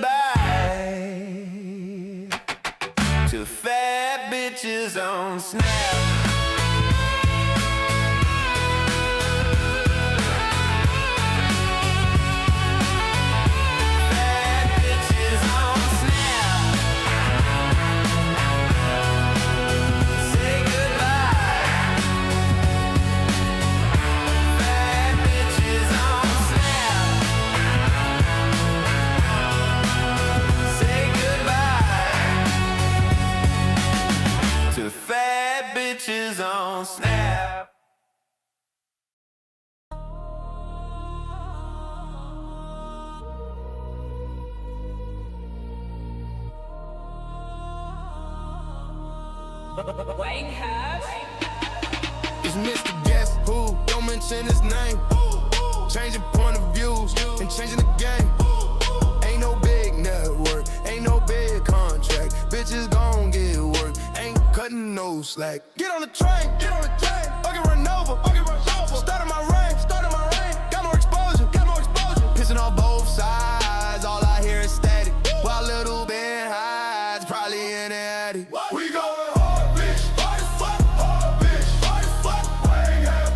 goodbye to fat bitches on Snap. Fat bitches on Snap. It's Mr. Guess Who, don't mention his name. Changing point of views and changing the game. Ain't no big network, ain't no big contract. Bitches gon' get work, ain't cutting no slack. Get on the train, or get run over. Starting my reign, got more exposure. Pissing on both sides, all I hear is static. While little Ben hides, probably in the attic. We going hard, bitch. Hard as fuck, hard, bitch. Hard as fuck. Wang half.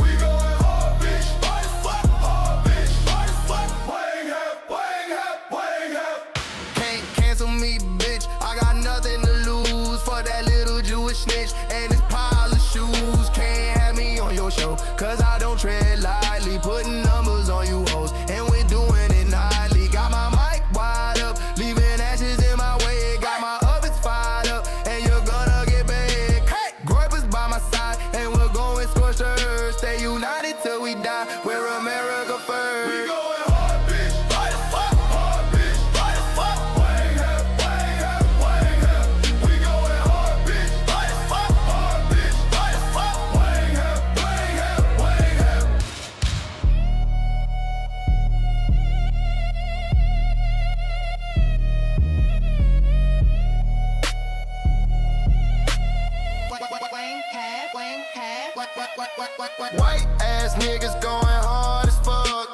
We going hard, bitch. Hard as fuck, hard, bitch. Hard as fuck. Wang half. Can't cancel me, bitch. I got nothing to lose for that little Jewish snitch and his pile of shoes. Can't have me on your show, cause I don't tread lightly. Putting numbers on you hoes, and we're doing it nightly. Got my mic wide up, leaving ashes in my way. Got my ovens fired up, and you're gonna get big. Hey, Groyper's by my side, and we're going scorched earth. Stay united till we die, we're America first. We going hard, bitch. Hard as fuck, hard, bitch. Hard as fuck. Wang half. We going hard, bitch. Hard as fuck, hard, bitch. Hard as fuck. Wang half. White ass niggas going hard as fuck.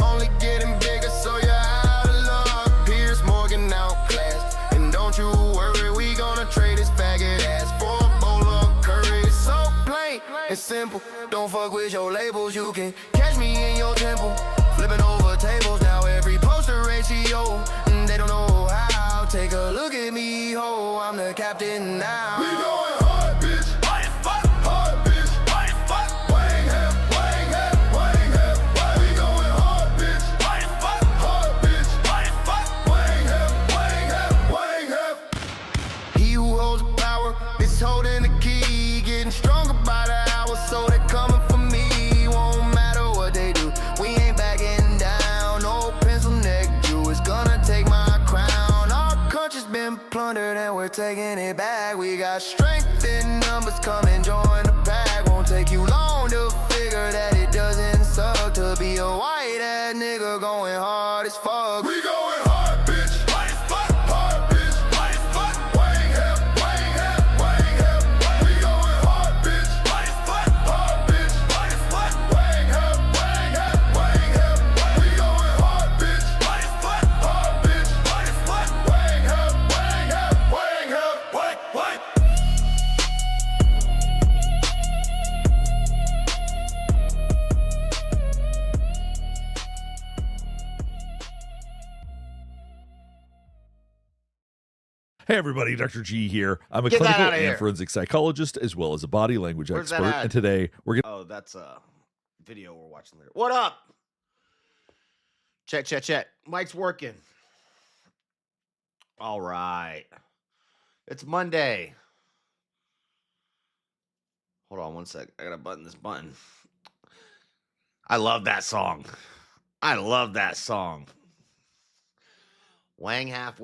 Only getting bigger, so you're out of luck. Piers Morgan outclassed, and don't you worry, we gonna trade this faggot ass for a bowl of curry. It's so plain and simple. Don't fuck with your labels. You can catch me in your temple, flipping over tables. Now every poster ratio, and they don't know how. Take a look at me, ho, I'm the captain now. We going hard, bitch. Hard as fuck, hard, bitch. Hard as fuck. Wang half. We going hard, bitch. Hard as fuck, hard, bitch. Hard as fuck. Wang half. He who holds the power is holding the key, getting stronger by the hour, so they coming for me. Won't matter what they do, we ain't backing down. No pencil neck Jew is gonna take my crown. Our country's been plundered and we're taking it back. We got strength in numbers, come and join the pack. Won't take you long to figure that it doesn't suck to be a white ass nigga going hard as fuck. We going hard, bitch. Hard as fuck, hard, bitch. Hard as fuck. Wang half. We going hard, bitch. Hard as fuck, hard, bitch. Hard as fuck. Wang half. We going hard, bitch. Hard as fuck, hard, bitch. Hard as fuck. Wang half. What? Hey everybody, Dr. G here. I'm a Get that clinical outta here. and forensic psychologist as well as a body language Where's that expert. at? And today we're going Oh, that's a video we're watching later. What up? Check. Mic's working. All right. It's Monday. Hold on one sec. I gotta button this button. I love that song. Wang half.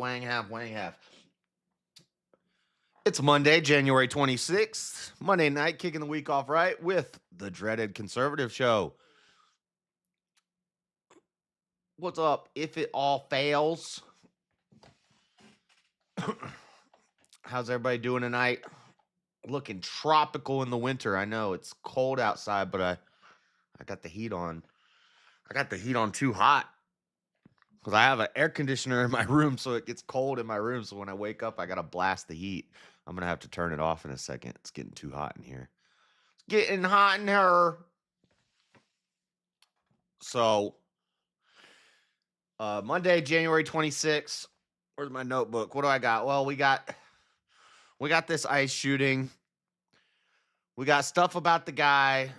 It's Monday, January 26th. Monday night, kicking the week off right with the Dreaded Conservative Show. What's up? If it all fails. How's everybody doing tonight? Looking tropical in the winter. I know it's cold outside, but I got the heat on. I got the heat on too hot. because I have an air conditioner in my room, so it gets cold in my room. So when I wake up, I got to blast the heat. I'm going to have to turn it off in a second. It's getting too hot in here. It's getting hot in here. So, Monday, January 26th. Where's my notebook? What do I got? Well, we got this ICE shooting. We got stuff about the guy,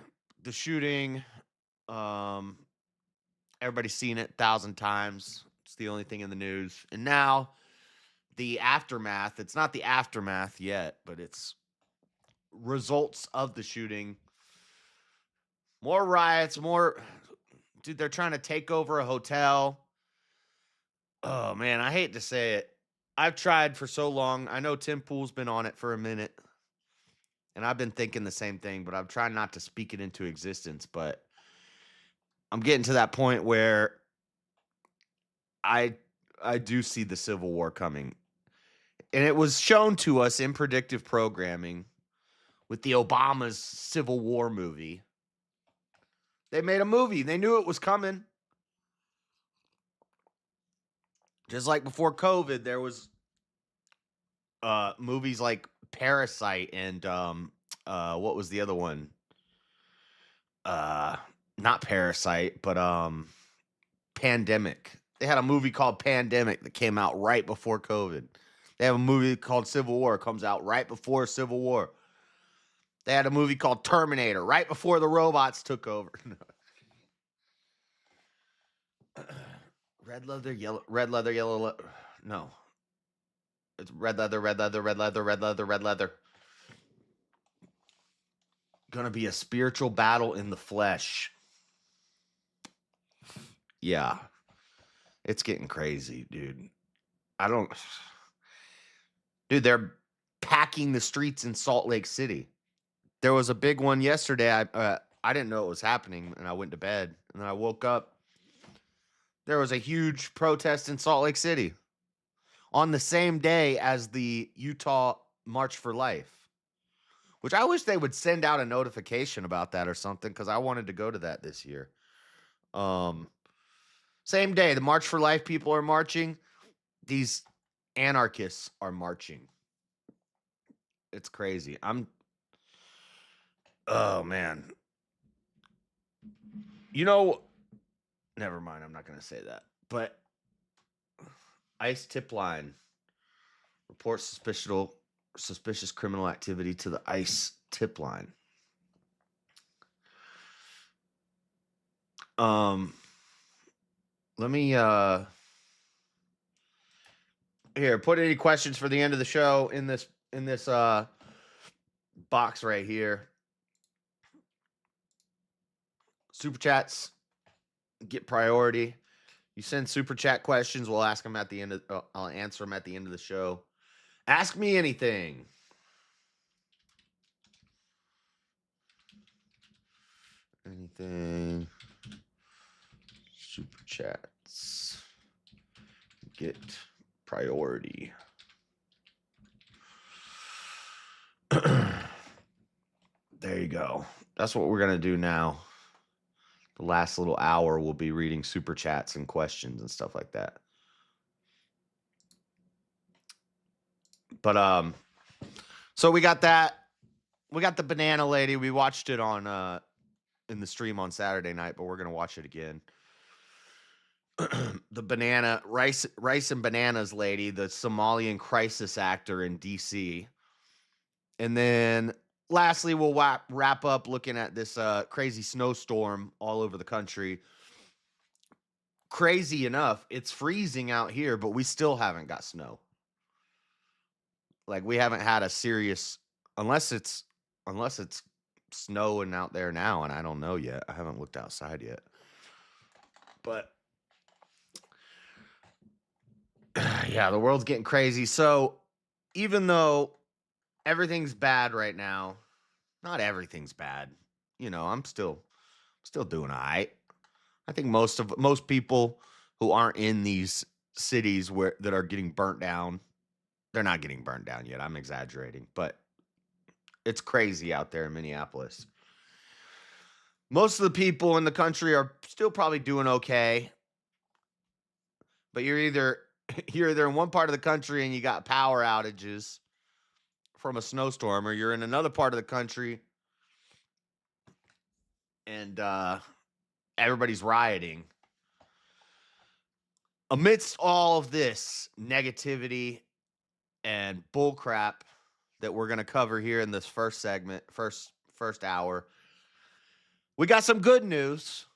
the shooting. Everybody's seen it 1,000 times. It's the only thing in the news. And now the aftermath. It's not the aftermath yet, but it's results of the shooting. More riots, dude, they're trying to take over a hotel. Oh man, I hate to say it. I've tried for so long. I know Tim Pool's been on it for a minute. And I've been thinking the same thing, but I'm trying not to speak it into existence. But I'm getting to that point where I do see the Civil War coming. And it was shown to us in predictive programming with the Obama's Civil War movie. They made a movie. They knew it was coming. Just like before COVID, there was movies like Parasite and what was the other one? Not Parasite, but Pandemic. They had a movie called Pandemic that came out right before COVID. They have a movie called Civil War. It comes out right before Civil War. They had a movie called Terminator right before the robots took over. Red leather, yellow. No. It's red leather. Gonna be a spiritual battle in the flesh. Yeah. It's getting crazy, dude. Dude, they're packing the streets in Salt Lake City. There was a big one yesterday. I didn't know it was happening, and I went to bed. And then I woke up. There was a huge protest in Salt Lake City on the same day as the Utah March for Life, which I wish they would send out a notification about that or something, because I wanted to go to that this year. Same day, the March for Life people are marching. These anarchists are marching. It's crazy. Oh, man. Never mind. I'm not going to say that. But ICE tip line reports suspicious criminal activity to the ICE tip line. Let me here, put any questions for the end of the show in this box right here. Super chats get priority. You send super chat questions, we'll ask them at the end of I'll answer them at the end of the show. Ask me anything. Anything. Super chats get priority. There you go. That's what we're going to do now. The last little hour we'll be reading super chats and questions and stuff like that. But so we got that. We got the banana lady. We watched it on in the stream on Saturday night, but we're going to watch it again. The banana rice and bananas lady, the Somalian crisis actor in DC. And then lastly, we'll wrap up looking at this crazy snowstorm all over the country. Crazy enough, it's freezing out here, but we still haven't got snow. Like, we haven't had a serious, unless it's snowing out there now, and I don't know yet. I haven't looked outside yet. But yeah, the world's getting crazy. So even though everything's bad right now, not everything's bad. I'm still doing all right. I think most people who aren't in these cities that are getting burnt down, they're not getting burnt down yet. I'm exaggerating, but it's crazy out there in Minneapolis. Most of the people in the country are still probably doing okay. but you're either in one part of the country and you got power outages from a snowstorm, or you're in another part of the country and everybody's rioting. Amidst all of this negativity and bullcrap that we're going to cover here in this first segment, first hour, we got some good news.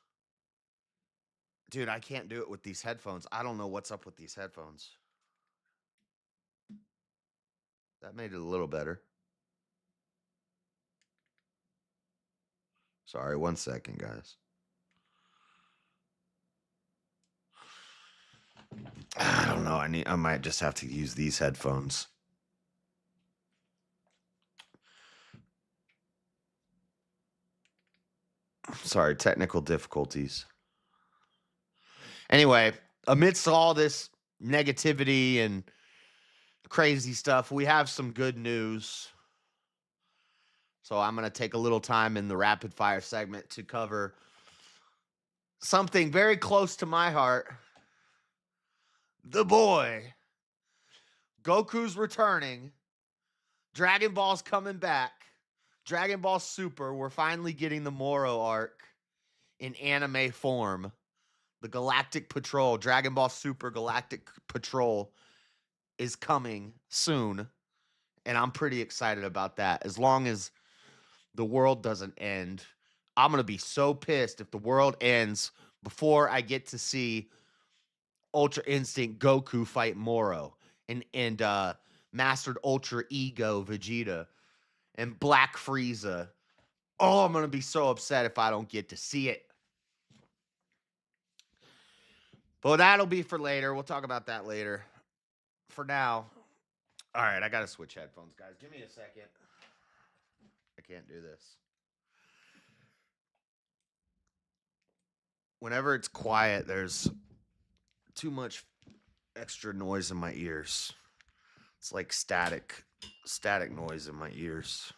Dude, I can't do it with these headphones. I don't know what's up with these headphones. That made it a little better. Sorry, 1 second, guys. I don't know. I might just have to use these headphones. Sorry, technical difficulties. Anyway, amidst all this negativity and crazy stuff, we have some good news. So I'm going to take a little time in the rapid fire segment to cover something very close to my heart. The boy. Goku's returning. Dragon Ball's coming back. Dragon Ball Super. We're finally getting the Moro arc in anime form. The Galactic Patrol, Dragon Ball Super Galactic Patrol is coming soon. And I'm pretty excited about that. As long as the world doesn't end, I'm going to be so pissed if the world ends before I get to see Ultra Instinct Goku fight Moro and Mastered Ultra Ego Vegeta and Black Frieza. Oh, I'm going to be so upset if I don't get to see it. But that'll be for later. We'll talk about that later. For now, all right, I got to switch headphones, guys. Give me a second. I can't do this. Whenever it's quiet, there's too much extra noise in my ears. It's like static noise in my ears.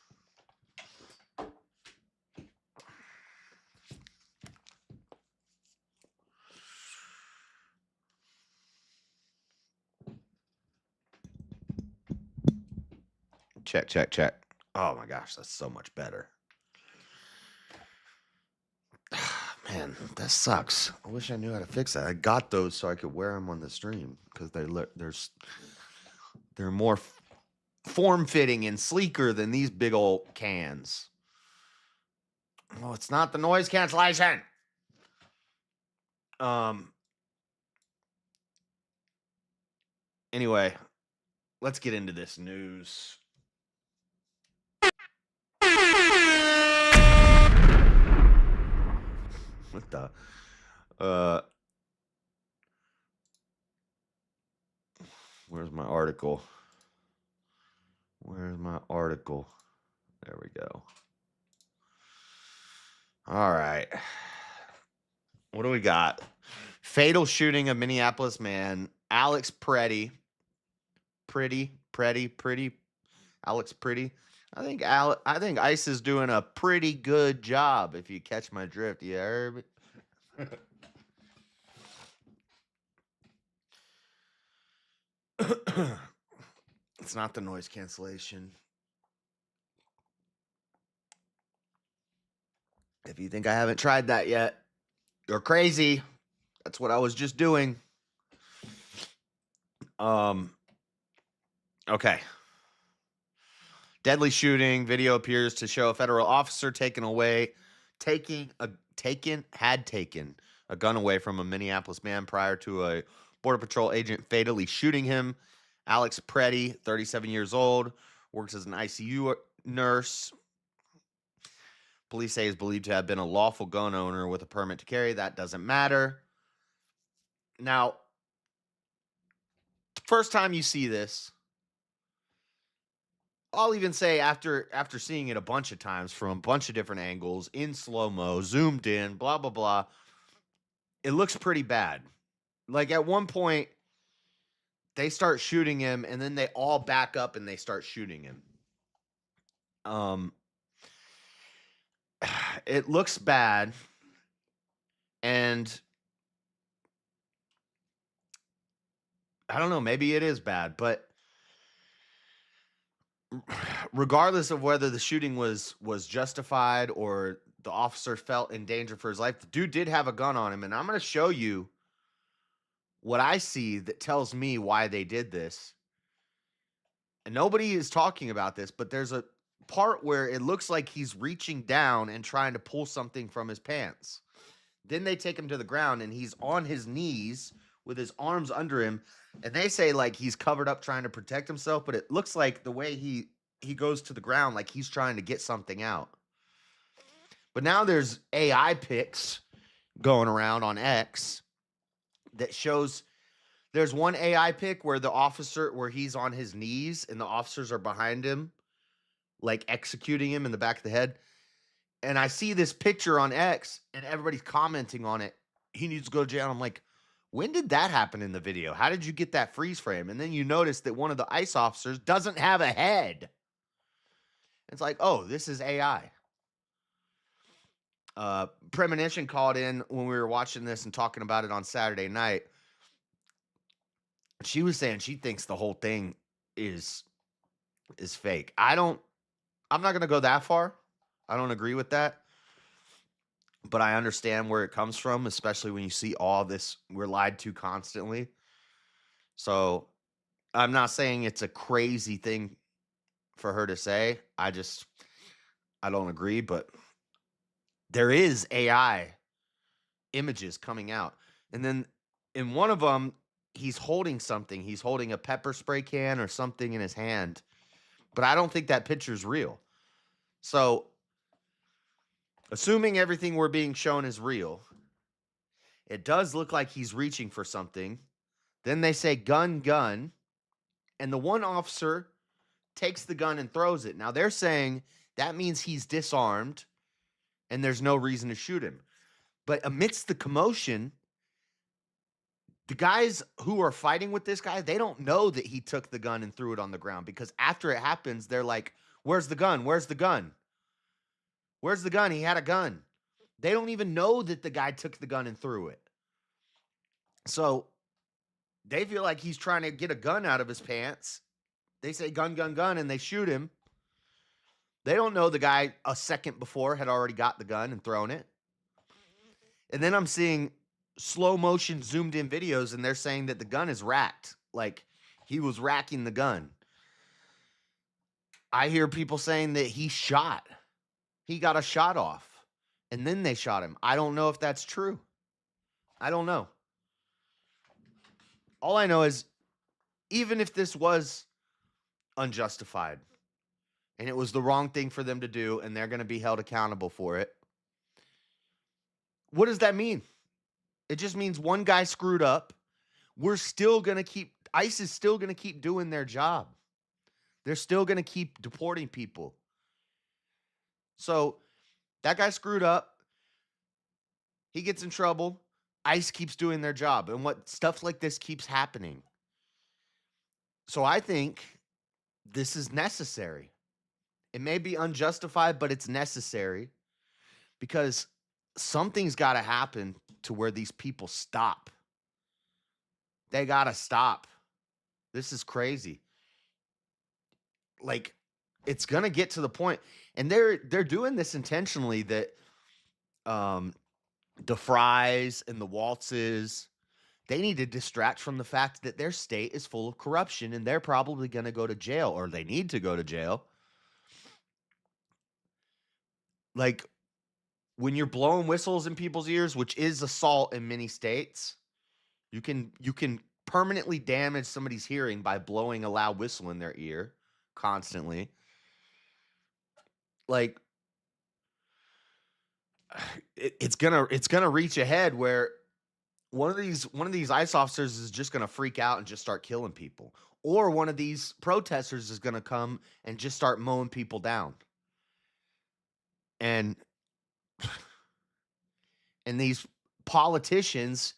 Check. Oh my gosh, that's so much better. Man, that sucks. I wish I knew how to fix that. I got those so I could wear them on the stream because they're more form-fitting and sleeker than these big old cans. Oh, it's not the noise cancellation. Anyway, let's get into this news. What the? Where's my article? There we go. All right. What do we got? Fatal shooting of Minneapolis man, Alex Pretti. Alex Pretti. I think ICE is doing a pretty good job, if you catch my drift. You heard me? It's not the noise cancellation. If you think I haven't tried that yet, you're crazy. That's what I was just doing. Okay. Deadly shooting video appears to show a federal officer taken a gun away from a Minneapolis man prior to a Border Patrol agent fatally shooting him. Alex Pretti, 37 years old, works as an ICU nurse. Police say he is believed to have been a lawful gun owner with a permit to carry. That doesn't matter. Now, first time you see this, I'll even say after seeing it a bunch of times from a bunch of different angles, in slow-mo, zoomed in, blah, blah, blah, it looks pretty bad. Like at one point, they start shooting him, and then they all back up and they start shooting him. It looks bad, and I don't know, maybe it is bad, but regardless of whether the shooting was justified or the officer felt in danger for his life, the dude did have a gun on him, and I'm going to show you what I see that tells me why they did this. And nobody is talking about this, but there's a part where it looks like he's reaching down and trying to pull something from his pants. Then they take him to the ground, and he's on his knees with his arms under him, and they say like he's covered up trying to protect himself, but it looks like the way he goes to the ground like he's trying to get something out. But now there's AI pics going around on X that shows there's one AI pic where he's on his knees and the officers are behind him, like executing him in the back of the head. And I see this picture on X and everybody's commenting on it. He needs to go to jail. I'm like, when did that happen in the video? How did you get that freeze frame? And then you notice that one of the ICE officers doesn't have a head. It's like, oh, this is AI. Premonition called in when we were watching this and talking about it on Saturday night. She was saying she thinks the whole thing is fake. I'm not going to go that far. I don't agree with that. But I understand where it comes from, especially when you see all this. We're lied to constantly. So I'm not saying it's a crazy thing for her to say. I don't agree, but there is AI images coming out. And then in one of them, he's holding something. He's holding a pepper spray can or something in his hand. But I don't think that picture's real. So assuming everything we're being shown is real, it does look like he's reaching for something. Then they say gun, gun. And the one officer takes the gun and throws it. Now they're saying that means he's disarmed and there's no reason to shoot him. But amidst the commotion, the guys who are fighting with this guy, they don't know that he took the gun and threw it on the ground, because after it happens, they're like, where's the gun? Where's the gun? Where's the gun? He had a gun. They don't even know that the guy took the gun and threw it. So they feel like he's trying to get a gun out of his pants. They say gun, gun, gun, and they shoot him. They don't know the guy a second before had already got the gun and thrown it. And then I'm seeing slow motion zoomed in videos, and they're saying that the gun is racked. Like he was racking the gun. I hear people saying that he shot. He got a shot off and then they shot him. I don't know if that's true. I don't know. All I know is even if this was unjustified and it was the wrong thing for them to do and they're going to be held accountable for it, what does that mean? It just means one guy screwed up. ICE is still going to keep doing their job. They're still going to keep deporting people. So that guy screwed up. He gets in trouble. ICE keeps doing their job. And stuff like this keeps happening. So I think this is necessary. It may be unjustified, but it's necessary because something's got to happen to where these people stop. They got to stop. This is crazy. Like, it's going to get to the point, and they're doing this intentionally, that the Fries and the Waltzes, they need to distract from the fact that their state is full of corruption and they're probably going to go to jail, or they need to go to jail. Like, when you're blowing whistles in people's ears, which is assault in many states, you can permanently damage somebody's hearing by blowing a loud whistle in their ear constantly. Like, it's gonna reach a head where one of these ICE officers is just gonna freak out and just start killing people, or one of these protesters is gonna come and just start mowing people down. And these politicians,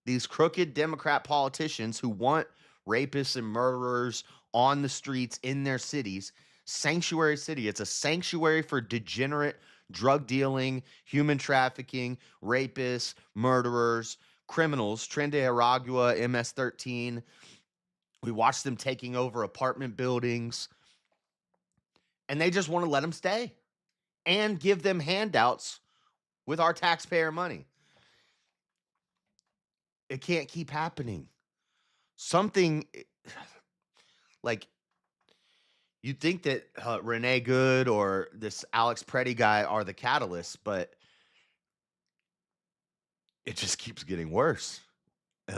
these crooked Democrat politicians who want rapists and murderers on the streets in their cities, sanctuary city. It's a sanctuary for degenerate drug dealing, human trafficking, rapists, murderers, criminals, Tren de Aragua, MS-13. We watched them taking over apartment buildings, and they just want to let them stay and give them handouts with our taxpayer money. It can't keep happening. Something like, you'd think that Renee Good or this Alex Pretti guy are the catalysts, but it just keeps getting worse.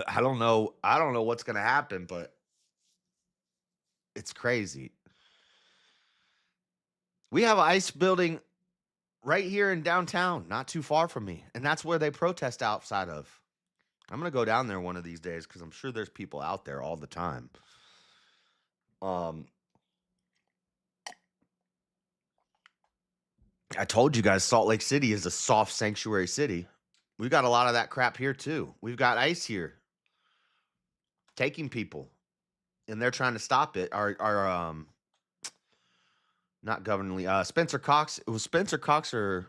I don't know what's going to happen, but it's crazy. We have an ICE building right here in downtown, not too far from me, and that's where they protest outside of. I'm going to go down there one of these days because I'm sure there's people out there all the time. I told you guys Salt Lake City is a soft sanctuary city. We got a lot of that crap here too. We've got ICE here taking people, and they're trying to stop it. Our not Governor Spencer Cox. It was Spencer Cox, or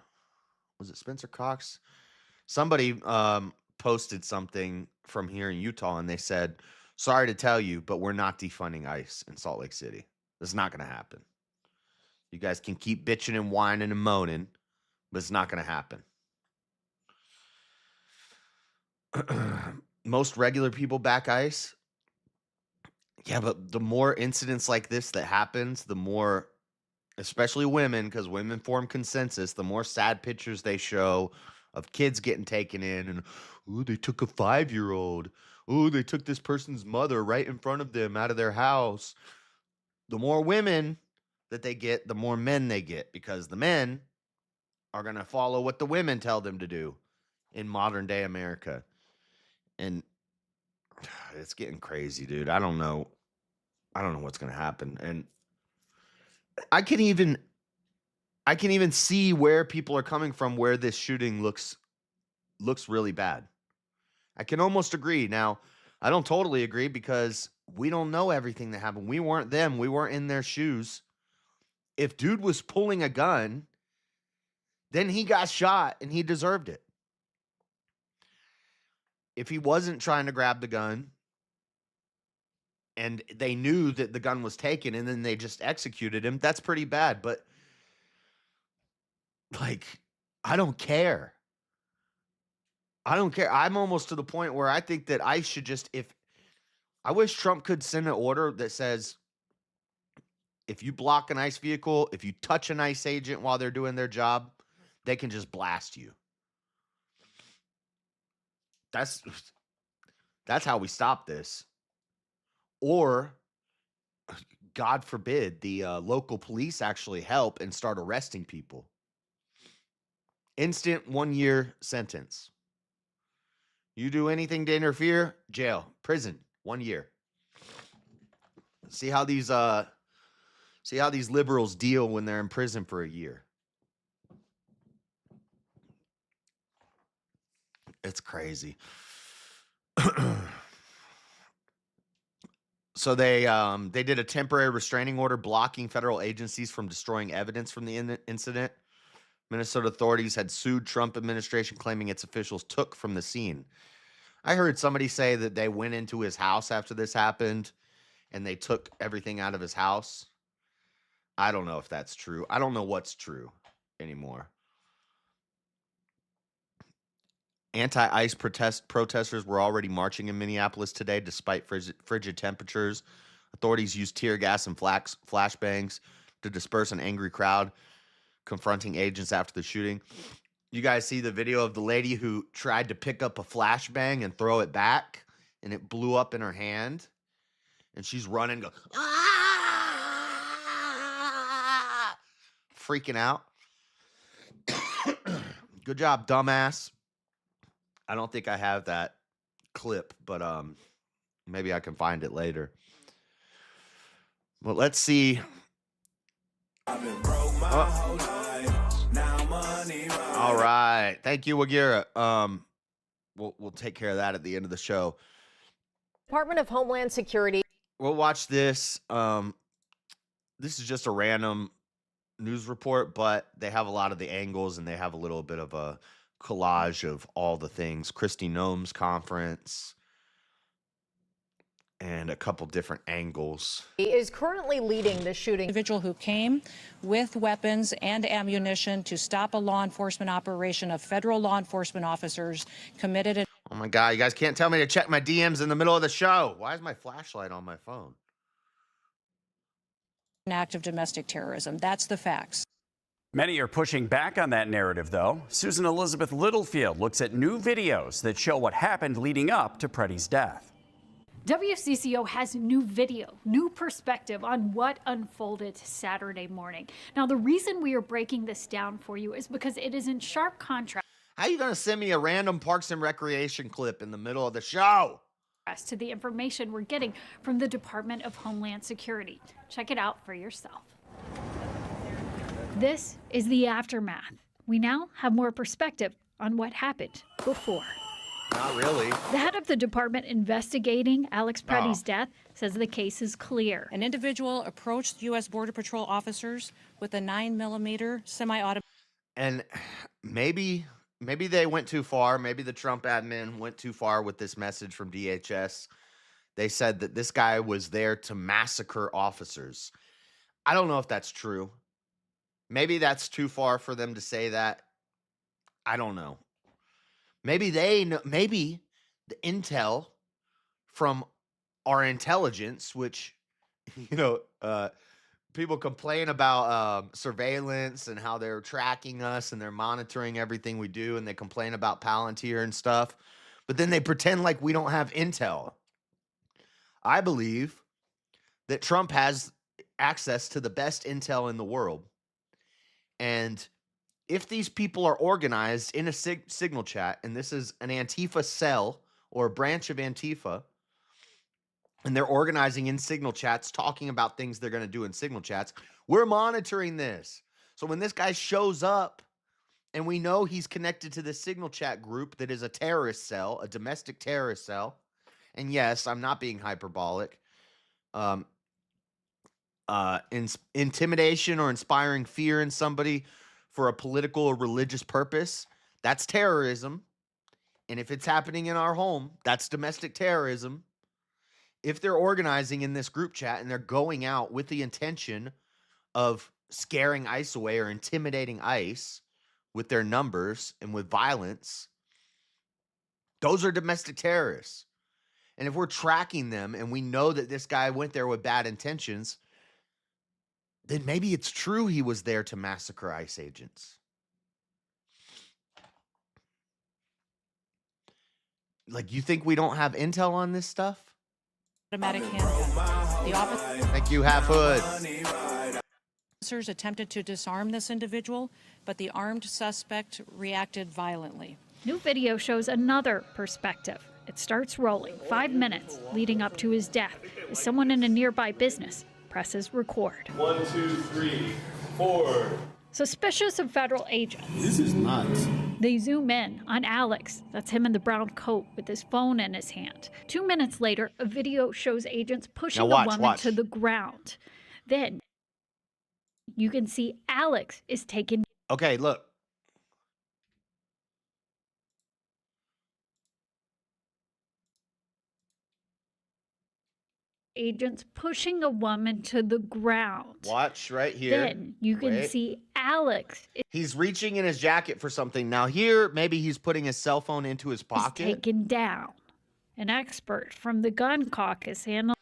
was it Spencer Cox? Somebody posted something from here in Utah, and they said, "Sorry to tell you, but we're not defunding ICE in Salt Lake City. This is not going to happen. You guys can keep bitching and whining and moaning, but it's not going to happen." Most regular people back ICE. Yeah, but the more incidents like this that happens, the more, especially women, because women form consensus, the more sad pictures they show of kids getting taken in, and oh, they took a 5-year-old. Oh, they took this person's mother right in front of them out of their house. The more women that they get, the more men they get, because the men are going to follow what the women tell them to do in modern day America. And it's getting crazy, dude. I don't know what's going to happen. And I can even see where people are coming from, where this shooting looks really bad. I can almost agree. Now, I don't totally agree because we don't know everything that happened. We weren't them. We weren't in their shoes. If dude was pulling a gun, then he got shot and he deserved it. If he wasn't trying to grab the gun and they knew that the gun was taken and then they just executed him, that's pretty bad. But, like, I don't care. I'm almost to the point where I think that I should just, I wish Trump could send an order that says, if you block an ICE vehicle, if you touch an ICE agent while they're doing their job, they can just blast you. That's how we stop this. Or, God forbid, the local police actually help and start arresting people. Instant 1-year sentence. You do anything to interfere, jail, prison, 1 year. See how these liberals deal when they're in prison for a year. It's crazy. So they did a temporary restraining order blocking federal agencies from destroying evidence from the incident. Minnesota authorities had sued Trump administration, claiming its officials took from the scene. I heard somebody say that they went into his house after this happened and they took everything out of his house. I don't know if that's true. I don't know what's true anymore. Anti-ICE protesters were already marching in Minneapolis today despite frigid temperatures. Authorities used tear gas and flashbangs to disperse an angry crowd confronting agents after the shooting. You guys see the video of the lady who tried to pick up a flashbang and throw it back, and it blew up in her hand, and she's running, going, ah! Freaking out. Good job, dumbass. I don't think I have that clip, but maybe I can find it later. Well, let's see. All right. Thank you, Wagira. We'll take care of that at the end of the show. Department of Homeland Security. We'll watch this. This is just a random news report, but they have a lot of the angles and they have a little bit of a collage of all the things. Kristi Noem's conference and a couple different angles. He is currently leading the shooting. Individual who came with weapons and ammunition to stop a law enforcement operation of federal law enforcement officers committed an Oh my God, you guys can't tell me to check my DMs in the middle of the show. Why is my flashlight on my phone? act of domestic terrorism. That's the facts. Many are pushing back on that narrative, though. Susan Elizabeth Littlefield looks at new videos that show what happened leading up to Pretti's death. WCCO has new video, new perspective on what unfolded Saturday morning. Now, the reason we are breaking this down for you is because it is in sharp contrast How you gonna send me a random Parks and Recreation clip in the middle of the show? to the information we're getting from the Department of Homeland Security. Check it out for yourself. This is the aftermath. We now have more perspective on what happened before. Not really. The head of the department investigating Alex Pretti's death says the case is clear. An individual approached U.S. Border Patrol officers with a 9mm semi-automatic. And maybe they went too far. Maybe the Trump admin went too far with this message from DHS. They said that this guy was there to massacre officers. I don't know if that's true. Maybe that's too far for them to say that. I don't know. Maybe they know, maybe the intel from our intelligence, which, people complain about surveillance and how they're tracking us and they're monitoring everything we do, and they complain about Palantir and stuff, but then they pretend like we don't have intel. I believe that Trump has access to the best intel in the world. And if these people are organized in a signal chat, and this is an Antifa cell or a branch of Antifa, and they're organizing in signal chats, talking about things they're going to do in signal chats, we're monitoring this. So when this guy shows up and we know he's connected to this signal chat group that is a terrorist cell, a domestic terrorist cell, and yes, I'm not being hyperbolic, intimidation or inspiring fear in somebody for a political or religious purpose, that's terrorism. And if it's happening in our home, that's domestic terrorism. If they're organizing in this group chat and they're going out with the intention of scaring ICE away or intimidating ICE with their numbers and with violence, those are domestic terrorists. And if we're tracking them and we know that this guy went there with bad intentions, then maybe it's true he was there to massacre ICE agents. Like, you think we don't have intel on this stuff? Automatic handgun. The Thank you, Half Hood. officers attempted to disarm this individual, but the armed suspect reacted violently. New video shows another perspective. It starts rolling 5 minutes leading up to his death as someone in a nearby business presses record. 1, 2, 3, 4. Suspicious of federal agents, This is nuts. they zoom in on Alex. That's him in the brown coat with his phone in his hand. 2 minutes later, a video shows agents pushing Now a woman watch. to the ground. Then you can see Alex is taken. Okay, look. Agents pushing a woman to the ground. Watch right here. Then you can Wait. see Alex He's reaching in his jacket for something. Now here, maybe he's putting his cell phone into his is pocket. taken down. An expert from the gun caucus analyzed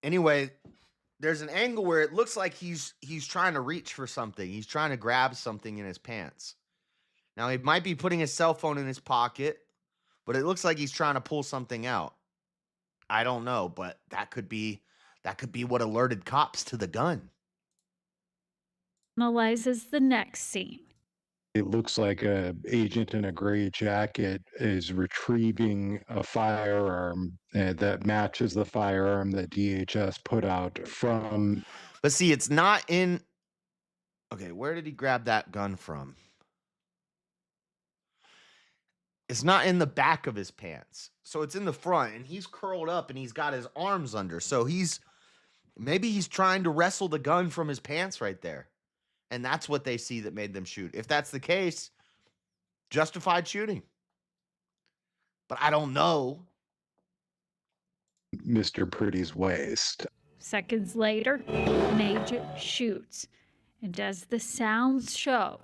Anyway, there's an angle where it looks like he's trying to reach for something. He's trying to grab something in his pants. Now he might be putting his cell phone in his pocket, but it looks like he's trying to pull something out. I don't know, but that could be what alerted cops to the gun. the next scene. It looks like a agent in a gray jacket is retrieving a firearm that matches the firearm that DHS put out from. But see, it's not in. Okay, where did he grab that gun from? It's not in the back of his pants. So it's in the front, and he's curled up and he's got his arms under. So maybe he's trying to wrestle the gun from his pants right there. And that's what they see that made them shoot. If that's the case, Justified shooting. But I don't know. Mr. Pretty's waist. Seconds later, Mage shoots. And as the sounds show,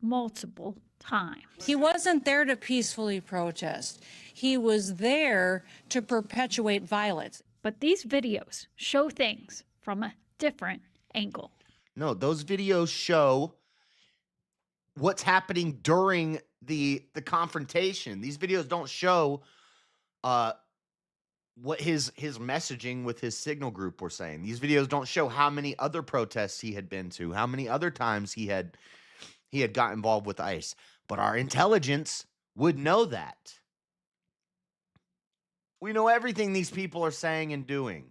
multiple times. He wasn't there to peacefully protest. He was there to perpetuate violence. But these videos show things from a different angle. No, those videos show what's happening during the confrontation. These videos don't show what his messaging with his signal group were saying. These videos don't show how many other protests he had been to, how many other times he had got involved with ICE. But our intelligence would know that. We know everything these people are saying and doing.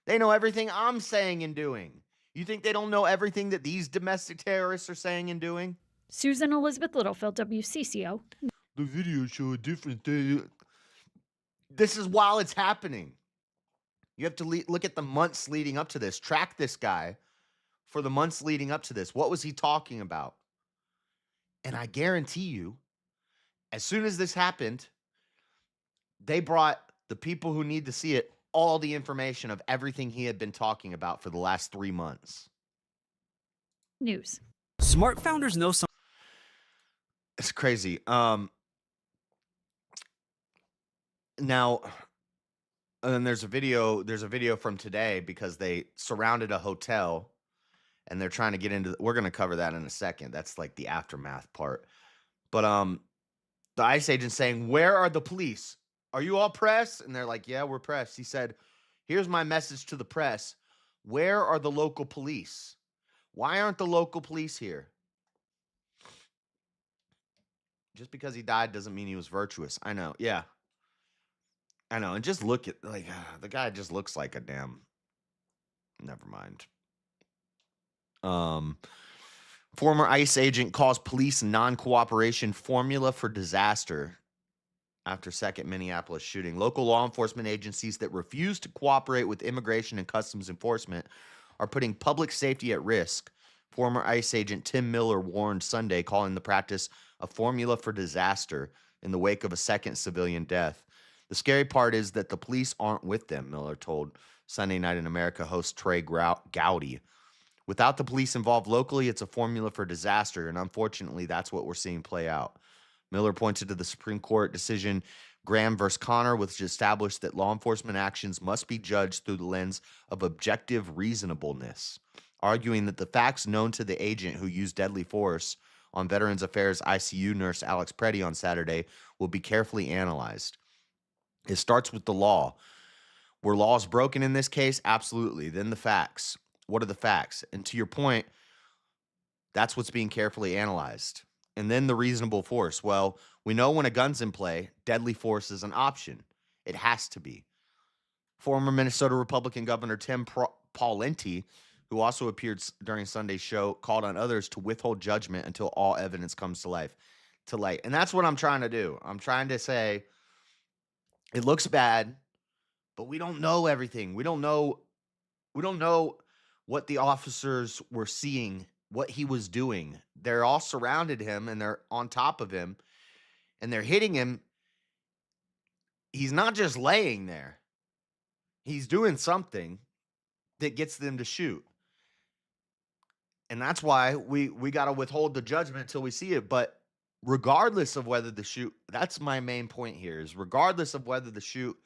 They know everything I'm saying and doing. You think they don't know everything that these domestic terrorists are saying and doing? Susan Elizabeth Littlefield, WCCO. The videos show a different thing. This is while it's happening. You have to look at the months leading up to this. Track this guy for the months leading up to this. What was he talking about? And I guarantee you, as soon as this happened, they brought the people who need to see it all the information of everything he had been talking about for the last 3 months. News. Smart founders know some. It's crazy. Now, and there's a video from today because they surrounded a hotel and they're trying to get into we're going to cover that in a second. That's like the aftermath part. But the ICE agent saying, "Where are the police? Are you all press?" And they're like, "Yeah, we're press." He said, "Here's my message to the press. Where are the local police? Why aren't the local police here?" Just because he died doesn't mean he was virtuous. I know. Yeah. I know. And just look at, like, the guy just looks like a damn. Never mind. Former ICE agent calls police non-cooperation formula for disaster after second Minneapolis shooting. Local law enforcement agencies that refuse to cooperate with immigration and customs enforcement are putting public safety at risk. Former ICE agent Tim Miller warned Sunday, calling the practice a formula for disaster in the wake of a second civilian death. The scary part is that the police aren't with them, Miller told Sunday Night in America host Trey Gowdy. Without the police involved locally, it's a formula for disaster, and unfortunately, that's what we're seeing play out. Miller pointed to the Supreme Court decision Graham v. Connor, which established that law enforcement actions must be judged through the lens of objective reasonableness, arguing that the facts known to the agent who used deadly force on Veterans Affairs ICU nurse Alex Pretti on Saturday will be carefully analyzed. It starts with the law. Were laws broken in this case? Absolutely. Then the facts. What are the facts? And to your point, that's what's being carefully analyzed. And then the reasonable force. Well, we know when a gun's in play, deadly force is an option. It has to be. Former Minnesota Republican Governor Tim Pawlenty, who also appeared during Sunday's show, called on others to withhold judgment until all evidence comes to light. And that's what I'm trying to do. I'm trying to say it looks bad, but we don't know everything. We don't know what the officers were seeing, what he was doing. They're all surrounded him and they're on top of him and they're hitting him. He's not just laying there. He's doing something that gets them to shoot. And that's why we got to withhold the judgment until we see it. But regardless of whether the shoot, that's my main point here, is regardless of whether the shoot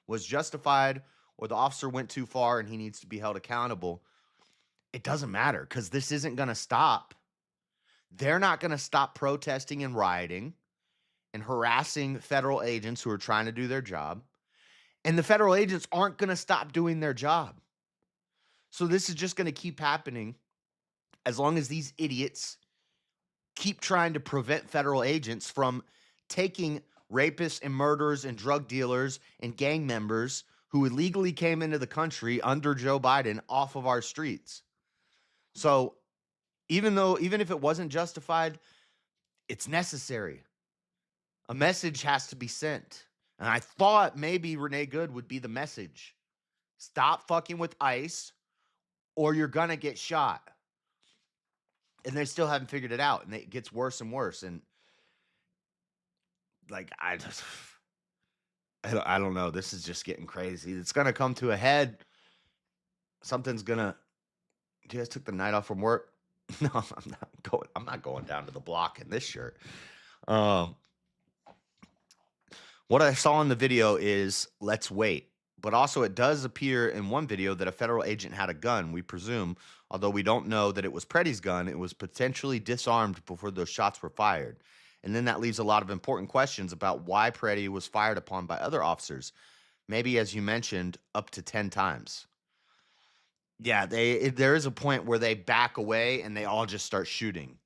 was justified or the officer went too far and he needs to be held accountable, it doesn't matter because this isn't going to stop. They're not going to stop protesting and rioting and harassing federal agents who are trying to do their job. And the federal agents aren't going to stop doing their job. So this is just going to keep happening as long as these idiots keep trying to prevent federal agents from taking rapists and murderers and drug dealers and gang members who illegally came into the country under Joe Biden off of our streets. So even if it wasn't justified, it's necessary. A message has to be sent. And I thought maybe Renee Good would be the message. Stop fucking with ICE or you're going to get shot. And they still haven't figured it out, and it gets worse and worse. And like, I don't know. This is just getting crazy. It's gonna come to a head. Something's gonna. You guys took the night off from work? No, I'm not going. I'm not going down to the block in this shirt. What I saw in the video is let's wait. But also, it does appear in one video that a federal agent had a gun. We presume, although we don't know that it was Pretti's gun, it was potentially disarmed before those shots were fired. And then that leaves a lot of important questions about why Pretti was fired upon by other officers. Maybe, as you mentioned, up to 10 times. Yeah, there is a point where they back away and they all just start shooting.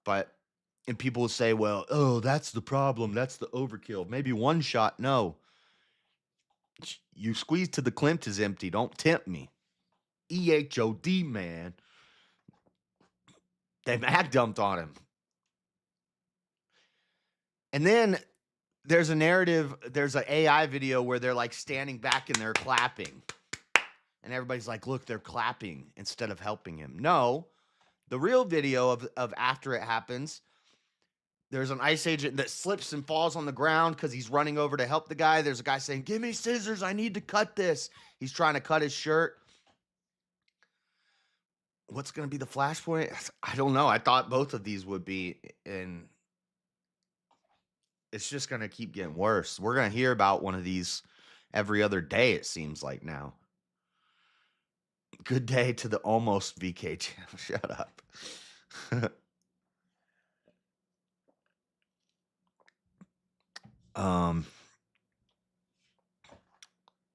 And people will say, well, oh, that's the problem. That's the overkill. Maybe one shot. No. You squeeze till the clip is empty. Don't tempt me. EHOD, man. They mag dumped on him. And then there's a narrative, there's an AI video where they're like standing back and they're clapping. And everybody's like, look, they're clapping instead of helping him. No, the real video of after it happens, there's an ICE agent that slips and falls on the ground because he's running over to help the guy. There's a guy saying, give me scissors. I need to cut this. He's trying to cut his shirt. What's going to be the flashpoint? I don't know. I thought both of these would be, and it's just going to keep getting worse. We're going to hear about one of these every other day, it seems like now. Good day to the almost VK channel. Shut up.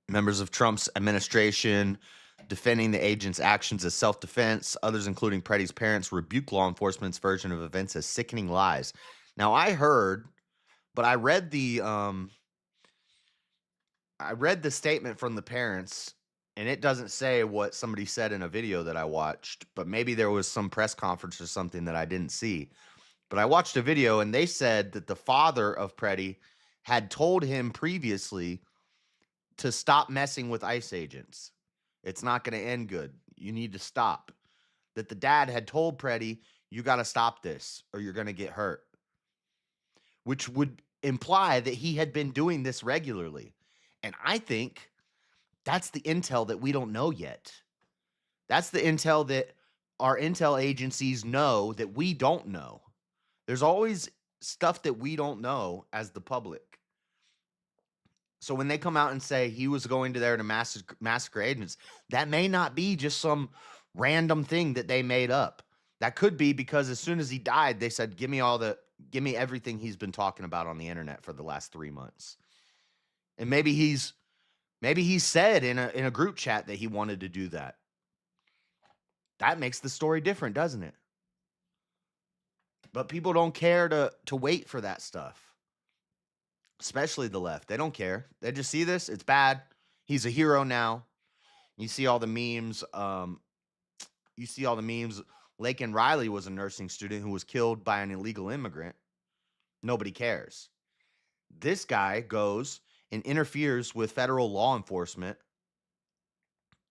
Members of Trump's administration defending the agent's actions as self-defense. Others, including Pretti's parents, rebuke law enforcement's version of events as sickening lies. Now, I heard, but I read the statement from the parents, and it doesn't say what somebody said in a video that I watched, but maybe there was some press conference or something that I didn't see. But I watched a video, and they said that the father of Pretti had told him previously to stop messing with ICE agents. It's not going to end good. You need to stop. That the dad had told Pretti, you got to stop this or you're going to get hurt. Which would imply that he had been doing this regularly. And I think that's the intel that we don't know yet. That's the intel that our intel agencies know that we don't know. There's always stuff that we don't know as the public. So when they come out and say he was going to there to massacre agents, that may not be just some random thing that they made up. That could be because as soon as he died, they said, give me everything he's been talking about on the internet for the last 3 months. And maybe he said in a group chat that he wanted to do that. That makes the story different, doesn't it? But people don't care to wait for that stuff. Especially the left. They don't care. They just see this. It's bad. He's a hero now. You see all the memes. Laken Riley was a nursing student who was killed by an illegal immigrant. Nobody cares. This guy goes and interferes with federal law enforcement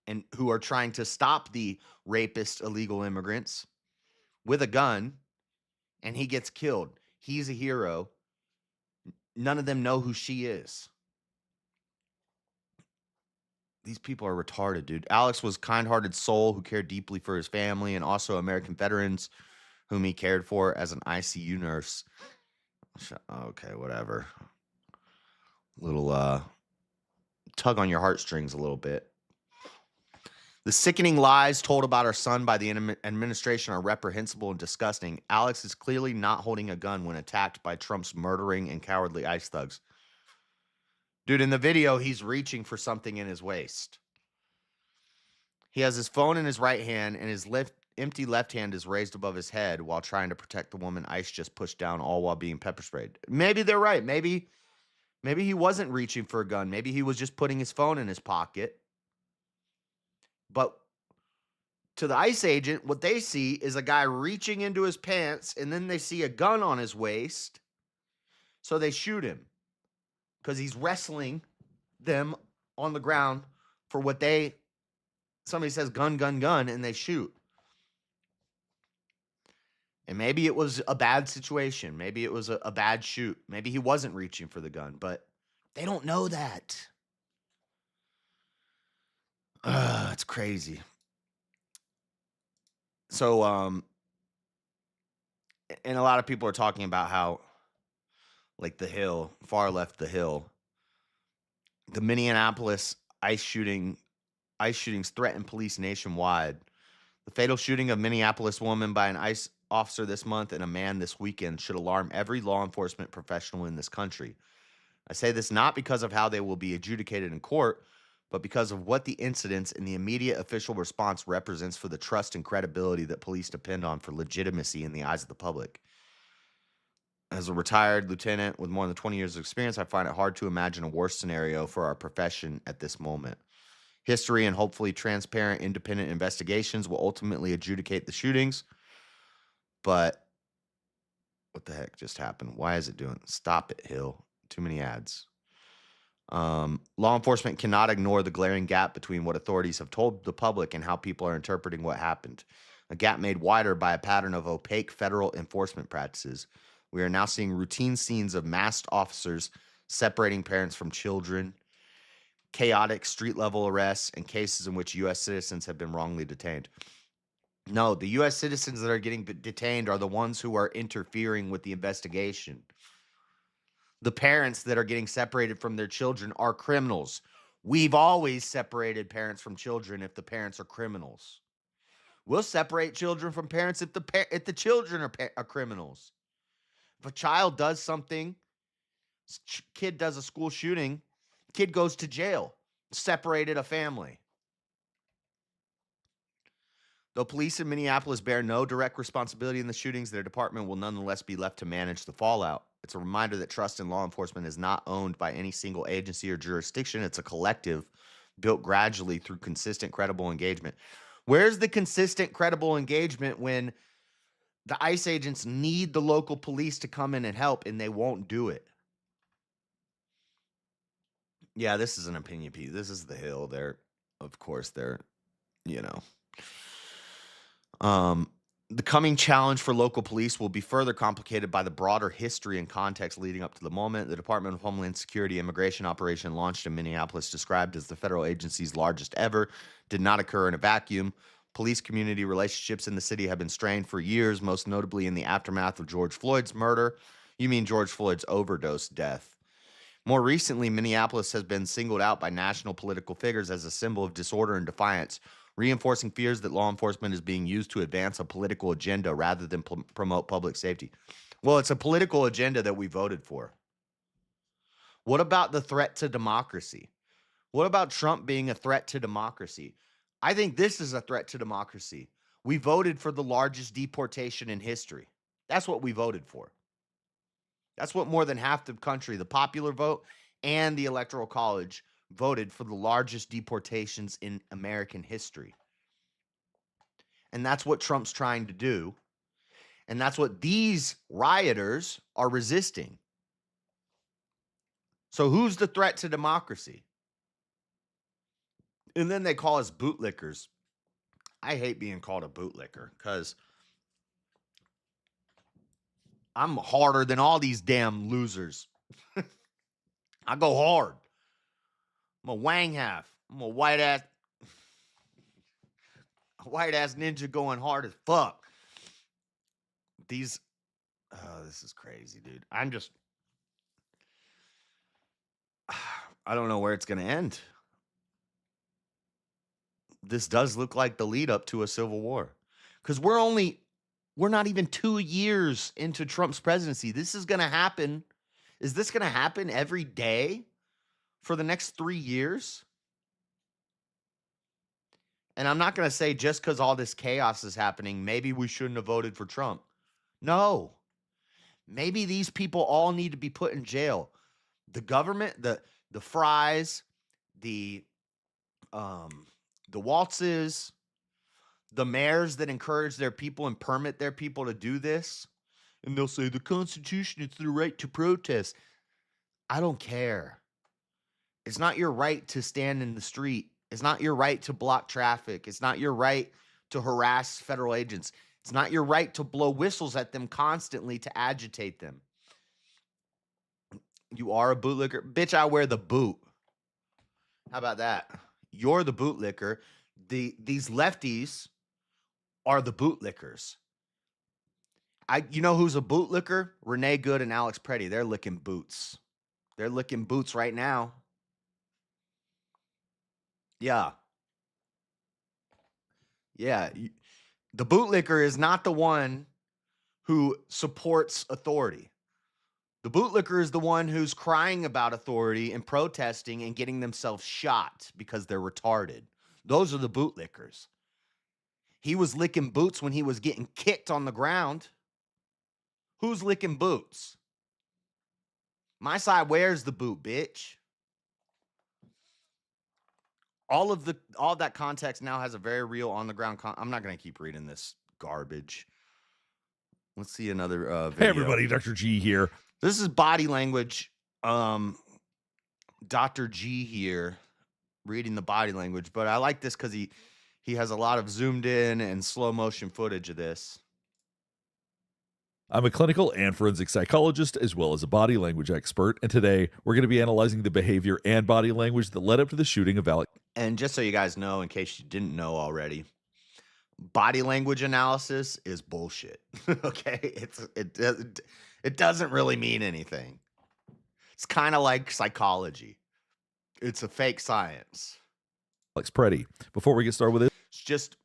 and who are trying to stop the rapist illegal immigrants with a gun, and he gets killed. He's a hero. None of them know who she is. These people are retarded, dude. Alex was a kind-hearted soul who cared deeply for his family and also American veterans whom he cared for as an ICU nurse. Okay, whatever. Little tug on your heartstrings a little bit. The sickening lies told about our son by the administration are reprehensible and disgusting. Alex is clearly not holding a gun when attacked by Trump's murdering and cowardly ICE thugs. Dude, in the video, he's reaching for something in his waist. He has his phone in his right hand, and his empty left hand is raised above his head while trying to protect the woman ICE just pushed down, all while being pepper sprayed. Maybe they're right. Maybe he wasn't reaching for a gun. Maybe he was just putting his phone in his pocket. But to the ICE agent, what they see is a guy reaching into his pants, and then they see a gun on his waist. So they shoot him because he's wrestling them on the ground for somebody says gun, gun, gun, and they shoot. And maybe it was a bad situation. Maybe it was a bad shoot. Maybe he wasn't reaching for the gun, but they don't know that. It's crazy. So, and a lot of people are talking about how, like the Hill, far left the Hill, the Minneapolis ICE shootings threaten police nationwide. The fatal shooting of Minneapolis woman by an ICE officer this month and a man this weekend should alarm every law enforcement professional in this country. I say this not because of how they will be adjudicated in court, but because of what the incidents and the immediate official response represents for the trust and credibility that police depend on for legitimacy in the eyes of the public. As a retired lieutenant with more than 20 years of experience, I find it hard to imagine a worse scenario for our profession at this moment. History and hopefully transparent, independent investigations will ultimately adjudicate the shootings. But what the heck just happened? Why is it doing? Stop it, Hill. Too many ads. Law enforcement cannot ignore the glaring gap between what authorities have told the public and how people are interpreting what happened. A gap made wider by a pattern of opaque federal enforcement practices. We are now seeing routine scenes of masked officers separating parents from children, chaotic street-level arrests, and cases in which U.S. citizens have been wrongly detained. No, the U.S. citizens that are getting detained are the ones who are interfering with the investigation. The parents that are getting separated from their children are criminals. We've always separated parents from children if the parents are criminals. We'll separate children from parents if the children are criminals. If a child does something, kid does a school shooting, kid goes to jail, separated a family. Though police in Minneapolis bear no direct responsibility in the shootings, their department will nonetheless be left to manage the fallout. It's a reminder that trust in law enforcement is not owned by any single agency or jurisdiction. It's a collective built gradually through consistent, credible engagement. Where's the consistent, credible engagement when the ICE agents need the local police to come in and help and they won't do it? Yeah, this is an opinion piece. This is the Hill. Of course, the coming challenge for local police will be further complicated by the broader history and context leading up to the moment. The Department of Homeland Security immigration operation launched in Minneapolis, described as the federal agency's largest ever, did not occur in a vacuum. Police community relationships in the city have been strained for years, most notably in the aftermath of George Floyd's murder. You mean George Floyd's overdose death. More recently, Minneapolis has been singled out by national political figures as a symbol of disorder and defiance, reinforcing fears that law enforcement is being used to advance a political agenda rather than promote public safety. Well, it's a political agenda that we voted for. What about the threat to democracy? What about Trump being a threat to democracy? I think this is a threat to democracy. We voted for the largest deportation in history. That's what we voted for. That's what more than half the country, the popular vote and the Electoral College, voted for the largest deportations in American history. And that's what Trump's trying to do. And that's what these rioters are resisting. So who's the threat to democracy? And then they call us bootlickers. I hate being called a bootlicker because I'm harder than all these damn losers. I go hard. I'm a wang half. I'm a white ass ninja going hard as fuck. This is crazy, dude. I don't know where it's going to end. This does look like the lead up to a civil war. Because we're not even 2 years into Trump's presidency. This is going to happen. Is this going to happen every day for the next 3 years? And I'm not going to say just because all this chaos is happening, maybe we shouldn't have voted for Trump. No. Maybe these people all need to be put in jail. The government, the Fries, the Waltzes, the mayors that encourage their people and permit their people to do this. And they'll say the Constitution, it's the right to protest. I don't care. It's not your right to stand in the street. It's not your right to block traffic. It's not your right to harass federal agents. It's not your right to blow whistles at them constantly to agitate them. You are a bootlicker. Bitch, I wear the boot. How about that? You're the bootlicker. These lefties are the bootlickers. You know who's a bootlicker? Renee Good and Alex Pretti. They're licking boots. They're licking boots right now. Yeah. Yeah. The bootlicker is not the one who supports authority. The bootlicker is the one who's crying about authority and protesting and getting themselves shot because they're retarded. Those are the bootlickers. He was licking boots when he was getting kicked on the ground. Who's licking boots? My side wears the boot, bitch. All that context now has a very real on the ground. I'm not going to keep reading this garbage. Let's see another video. Hey everybody, Dr. G here. This is body language. Dr. G here reading the body language, but I like this because he has a lot of zoomed in and slow motion footage of this. I'm a clinical and forensic psychologist as well as a body language expert, and today we're going to be analyzing the behavior and body language that led up to the shooting of Alex. And just so you guys know, in case you didn't know already, body language analysis is bullshit. Okay? It doesn't really mean anything. It's kind of like psychology. It's a fake science. Alex Pretti. Before we get started with it, It's just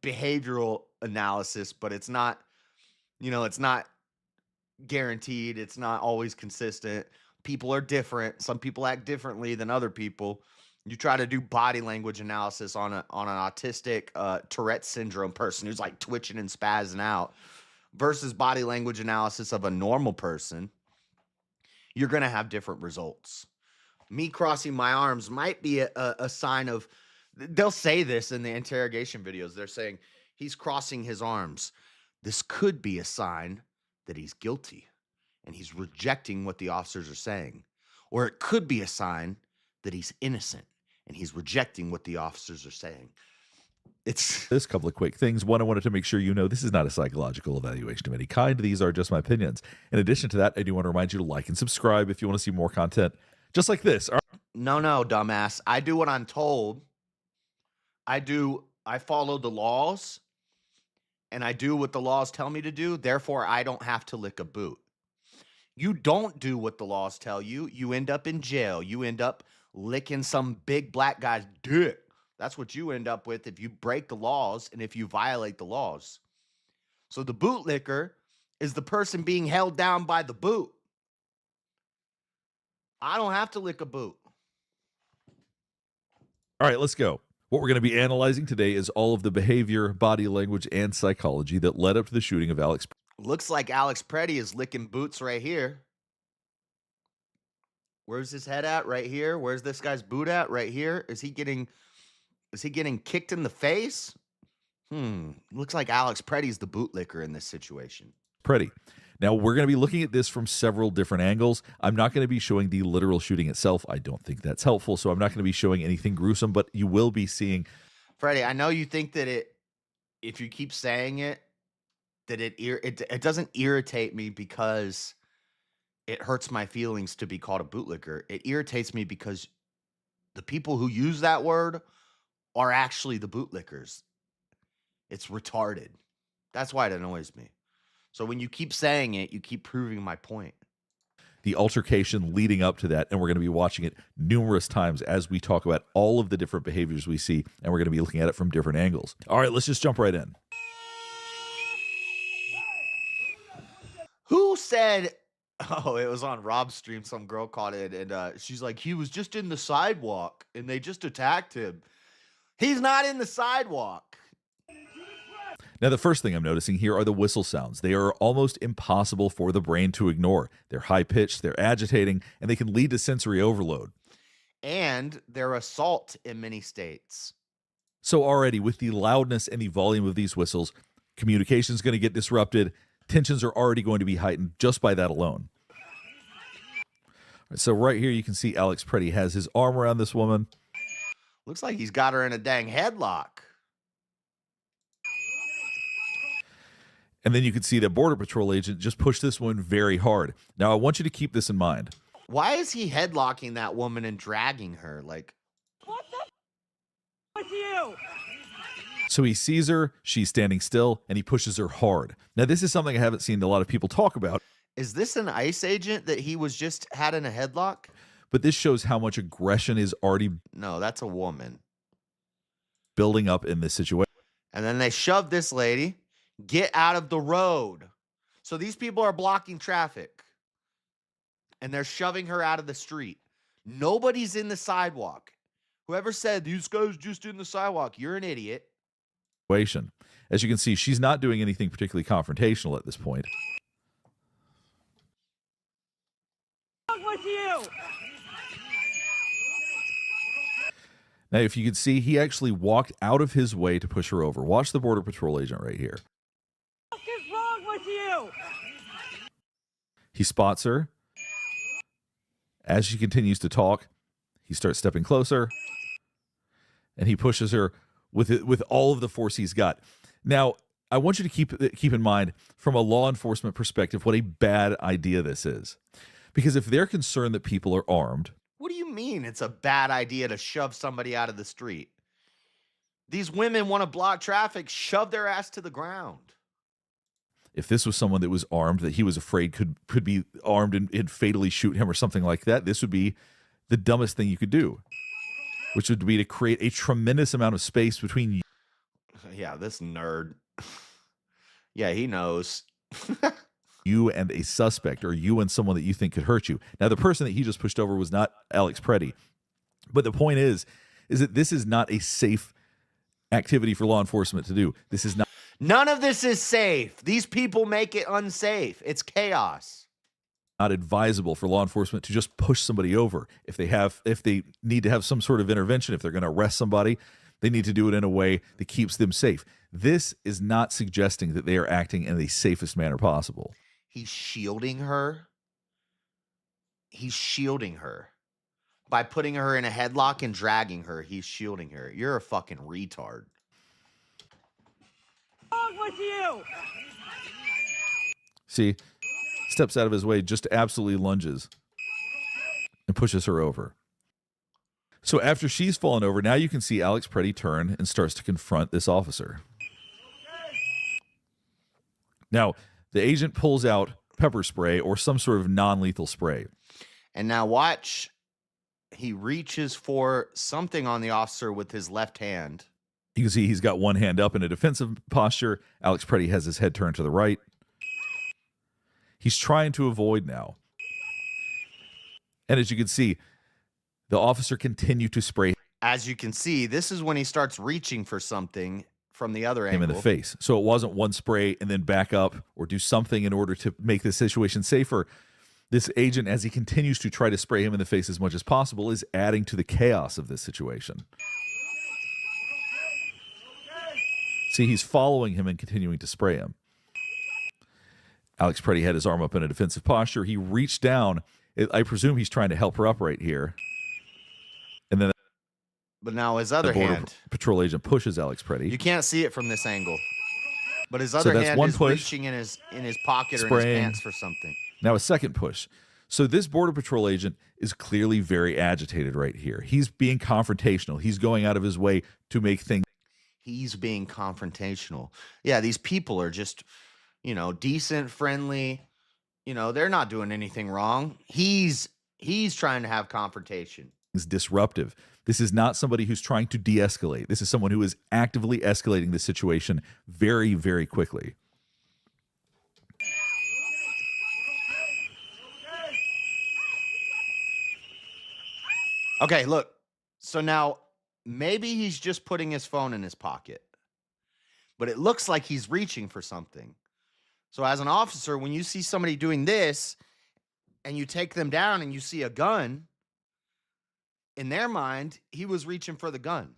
behavioral analysis, but it's not, it's not guaranteed. It's not always consistent. People are different. Some people act differently than other people. You try to do body language analysis on an autistic Tourette syndrome person who's like twitching and spazzing out versus body language analysis of a normal person, you're going to have different results. Me crossing my arms might be a sign of, they'll say this in the interrogation videos. They're saying he's crossing his arms. This could be a sign that he's guilty and he's rejecting what the officers are saying. Or it could be a sign that he's innocent and he's rejecting what the officers are saying. This couple of quick things. One, I wanted to make sure you know this is not a psychological evaluation of any kind. These are just my opinions. In addition to that, I do want to remind you to like and subscribe if you want to see more content just like this. All right. No, dumbass. I do what I'm told. I follow the laws and I do what the laws tell me to do. Therefore, I don't have to lick a boot. You don't do what the laws tell you. You end up in jail. You end up licking some big black guy's dick. That's what you end up with if you break the laws and if you violate the laws. So the bootlicker is the person being held down by the boot. I don't have to lick a boot. All right, let's go. What we're going to be analyzing today is all of the behavior, body language, and psychology that led up to the shooting of Alex. Looks like Alex Pretti is licking boots right here. Where's his head at? Right here. Where's this guy's boot at? Right here. Is he getting kicked in the face? Looks like Alex Pretti's the bootlicker in this situation. Pretti. Now, we're going to be looking at this from several different angles. I'm not going to be showing the literal shooting itself. I don't think that's helpful, so I'm not going to be showing anything gruesome, but you will be seeing. Pretti, I know you think that if you keep saying it, that it doesn't irritate me because it hurts my feelings to be called a bootlicker. It irritates me because the people who use that word are actually the bootlickers. It's retarded. That's why it annoys me. So when you keep saying it, you keep proving my point. The altercation leading up to that, and we're going to be watching it numerous times as we talk about all of the different behaviors we see, and we're going to be looking at it from different angles. All right, let's just jump right in. Who said, oh, it was on Rob's stream, some girl caught it, and she's like, he was just in the sidewalk, and they just attacked him. He's not in the sidewalk. Now, the first thing I'm noticing here are the whistle sounds. They are almost impossible for the brain to ignore. They're high-pitched, they're agitating, and they can lead to sensory overload. And they're assault in many states. So already, with the loudness and the volume of these whistles, communication is going to get disrupted. Tensions are already going to be heightened just by that alone. So right here, you can see Alex Pretti has his arm around this woman. Looks like he's got her in a dang headlock. And then you can see that Border Patrol agent just pushed this one very hard. Now, I want you to keep this in mind. Why is he headlocking that woman and dragging her? Like, What the with you? So he sees her, she's standing still, and he pushes her hard. Now, this is something I haven't seen a lot of people talk about. Is this an ICE agent that he was just had in a headlock? But this shows how much aggression is already No, that's a woman. building up in this situation. And then they shove this lady. Get out of the road. So these people are blocking traffic. And they're shoving her out of the street. Nobody's in the sidewalk. Whoever said, these guys just in the sidewalk, you're an idiot. As you can see, she's not doing anything particularly confrontational at this point. With you? Now, if you can see, he actually walked out of his way to push her over. Watch the Border Patrol agent right here. What is wrong with you? He spots her. As she continues to talk, he starts stepping closer, and he pushes her with all of the force he's got. Now, I want you to keep in mind, from a law enforcement perspective, what a bad idea this is. Because if they're concerned that people are armed... What do you mean it's a bad idea to shove somebody out of the street? These women want to block traffic, shove their ass to the ground. If this was someone that was armed, that he was afraid could be armed and fatally shoot him or something like that, this would be the dumbest thing you could do, which would be to create a tremendous amount of space between you. Yeah, this nerd. Yeah, he knows. You and a suspect, or you and someone that you think could hurt you. Now, the person that he just pushed over was not Alex Pretti. But the point is that this is not a safe activity for law enforcement to do. This is not. None of this is safe. These people make it unsafe. It's chaos. Not advisable for law enforcement to just push somebody over. If they need to have some sort of intervention, if they're going to arrest somebody, they need to do it in a way that keeps them safe. This is not suggesting that they are acting in the safest manner possible. He's shielding her. He's shielding her. By putting her in a headlock and dragging her, he's shielding her. You're a fucking retard. What's wrong with you? See, steps out of his way, just absolutely lunges and pushes her over. So after she's fallen over, now you can see Alex Pretti turn and starts to confront this officer. Now, the agent pulls out pepper spray or some sort of non-lethal spray. And now watch. He reaches for something on the officer with his left hand. You can see he's got one hand up in a defensive posture. Alex Pretti has his head turned to the right. He's trying to avoid now. And as you can see, the officer continued to spray As you can see, this is when he starts reaching for something from the other him angle. in the face. So it wasn't one spray and then back up or do something in order to make the situation safer. This agent, as he continues to try to spray him in the face as much as possible, is adding to the chaos of this situation. See, he's following him and continuing to spray him. Alex Pretti had his arm up in a defensive posture. He reached down. I presume he's trying to help her up right here. And then But now his other the Border hand. Patrol agent pushes Alex Pretti. You can't see it from this angle. But his other that's hand one is push, reaching in his pocket or in spraying. his pants for something. Now a second push. So this Border Patrol agent is clearly very agitated right here. He's being confrontational. He's going out of his way to make things. He's being confrontational. Yeah, these people are just, decent, friendly. They're not doing anything wrong. He's trying to have confrontation. Disruptive. This is not somebody who's trying to de-escalate. This is someone who is actively escalating the situation very, very quickly. Okay, look. So now maybe he's just putting his phone in his pocket, but it looks like he's reaching for something. So as an officer, when you see somebody doing this and you take them down and you see a gun, in their mind, he was reaching for the gun.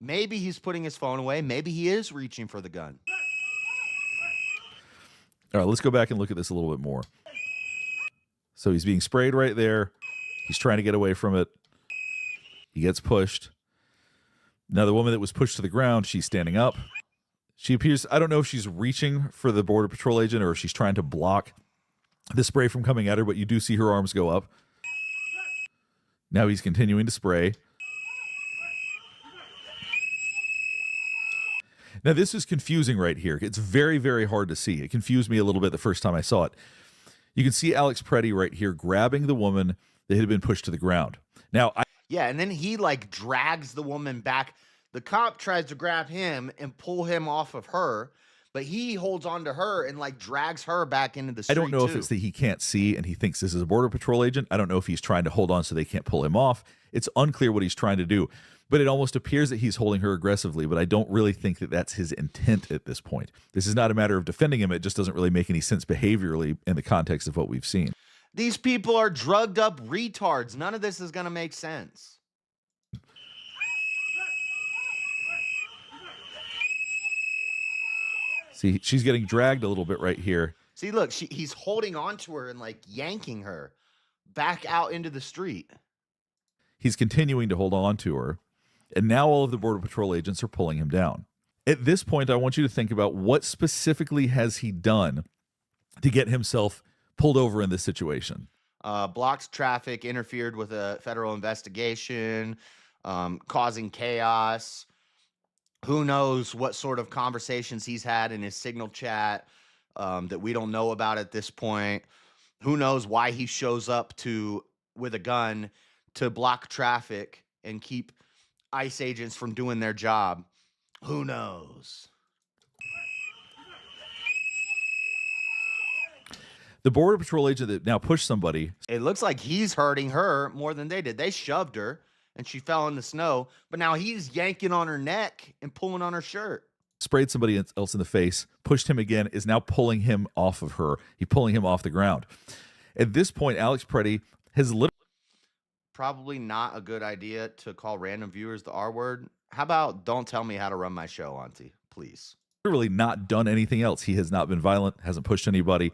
Maybe he's putting his phone away. Maybe he is reaching for the gun. All right, let's go back and look at this a little bit more. So he's being sprayed right there. He's trying to get away from it. He gets pushed. Now the woman that was pushed to the ground, she's standing up. She appears, I don't know if she's reaching for the Border Patrol agent or if she's trying to block the spray from coming at her, but you do see her arms go up. Now he's continuing to spray. Now, this is confusing right here. It's very, very hard to see. It confused me a little bit the first time I saw it. You can see Alex Pretti right here grabbing the woman that had been pushed to the ground. Now, Yeah, and then he like drags the woman back. The cop tries to grab him and pull him off of her, but he holds on to her and like drags her back into the street. I don't know if too. it's that he can't see and he thinks this is a Border Patrol agent. I don't know if he's trying to hold on so they can't pull him off. It's unclear what he's trying to do, but it almost appears that he's holding her aggressively, but I don't really think that that's his intent at this point. This is not a matter of defending him. It just doesn't really make any sense behaviorally in the context of what we've seen. These people are drugged up retards. None of this is going to make sense. See, she's getting dragged a little bit right here. See, look, he's holding on to her and like yanking her back out into the street. He's continuing to hold on to her, and now all of the Border Patrol agents are pulling him down. At this point, I want you to think about what specifically has he done to get himself pulled over in this situation. Blocked traffic, interfered with a federal investigation, causing chaos. Who knows what sort of conversations he's had in his signal chat that we don't know about at this point. Who knows why he shows up with a gun to block traffic and keep ICE agents from doing their job. Who knows? The Border Patrol agent that now pushed somebody. It looks like he's hurting her more than they did. They shoved her and she fell in the snow, but now he's yanking on her neck and pulling on her shirt. Sprayed somebody else in the face, pushed him again, is now pulling him off of her. He's pulling him off the ground. At this point, Alex Pretti has literally... Probably not a good idea to call random viewers the R word. How about don't tell me how to run my show, Auntie, please? Literally not done anything else. He has not been violent, hasn't pushed anybody.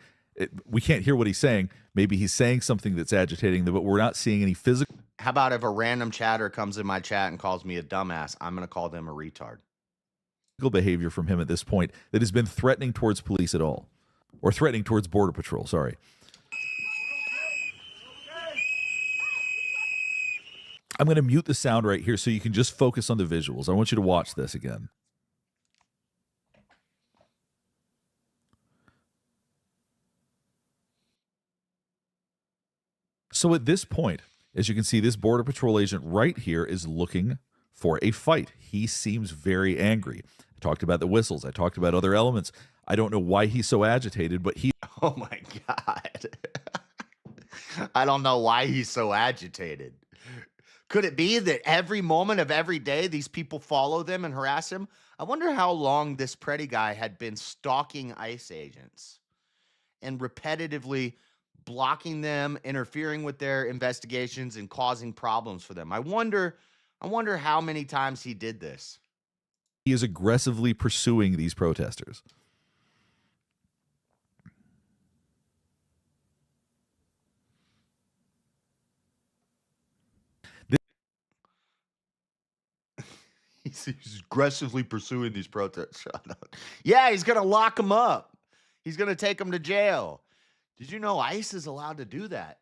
We can't hear what he's saying. Maybe he's saying something that's agitating them, but we're not seeing any physical... How about if a random chatter comes in my chat and calls me a dumbass, I'm going to call them a retard. behavior from him at this point that has been threatening towards police at all, or threatening towards Border Patrol, sorry. I'm going to mute the sound right here so you can just focus on the visuals. I want you to watch this again. So at this point, as you can see, this Border Patrol agent right here is looking for a fight. He seems very angry. I talked about the whistles. I talked about other elements. I don't know why he's so agitated, but he... Oh my God. I don't know why he's so agitated. Could it be that every moment of every day these people follow them and harass him? I wonder how long this Pretti guy had been stalking ICE agents and repetitively blocking them, interfering with their investigations, and causing problems for them. I wonder how many times he did this. He is aggressively pursuing these protesters. He's aggressively pursuing these protests. Yeah, he's going to lock them up. He's going to take them to jail. Did you know ICE is allowed to do that?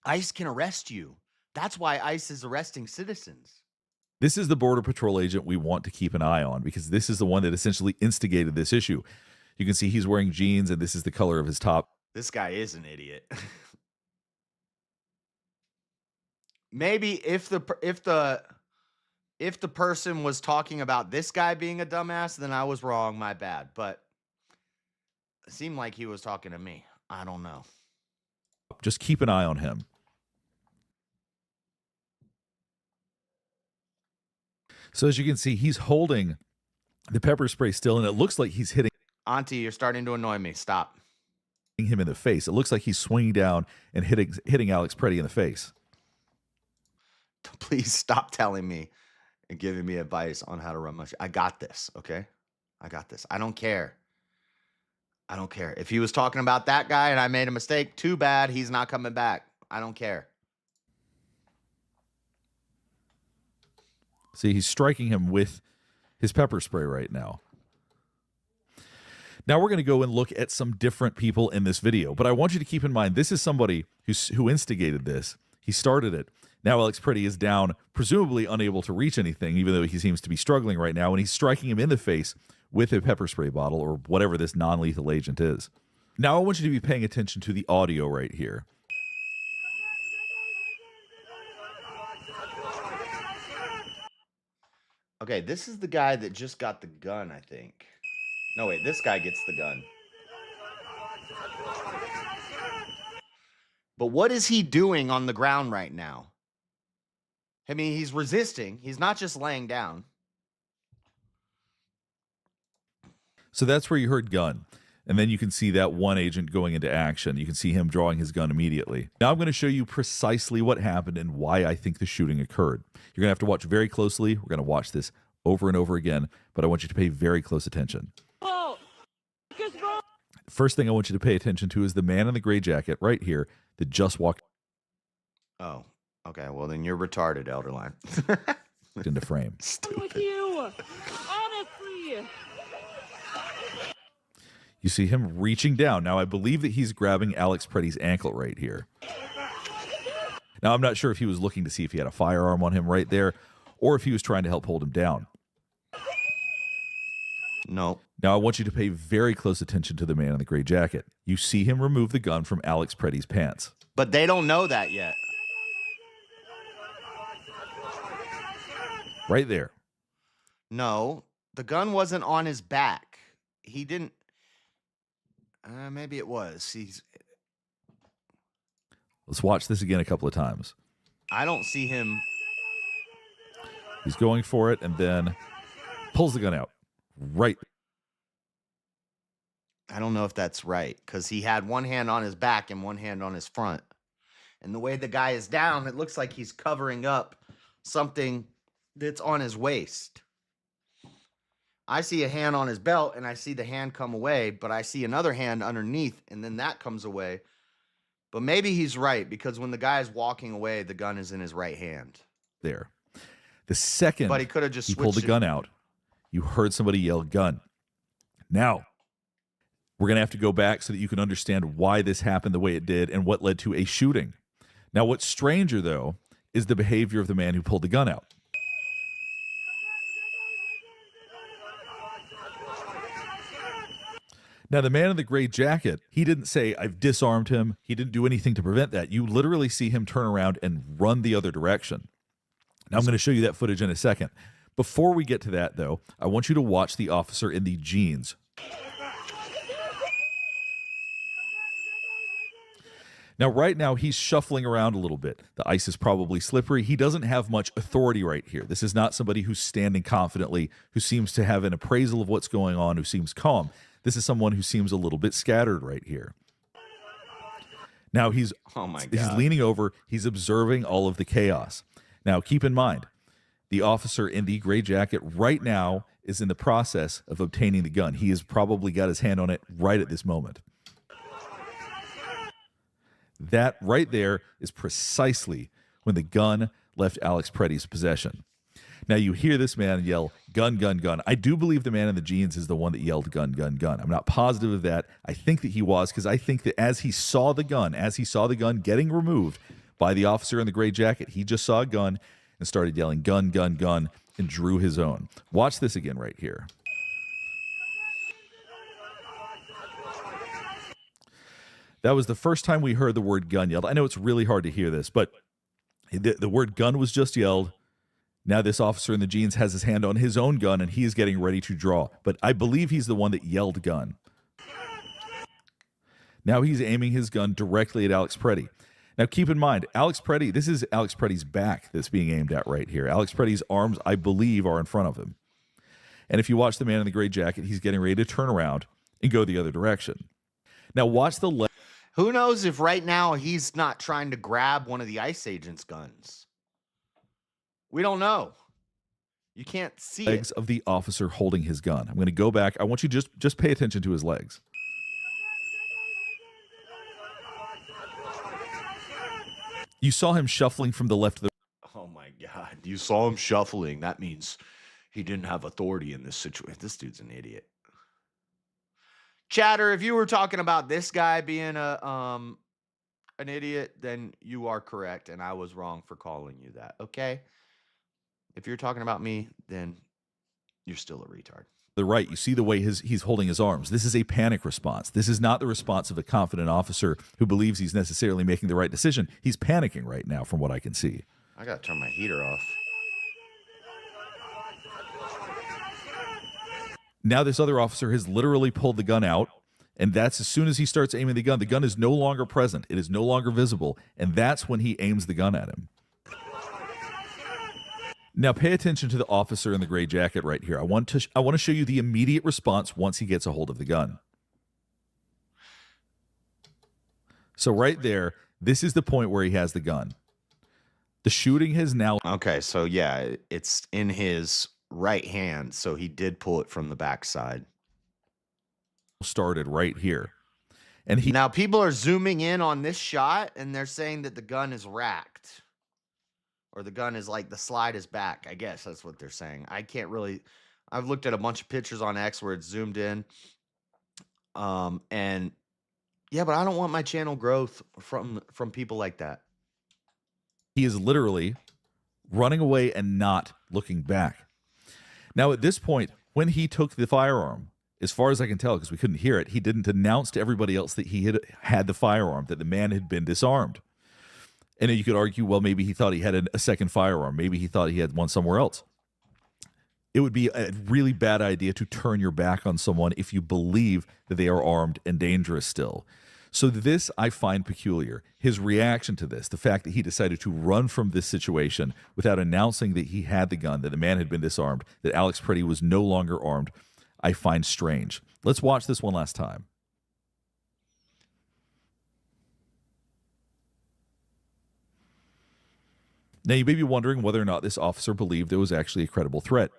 ICE can arrest you. That's why ICE is arresting citizens. This is the Border Patrol agent we want to keep an eye on, because this is the one that essentially instigated this issue. You can see he's wearing jeans, and this is the color of his top. This guy is an idiot. Maybe if the person was talking about this guy being a dumbass, then I was wrong, my bad. But it seemed like he was talking to me. I don't know. Just keep an eye on him. So as you can see, he's holding the pepper spray still, and it looks like he's hitting... Auntie, you're starting to annoy me. Stop. ...him in the face. It looks like he's swinging down and hitting Alex Pretti in the face. Please stop telling me and giving me advice on how to run my show. I got this, okay? I got this. I don't care. I don't care. If he was talking about that guy and I made a mistake, too bad. He's not coming back. I don't care. See, he's striking him with his pepper spray right now. Now we're going to go and look at some different people in this video, but I want you to keep in mind this is somebody who instigated this. He started it. Now Alex Pretti is down, presumably unable to reach anything, even though he seems to be struggling right now, and he's striking him in the face with a pepper spray bottle or whatever this non-lethal agent is. Now I want you to be paying attention to the audio right here. Okay, this is the guy that just got the gun, I think. No, wait, this guy gets the gun. But what is he doing on the ground right now? I mean, he's resisting. He's not just laying down. So that's where you heard gun. And then you can see that one agent going into action. You can see him drawing his gun immediately. Now I'm going to show you precisely what happened and why I think the shooting occurred. You're going to have to watch very closely. We're going to watch this over and over again, but I want you to pay very close attention. First thing I want you to pay attention to is the man in the gray jacket right here that just walked. Oh, okay. Well, then you're retarded, Elderline. into frame. Stupid. With you, honestly. You see him reaching down. Now, I believe that he's grabbing Alex Pretti's ankle right here. Now, I'm not sure if he was looking to see if he had a firearm on him right there or if he was trying to help hold him down. No. Now, I want you to pay very close attention to the man in the gray jacket. You see him remove the gun from Alex Pretti's pants. But they don't know that yet. Right there. No, the gun wasn't on his back. He didn't. Maybe it was. Let's watch this again a couple of times. I don't see him. He's going for it and then pulls the gun out. Right. I don't know if that's right because he had one hand on his back and one hand on his front. And the way the guy is down, it looks like he's covering up something that's on his waist. I see a hand on his belt and I see the hand come away, but I see another hand underneath and then that comes away. But maybe he's right because when the guy is walking away, the gun is in his right hand. There. The second but he could have just he pulled the gun out, you heard somebody yell gun. Now, we're going to have to go back so that you can understand why this happened the way it did and what led to a shooting. Now, what's stranger, though, is the behavior of the man who pulled the gun out. Now, the man in the gray jacket, he didn't say, I've disarmed him. He didn't do anything to prevent that. You literally see him turn around and run the other direction. Now, I'm going to show you that footage in a second. Before we get to that, though, I want you to watch the officer in the jeans. Now, right now, he's shuffling around a little bit. The ice is probably slippery. He doesn't have much authority right here. This is not somebody who's standing confidently, who seems to have an appraisal of what's going on, who seems calm. This is someone who seems a little bit scattered right here. Now, he's leaning over. He's observing all of the chaos. Now, keep in mind, the officer in the gray jacket right now is in the process of obtaining the gun. He has probably got his hand on it right at this moment. That right there is precisely when the gun left Alex Pretti's possession. Now, you hear this man yell, gun, gun, gun. I do believe the man in the jeans is the one that yelled gun, gun, gun. I'm not positive of that. I think that he was, because I think that as he saw the gun getting removed by the officer in the gray jacket, he just saw a gun and started yelling gun, gun, gun, and drew his own. Watch this again right here. That was the first time we heard the word gun yelled. I know it's really hard to hear this, but the word gun was just yelled. Now this officer in the jeans has his hand on his own gun, and he is getting ready to draw. But I believe he's the one that yelled gun. Now he's aiming his gun directly at Alex Pretti. Now keep in mind, Alex Pretti, this is Alex Pretti's back that's being aimed at right here. Alex Pretti's arms, I believe, are in front of him. And if you watch the man in the gray jacket, he's getting ready to turn around and go the other direction. Now watch the left. Who knows if right now he's not trying to grab one of the ICE agent's guns? We don't know. You can't see legs of the officer holding his gun. I'm going to go back. I want you to just pay attention to his legs. You saw him shuffling from the left to the Oh my God. You saw him shuffling. That means He didn't have authority in this situation. This dude's an idiot. Chatter, if you were talking about this guy being an idiot, then you are correct, and I was wrong for calling you that. Okay? If you're talking about me, then you're still a retard. The right, you see the way he's holding his arms. This is a panic response. This is not the response of a confident officer who believes he's necessarily making the right decision. He's panicking right now, from what I can see. I gotta turn my heater off. Now this other officer has literally pulled the gun out, and that's as soon as he starts aiming the gun is no longer present. It is no longer visible, and that's when he aims the gun at him. Now pay attention to the officer in the gray jacket right here. I want to show you the immediate response once he gets a hold of the gun. So right there, this is the point where he has the gun. The shooting has now... Okay, so yeah, it's in his right hand, so he did pull it from the backside. Started right here. And now people are zooming in on this shot, and they're saying that the gun is racked. Or the gun is like the slide is back. I guess that's what they're saying. I can't really... I've looked at a bunch of pictures on X where it's zoomed in. And yeah, but I don't want my channel growth from people like that. He is literally running away and not looking back. Now, at this point, when he took the firearm, as far as I can tell, because we couldn't hear it, he didn't announce to everybody else that he had the firearm, that the man had been disarmed. And you could argue, well, maybe he thought he had a second firearm. Maybe he thought he had one somewhere else. It would be a really bad idea to turn your back on someone if you believe that they are armed and dangerous still. So this I find peculiar. His reaction to this, the fact that he decided to run from this situation without announcing that he had the gun, that the man had been disarmed, that Alex Pretti was no longer armed, I find strange. Let's watch this one last time. Now, you may be wondering whether or not this officer believed it was actually a credible threat.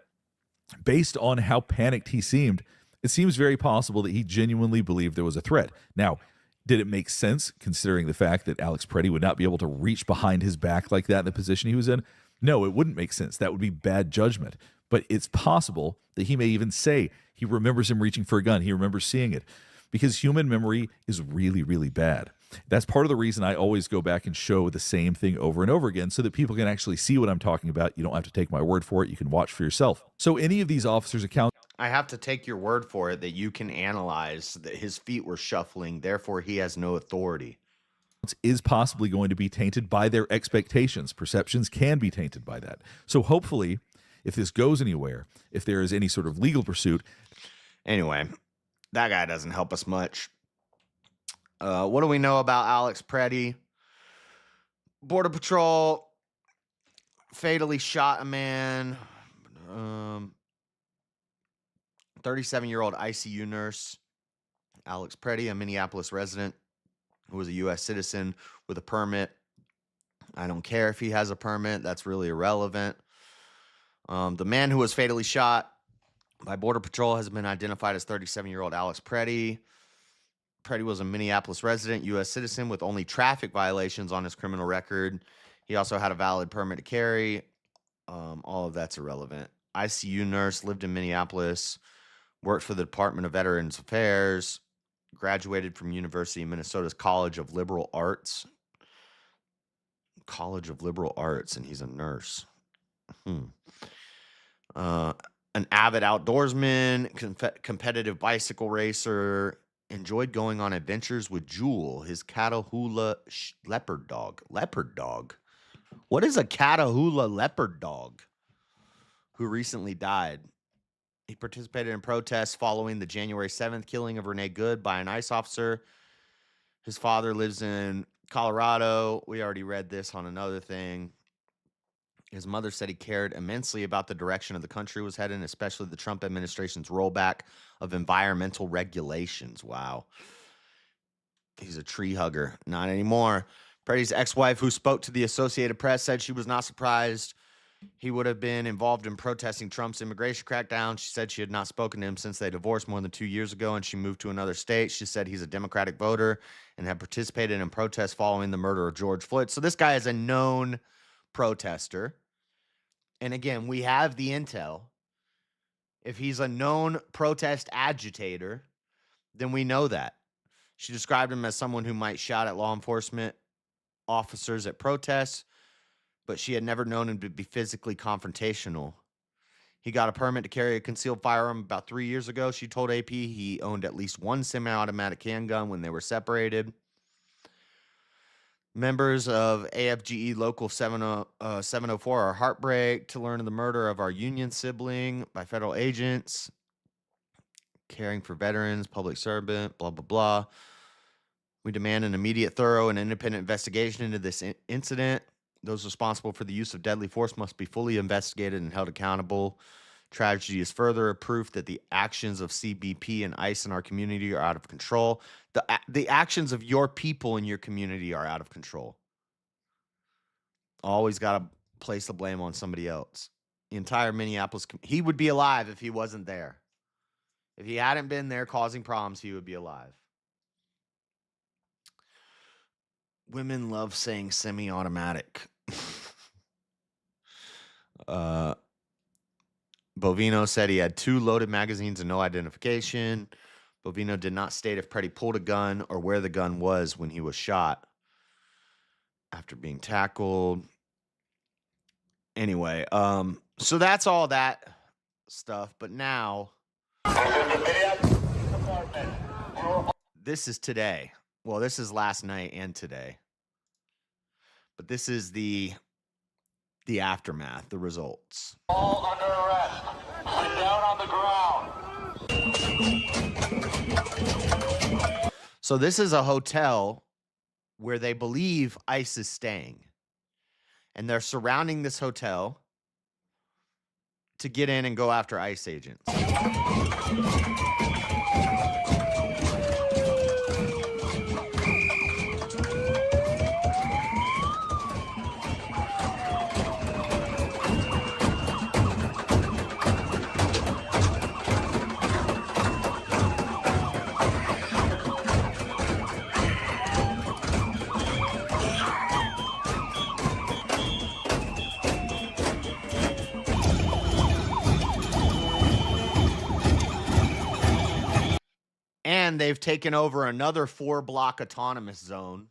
Based on how panicked he seemed, it seems very possible that he genuinely believed there was a threat. Now, did it make sense, considering the fact that Alex Pretti would not be able to reach behind his back like that in the position he was in? No, it wouldn't make sense. That would be bad judgment. But it's possible that he may even say he remembers him reaching for a gun. He remembers seeing it. Because human memory is really, really bad. That's part of the reason I always go back and show the same thing over and over again so that people can actually see what I'm talking about. You don't have to take my word for it. You can watch for yourself. So any of these officers' accounts... I have to take your word for it that you can analyze that his feet were shuffling, therefore he has no authority. Is possibly going to be tainted by their expectations. Perceptions can be tainted by that. So hopefully, if this goes anywhere, if there is any sort of legal pursuit... Anyway, that guy doesn't help us much. What do we know about Alex Pretti? Border Patrol fatally shot a man. 37-year-old ICU nurse, Alex Pretti, a Minneapolis resident who was a U.S. citizen with a permit. I don't care if he has a permit. That's really irrelevant. The man who was fatally shot by Border Patrol has been identified as 37-year-old Alex Pretti. Pretti was a Minneapolis resident, U.S. citizen with only traffic violations on his criminal record. He also had a valid permit to carry. All of that's irrelevant. ICU nurse, lived in Minneapolis, worked for the Department of Veterans Affairs, graduated from University of Minnesota's College of Liberal Arts. College of Liberal Arts, and he's a nurse. An avid outdoorsman, competitive bicycle racer, enjoyed going on adventures with Jewel, his Catahoula leopard dog. Leopard dog? What is a Catahoula leopard dog? Who recently died. He participated in protests following the January 7th killing of Renee Good by an ICE officer. His father lives in Colorado. We already read this on another thing. His mother said he cared immensely about the direction of the country was heading, especially the Trump administration's rollback of environmental regulations. Wow. He's a tree hugger. Not anymore. Pretti's ex-wife, who spoke to the Associated Press, said she was not surprised he would have been involved in protesting Trump's immigration crackdown. She said she had not spoken to him since they divorced more than 2 years ago, and she moved to another state. She said he's a Democratic voter and had participated in protests following the murder of George Floyd. So this guy is a known protester. And again, we have the intel If he's a known protest agitator, then we know that. She described him as someone who might shout at law enforcement officers at protests, but she had never known him to be physically confrontational. He got a permit to carry a concealed firearm about 3 years ago. She told AP he owned at least one semi-automatic handgun when they were separated. Members of AFGE Local 704 are heartbreaked to learn of the murder of our union sibling by federal agents. Caring for veterans, public servant, blah, blah, blah. We demand an immediate, thorough, and independent investigation into this incident. Those responsible for the use of deadly force must be fully investigated and held accountable. Tragedy is further proof that the actions of CBP and ICE in our community are out of control. The actions of your people in your community are out of control. Always got to place the blame on somebody else. The entire Minneapolis, he would be alive if he wasn't there. If he hadn't been there causing problems, he would be alive. Women love saying semi-automatic. Bovino said he had 2 loaded magazines and no identification. Bovino did not state if Pretti pulled a gun or where the gun was when he was shot after being tackled. Anyway, so that's all that stuff. But now, this is today. Well, this is last night and today. But this is the aftermath, the results. All under arrest. Sit down on the ground. So this is a hotel where they believe ICE is staying. And they're surrounding this hotel to get in and go after ICE agents. And they've taken over another 4-block autonomous zone.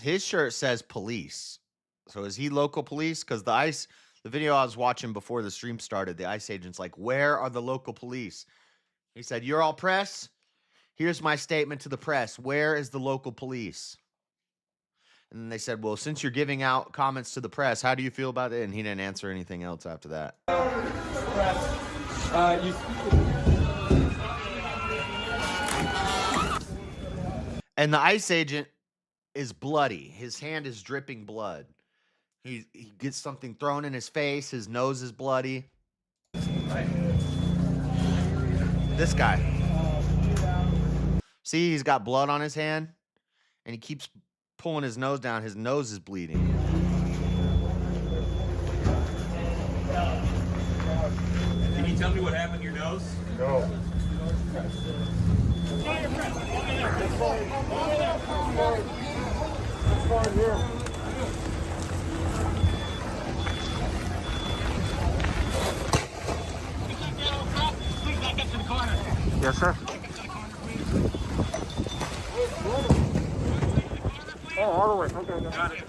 His shirt says police. So is he local police? Because the video I was watching before the stream started, the ICE agent's like, where are the local police? He said, you're all press? Here's my statement to the press. Where is the local police? And then they said, well, since you're giving out comments to the press, how do you feel about it? And he didn't answer anything else after that. And the ICE agent is bloody. His hand is dripping blood. He gets something thrown in his face. His nose is bloody. This guy. See, he's got blood on his hand, and he keeps pulling his nose down. His nose is bleeding. Can you tell me what happened to your nose? No. Yes, sir. Oh, all the way. Okay, got it.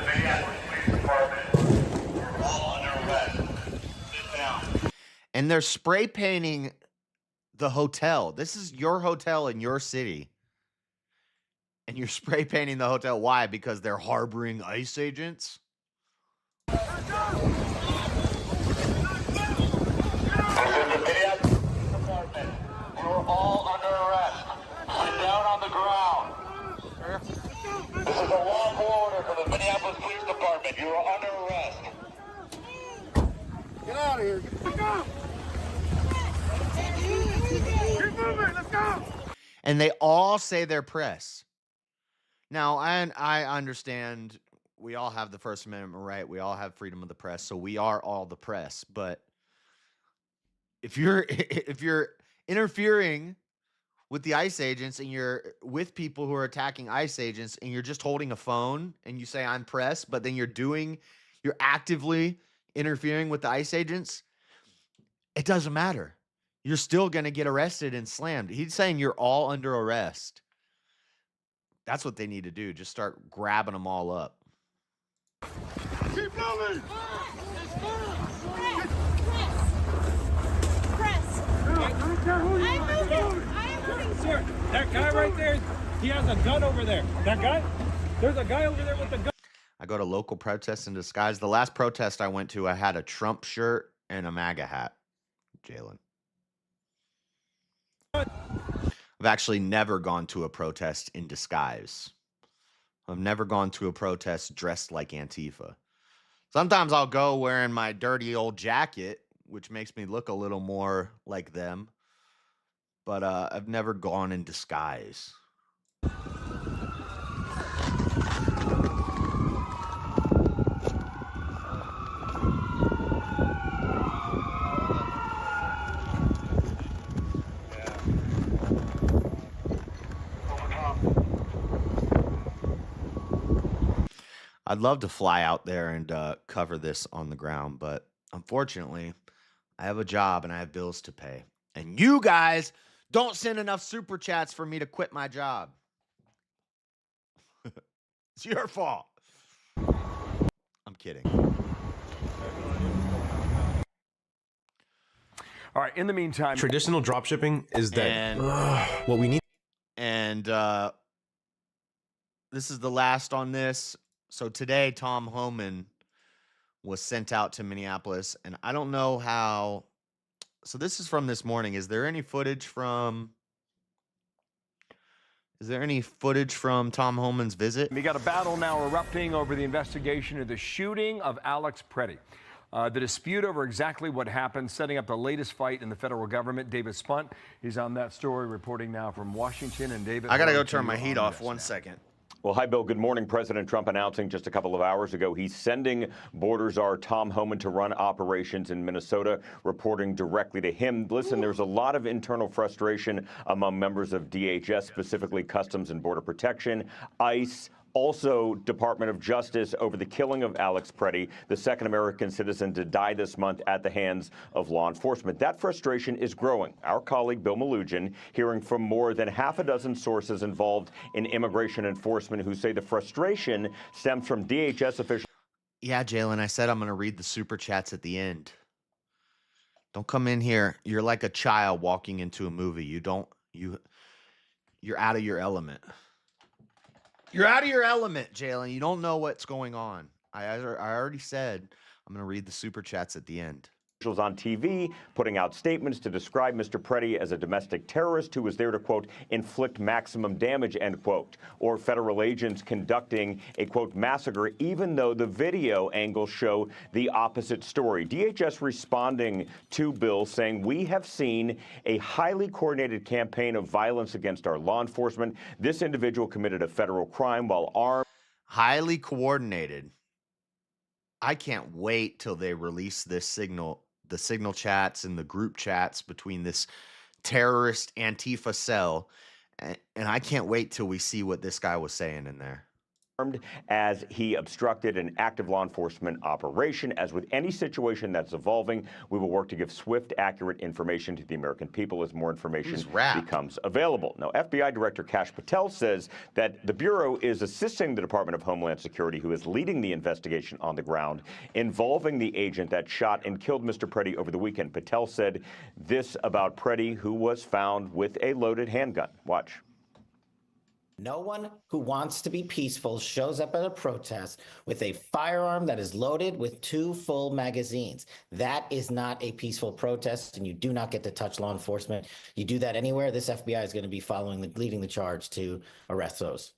Minneapolis Police Department. You're all under arrest. Sit down. And they're spray painting the hotel. This is your hotel in your city. And you're spray painting the hotel. Why? Because they're harboring ICE agents? You're all under arrest. Sit down on the ground. This is a lawful order from the Minneapolis Police Department. You are under arrest. Get out of here. Let's go. Keep moving. Let's go. And they all say they're press. Now, I understand we all have the First Amendment right. We all have freedom of the press. So we are all the press. But if you're interfering with the ICE agents and you're with people who are attacking ICE agents and you're just holding a phone and you say I'm press, but then you're actively interfering with the ICE agents, it doesn't matter. You're still going to get arrested and slammed. He's saying you're all under arrest. That's what they need to do. Just start grabbing them all up. Keep moving. Sir, that guy right there, he has a gun over there. That guy? There's a guy over there with a gun. I go to local protests in disguise. The last protest I went to, I had a Trump shirt and a MAGA hat. Jalen. I've actually never gone to a protest in disguise. I've never gone to a protest dressed like Antifa. Sometimes I'll go wearing my dirty old jacket, which makes me look a little more like them. But I've never gone in disguise. I'd love to fly out there and cover this on the ground, but unfortunately, I have a job and I have bills to pay. And you guys don't send enough super chats for me to quit my job. It's your fault. I'm kidding. All right, in the meantime, traditional dropshipping is dead. What we need. And this is the last on this. So today, Tom Homan was sent out to Minneapolis, and I don't know how. So this is from this morning. Is there any footage from Tom Homan's visit? we got a battle now erupting over the investigation of the shooting of Alex Pretti. The dispute over exactly what happened, setting up the latest fight in the federal government. David Spunt, he's on that story, reporting now from Washington. And David, I got to go turn my heat off 1 second. Well, hi, Bill. Good morning. President Trump announcing just a couple of hours ago he's sending border czar Tom Homan to run operations in Minnesota, reporting directly to him. Listen, there's a lot of internal frustration among members of DHS, specifically Customs and Border Protection, ICE, also Department of Justice over the killing of Alex Pretti, the second American citizen to die this month at the hands of law enforcement. That frustration is growing. Our colleague Bill Malugin hearing from more than half a dozen sources involved in immigration enforcement who say the frustration stems from DHS officials. Yeah, Jalen, I said I'm going to read the super chats at the end. Don't come in here. You're like a child walking into a movie. You're out of your element. You're out of your element, Jalen. You don't know what's going on. I already said I'm going to read the super chats at the end. Officials on TV putting out statements to describe Mr. Pretti as a domestic terrorist who was there to, quote, inflict maximum damage, end quote, or federal agents conducting a, quote, massacre, even though the video angles show the opposite story. DHS responding to Bill saying, we have seen a highly coordinated campaign of violence against our law enforcement. This individual committed a federal crime while armed. Highly coordinated. I can't wait till they release this signal. The signal chats and the group chats between this terrorist Antifa cell. And I can't wait till we see what this guy was saying in there. as he obstructed an active law enforcement operation. As with any situation that's evolving, we will work to give swift, accurate information to the American people as more information becomes available. Now, FBI Director Kash Patel says that the Bureau is assisting the Department of Homeland Security, who is leading the investigation on the ground, involving the agent that shot and killed Mr. Pretti over the weekend. Patel said this about Pretti, who was found with a loaded handgun. Watch. No one who wants to be peaceful shows up at a protest with a firearm that is loaded with 2 full magazines. That is not a peaceful protest, and you do not get to touch law enforcement. You do that anywhere, this FBI is going to be leading the charge to arrest those.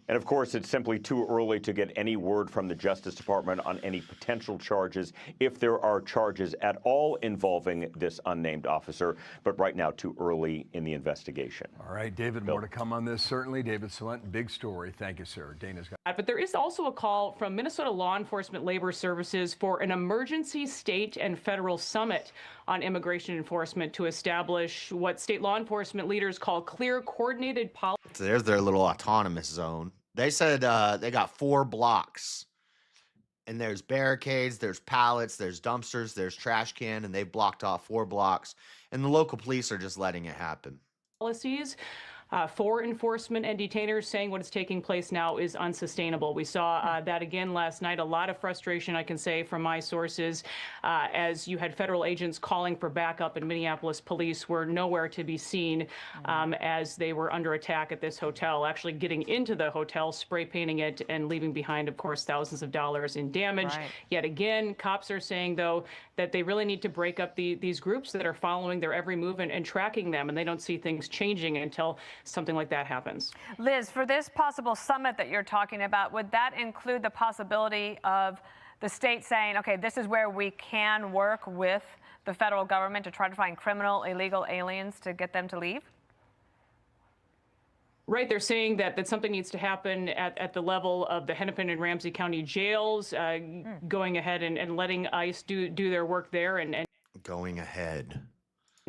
And of course, it's simply too early to get any word from the Justice Department on any potential charges, if there are charges at all involving this unnamed officer. But right now, too early in the investigation. All right, David, more to come on this, certainly. David Salent, big story. Thank you, sir. Dana's got. But there is also a call from Minnesota Law Enforcement Labor Services for an emergency state and federal summit on immigration enforcement to establish what state law enforcement leaders call clear, coordinated policy. So there's their little autonomous zone. They said they got 4 blocks, and there's barricades, there's pallets, there's dumpsters, there's trash can, and they've blocked off 4 blocks, and the local police are just letting it happen. Policies for enforcement and detainers, saying what is taking place now is unsustainable. We saw that again last night. A lot of frustration, I can say, from my sources, as you had federal agents calling for backup, and Minneapolis police were nowhere to be seen as they were under attack at this hotel, actually getting into the hotel, spray painting it, and leaving behind, of course, thousands of dollars in damage. Right. Yet again, cops are saying, though, that they really need to break up these groups that are following their every move and tracking them, and they don't see things changing until something like that happens. Liz, for this possible summit that you're talking about, would that include the possibility of the state saying, okay, this is where we can work with the federal government to try to find criminal, illegal aliens to get them to leave? Right, they're saying that something needs to happen at the level of the Hennepin and Ramsey County jails, going ahead and letting ICE do their work there and Going ahead.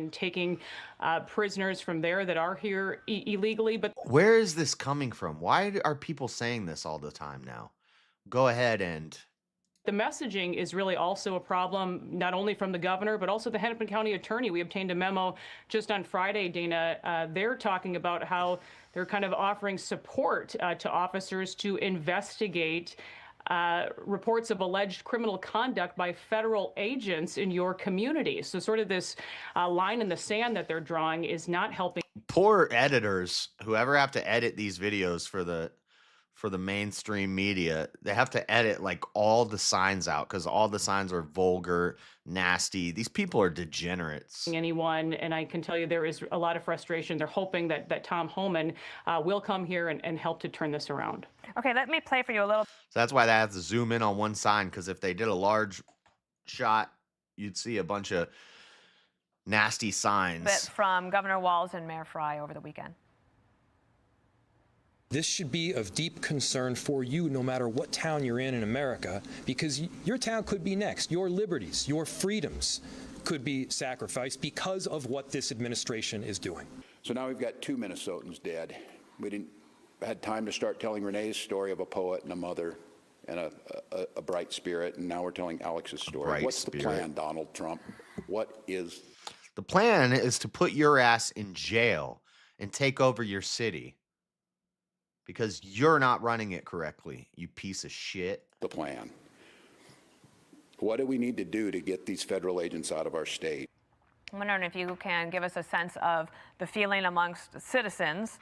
and taking prisoners from there that are here illegally. But Where is this coming from? Why are people saying this all the time now? Go ahead and... the messaging is really also a problem, not only from the governor, but also the Hennepin County attorney. We obtained a memo just on Friday, Dana. They're talking about how they're kind of offering support to officers to investigate reports of alleged criminal conduct by federal agents in your community. So sort of this line in the sand that they're drawing is not helping. Poor editors, whoever have to edit these videos for the mainstream media, they have to edit like all the signs out because all the signs are vulgar, nasty. These people are degenerates. Anyone, and I can tell you there is a lot of frustration. They're hoping that Tom Homan will come here and help to turn this around. Okay, let me play for you a little. So that's why they have to zoom in on one sign, because if they did a large shot, you'd see a bunch of nasty signs. Bit from Governor Walz and Mayor Fry over the weekend. This should be of deep concern for you no matter what town you're in America, because your town could be next. Your liberties, your freedoms could be sacrificed because of what this administration is doing. So now we've got 2 Minnesotans dead. We didn't had time to start telling Renee's story of a poet and a mother and a bright spirit, and now we're telling Alex's story. What's the plan, Donald Trump? What is... The plan is to put your ass in jail and take over your city. Because you're not running it correctly, you piece of shit. The plan. What do we need to do to get these federal agents out of our state? I'm wondering if you can give us a sense of the feeling amongst citizens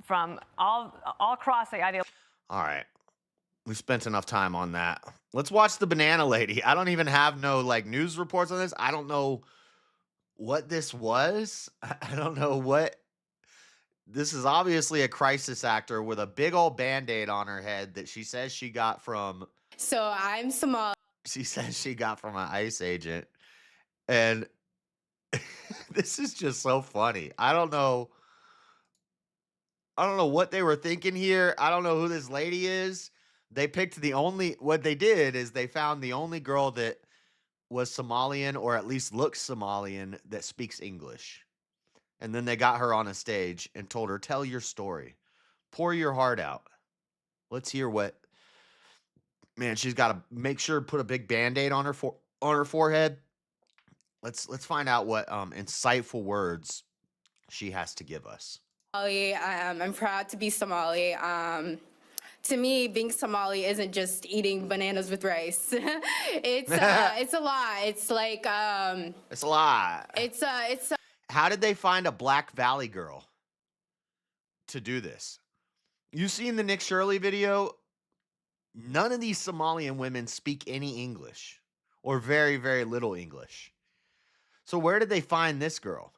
from all across the idea. All right. We've spent enough time on that. Let's watch the banana lady. I don't even have no like news reports on this. I don't know what this was. I don't know what... This is obviously a crisis actor with a big old Band-Aid on her head that she says she got from... So I'm Somali. She says she got from an ICE agent. And this is just so funny. I don't know what they were thinking here. I don't know who this lady is. They picked what they did is they found the only girl that was Somalian, or at least looks Somalian, that speaks English. And then they got her on a stage and told her, tell your story. Pour your heart out. Let's hear what. Man, she's got to make sure to put a big Band-Aid on her forehead. Let's find out what insightful words she has to give us. I'm proud to be Somali. To me, being Somali isn't just eating bananas with rice. It's a lot. It's like it's a lot. It's How did they find a Black Valley girl to do this? You seen the Nick Shirley video? None of these Somalian women speak any English or very, very little English. So where did they find this girl?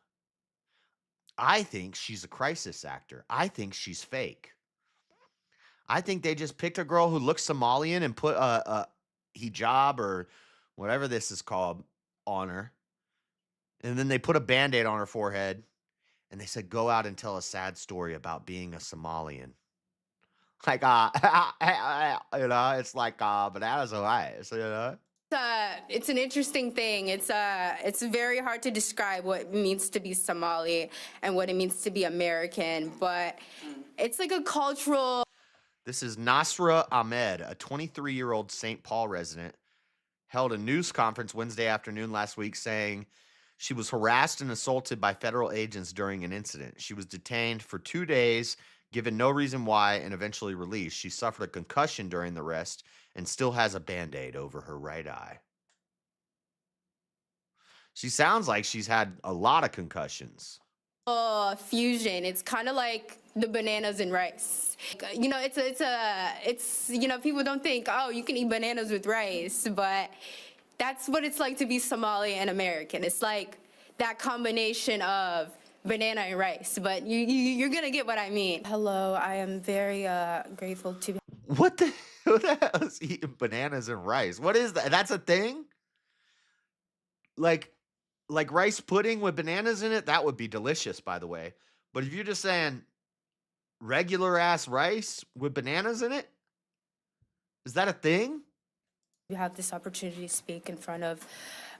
I think she's a crisis actor. I think she's fake. I think they just picked a girl who looks Somalian and put a hijab or whatever this is called on her. And then they put a Band-Aid on her forehead. And they said, go out and tell a sad story about being a Somalian. Like, you know, it's like bananas and rice, you know? It's an interesting thing. It's very hard to describe what it means to be Somali and what it means to be American, but it's like a cultural. This is Nasra Ahmed, a 23-year-old St. Paul resident, held a news conference Wednesday afternoon last week saying she was harassed and assaulted by federal agents during an incident. She was detained for 2 days, given no reason why, and eventually released. She suffered a concussion during the arrest and still has a Band-Aid over her right eye. She sounds like she's had a lot of concussions. Fusion. It's kind of like the bananas and rice. You know, it's you know, people don't think, oh, you can eat bananas with rice, but that's what it's like to be Somali and American. It's like that combination of banana and rice, but you're gonna get what I mean. Hello, I am very grateful to be. What the hell is eating bananas and rice? What is that? That's a thing? Like rice pudding with bananas in it? That would be delicious, by the way. But if you're just saying regular ass rice with bananas in it, is that a thing? You have this opportunity to speak in front of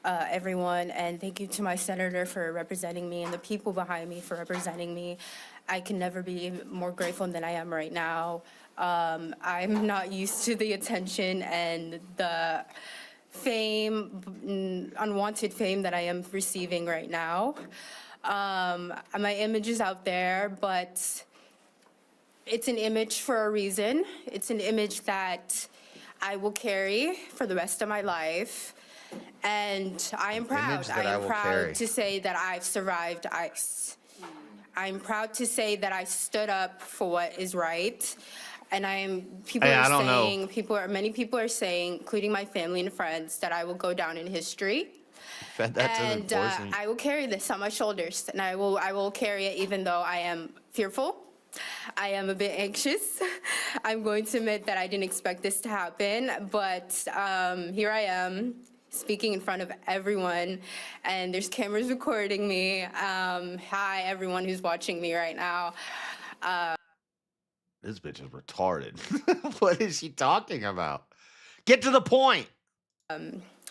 everyone, and thank you to my senator for representing me and the people behind me for representing me. I can never be more grateful than I am right now. I'm not used to the attention and the fame, unwanted fame that I am receiving right now. My image is out there, but it's an image for a reason. It's an image that I will carry for the rest of my life. And I am proud. I am proud to say that I've survived ICE. I'm proud to say that I stood up for what is right. And many people are saying, including my family and friends, that I will go down in history. And I will carry this on my shoulders, and I will carry it even though I am fearful. I am a bit anxious. I'm going to admit that I didn't expect this to happen, but here I am speaking in front of everyone, and there's cameras recording me. Hi, everyone who's watching me right now. This bitch is retarded. What is she talking about? Get to the point.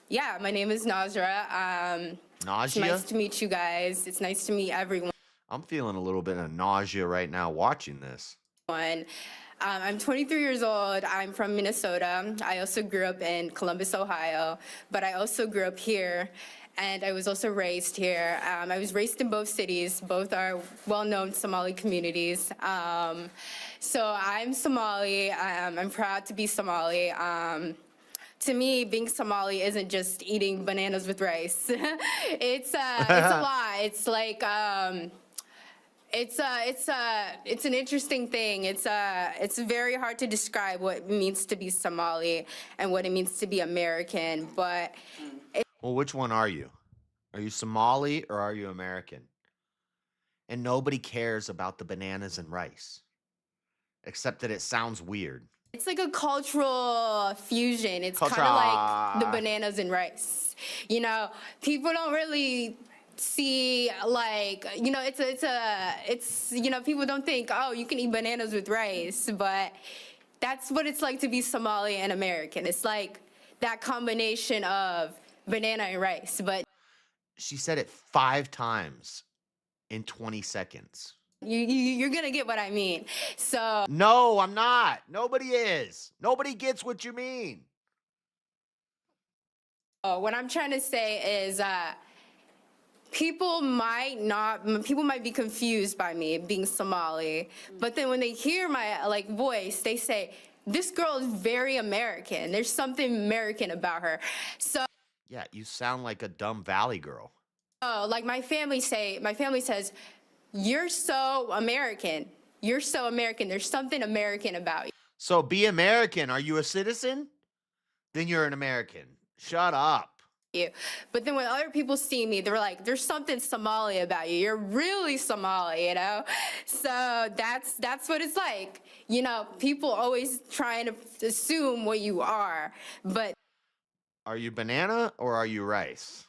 Yeah, my name is Nasra. It's nice to meet you guys. It's nice to meet everyone. I'm feeling a little bit of nausea right now watching this. I'm 23 years old. I'm from Minnesota. I also grew up in Columbus, Ohio, but I also grew up here, and I was also raised here. I was raised in both cities. Both are well-known Somali communities. So I'm Somali. I'm proud to be Somali. To me, being Somali isn't just eating bananas with rice. It's a lot. It's like it's an interesting thing. It's very hard to describe what it means to be Somali and what it means to be American. But well, which one are you? Are you Somali or are you American? And nobody cares about the bananas and rice, except that it sounds weird. It's like a cultural fusion. It's kind of like the bananas and rice. You know, people don't really see, like, you know, it's you know, people don't think, oh, you can eat bananas with rice, but that's what it's like to be Somali and American. It's like that combination of banana and rice. But she said it 5 times in 20 seconds. You're gonna get what I mean. So No, I'm not. Nobody is. Nobody gets what you mean. what I'm trying to say is people might be confused by me being Somali, but then when they hear my voice, they say, this girl is very American. There's something American about her. So Yeah, you sound like a dumb valley girl. like my family says, you're so American. You're so American. There's something American about you. So be American. Are you a citizen? Then you're an American. Shut up. But then when other people see me, they're like, there's something Somali about you. You're really Somali, you know? So that's what it's like. You know, people always trying to assume what you are, but Are you banana or are you rice?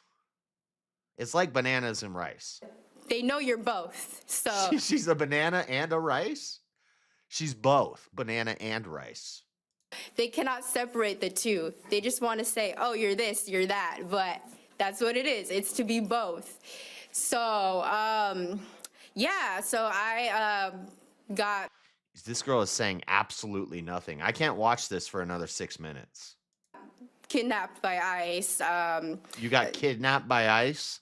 It's like bananas and rice. they know you're both. So She's a banana and a rice? She's both banana and rice. they cannot separate the two. They just want to say, oh, you're this, you're that. But that's what it is. It's to be both. So, yeah, so I got. This girl is saying absolutely nothing. I can't watch this for another 6 minutes. Kidnapped by ICE. You got kidnapped by ICE?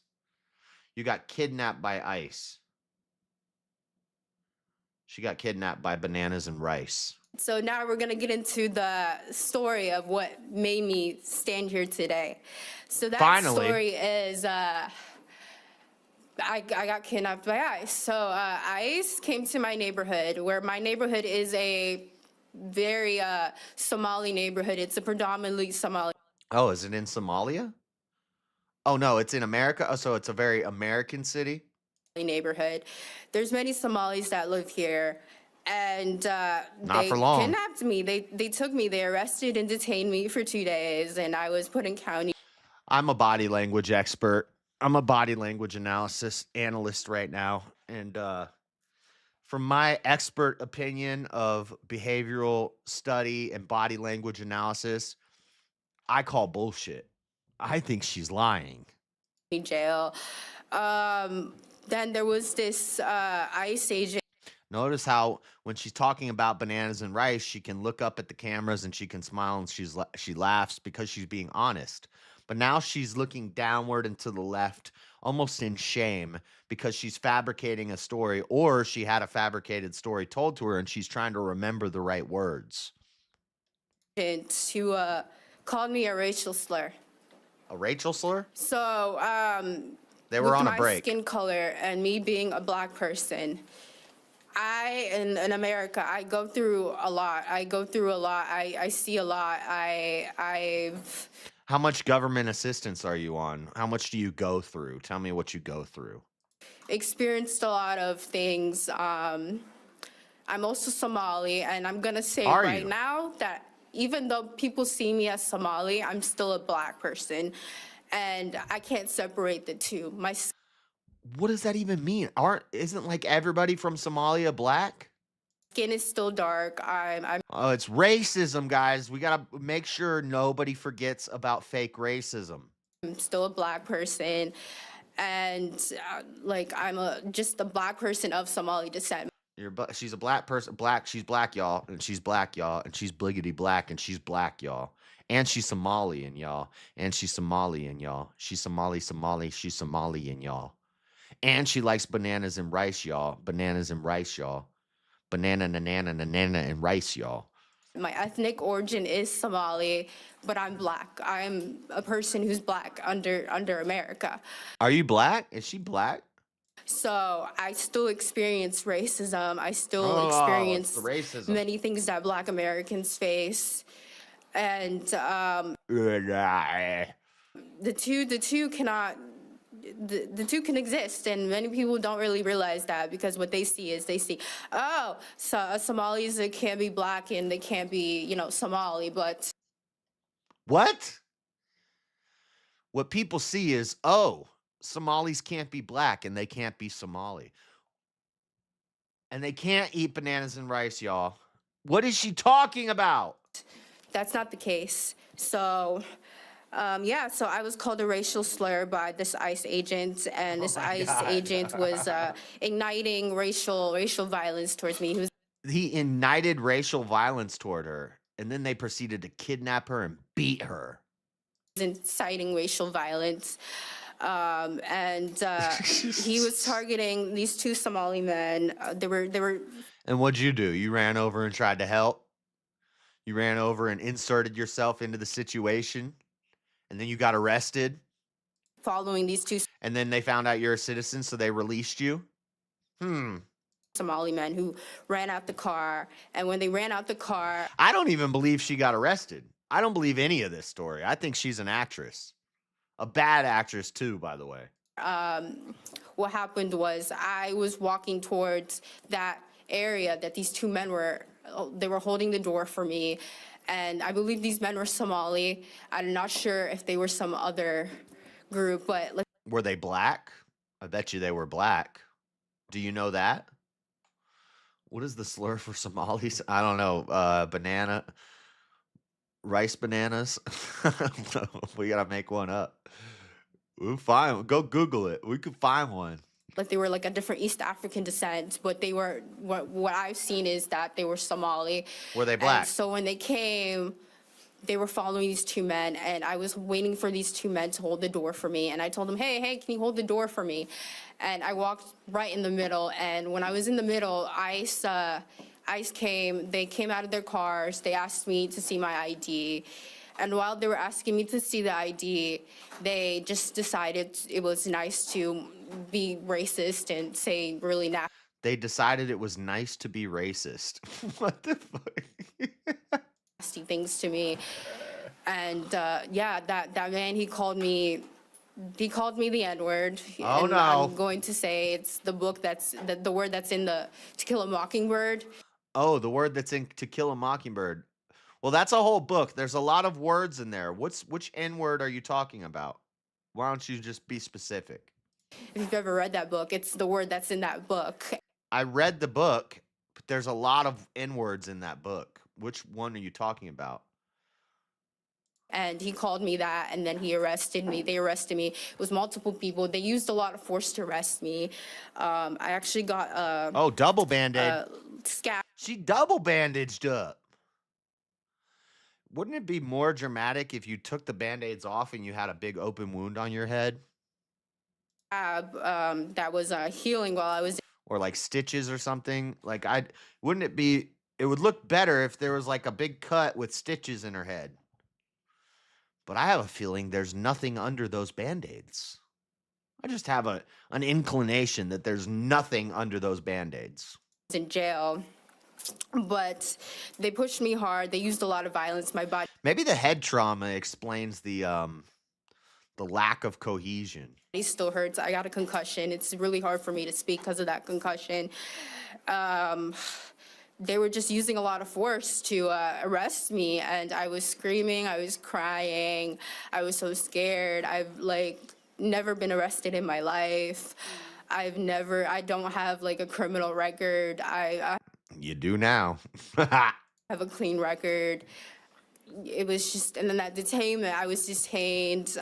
You got kidnapped by ICE. She got kidnapped by bananas and rice. So now we're going to get into the story of what made me stand here today. So that Finally. story is I got kidnapped by ICE. So ICE came to my neighborhood, where my neighborhood is a very Somali neighborhood. It's a predominantly Somali Oh, is it in Somalia? Oh, no, it's in America. Oh, so it's a very American city? neighborhood. There's many Somalis that live here. And Not they for long. kidnapped me. They took me. They arrested and detained me for 2 days, and I was put in county. I'm a body language expert. I'm a body language analyst right now. And from my expert opinion of behavioral study and body language analysis, I call bullshit. I think she's lying. Jail. Then there was this ICE agent. Notice how when she's talking about bananas and rice, she can look up at the cameras and she can smile and she laughs because she's being honest. But now she's looking downward and to the left, almost in shame, because she's fabricating a story, or she had a fabricated story told to her and she's trying to remember the right words. Who called me a racial slur. A Rachel slur? So They were with on a my break. skin color and me being a black person, in America, I go through a lot. I see a lot. I've How much government assistance are you on? How much do you go through? Tell me what you go through. experienced a lot of things. I'm also Somali, and I'm gonna say Are right you? now that even though people see me as Somali, I'm still a black person, and I can't separate the two. My What does that even mean? Isn't like everybody from Somalia black? skin is still dark. I'm Oh, it's racism, guys. We gotta make sure nobody forgets about fake racism. still a black person, and just a black person of Somali descent. She's a black person. She's black, y'all, and she's black, y'all, and she's bliggity black, and she's black, y'all, and she's Somalian, y'all, and she's Somalian, y'all. She's Somali, she's Somalian, y'all, and she likes bananas and rice, y'all. Bananas and rice, y'all. Banana, and rice, y'all. My ethnic origin is Somali, but I'm black. I'm a person who's black under America. Are you black? Is she black? So I still experience racism. I still Oh, experience it's the racism. many things that black Americans face. And the two can exist, and many people don't really realize that, because what they see is Somalis can't be black and they can't be Somali, but What? What people see is, Somalis can't be black and they can't be Somali. And they can't eat bananas and rice, y'all. What is she talking about? that's not the case. So Yeah, so I was called a racial slur by this ICE agent, and this ICE agent was igniting racial violence towards me. He ignited racial violence toward her, and then they proceeded to kidnap her and beat her. Inciting racial violence, and he was targeting these two Somali men. They were. And what'd you do? You ran over and tried to help? You ran over and inserted yourself into the situation, and then you got arrested? Following these two. And then they found out you're a citizen, so they released you? Somali men who ran out the car, and when they ran out the car, I don't even believe she got arrested. I don't believe any of this story. I think she's an actress. A bad actress, too, by the way. what happened was I was walking towards that area that these two men were holding the door for me, and I believe these men were Somali. I'm not sure if they were some other group, but were they black? I bet you they were black. Do you know that? What is the slur for Somalis? I don't know. Banana, rice bananas. We gotta make one up. We'll find. Go Google it. We could find one. Like they were like a different East African descent, but they were what I've seen is that they were Somali. Were they black? And so when they came, they were following these two men, and I was waiting for these two men to hold the door for me. And I told them, hey, can you hold the door for me? And I walked right in the middle. And when I was in the middle, ICE came. They came out of their cars. They asked me to see my ID. And while they were asking me to see the ID, they just decided it was nice to be racist and say really nasty. They decided it was nice to be racist. What the fuck? Nasty things to me. And yeah, that man, he called me the N-word. Oh, and no. I'm going to say it's the book the word that's in the To Kill a Mockingbird. Oh, the word that's in To Kill a Mockingbird. Well, that's a whole book. There's a lot of words in there. Which N-word are you talking about? Why don't you just be specific? If you've ever read that book, it's the word that's in that book. I read the book, but there's a lot of N-words in that book. Which one are you talking about? And he called me that, and then he arrested me. They arrested me. It was multiple people. They used a lot of force to arrest me. I actually got double Band-Aid. Scab. She double bandaged up. Wouldn't it be more dramatic if you took the Band-Aids off and you had a big open wound on your head? That was healing while I was. Or like stitches or something? Like wouldn't it be? It would look better if there was like a big cut with stitches in her head. But I have a feeling there's nothing under those Band-Aids. I just have an inclination that there's nothing under those Band-Aids. In jail, but they pushed me hard. They used a lot of violence. My body Maybe the head trauma explains the lack of cohesion. still hurts. I got a concussion. It's really hard for me to speak because of that concussion. They were just using a lot of force to arrest me, and I was screaming, I was crying, I was so scared. I've never been arrested in my life. I don't have like a criminal record. You do now. Have a clean record. It was just, and then that detainment, I was detained.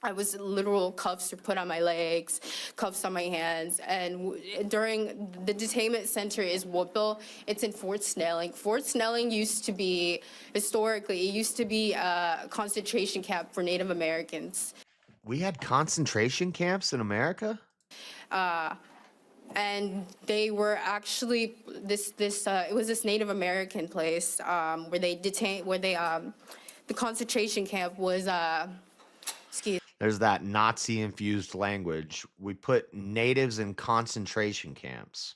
I was literal cuffs were put on my legs, cuffs on my hands, and during the detainment center is Woodville. It's in Fort Snelling. Fort Snelling used to be, historically, it used to be a concentration camp for Native Americans. We had concentration camps in America? And they were actually it was this Native American place where they detained, the concentration camp was, There's that Nazi-infused language. We put natives in concentration camps.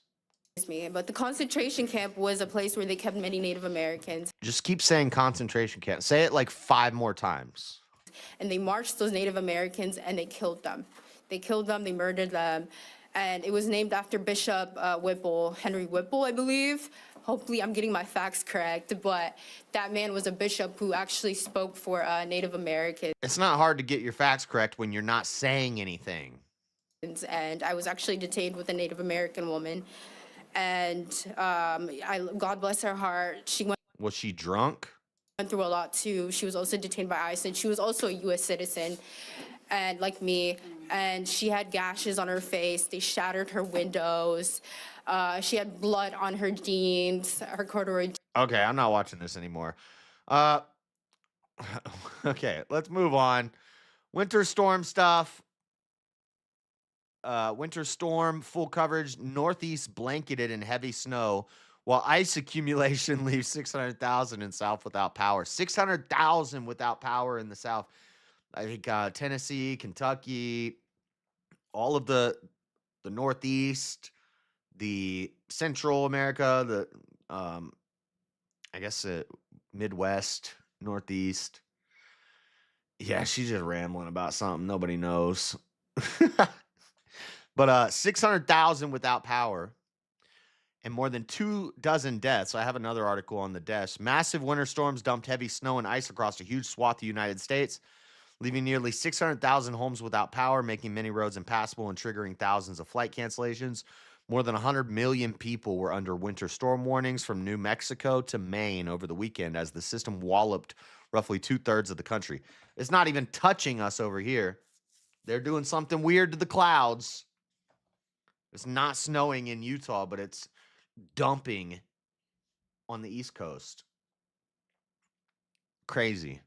But the concentration camp was a place where they kept many Native Americans. Just keep saying concentration camp. Say it like 5 more times. And they marched those Native Americans and they killed them. They killed them, they murdered them. And it was named after Bishop Whipple, Henry Whipple, I believe. Hopefully I'm getting my facts correct, but that man was a bishop who actually spoke for Native Americans. It's not hard to get your facts correct when you're not saying anything. And I was actually detained with a Native American woman. And God bless her heart, she went. Was she drunk? went through a lot too. She was also detained by ICE, and she was also a U.S. citizen, and like me, and she had gashes on her face. They shattered her windows. She had blood on her jeans, her corduroy. Okay, I'm not watching this anymore. Okay, let's move on. Winter storm stuff. Winter storm, full coverage, Northeast blanketed in heavy snow, while ice accumulation leaves 600,000 in South without power. 600,000 without power in the South. I think Tennessee, Kentucky, all of the Northeast, the Central America, the I guess Midwest, Northeast. Yeah, she's just rambling about something nobody knows. But 600,000 without power and more than 24 deaths. I have another article on the deaths. Massive winter storms dumped heavy snow and ice across a huge swath of the United States, leaving nearly 600,000 homes without power, making many roads impassable and triggering thousands of flight cancellations. More than 100 million people were under winter storm warnings from New Mexico to Maine over the weekend as the system walloped roughly 2/3 of the country. It's not even touching us over here. They're doing something weird to the clouds. It's not snowing in Utah, but it's dumping on the East Coast. Crazy.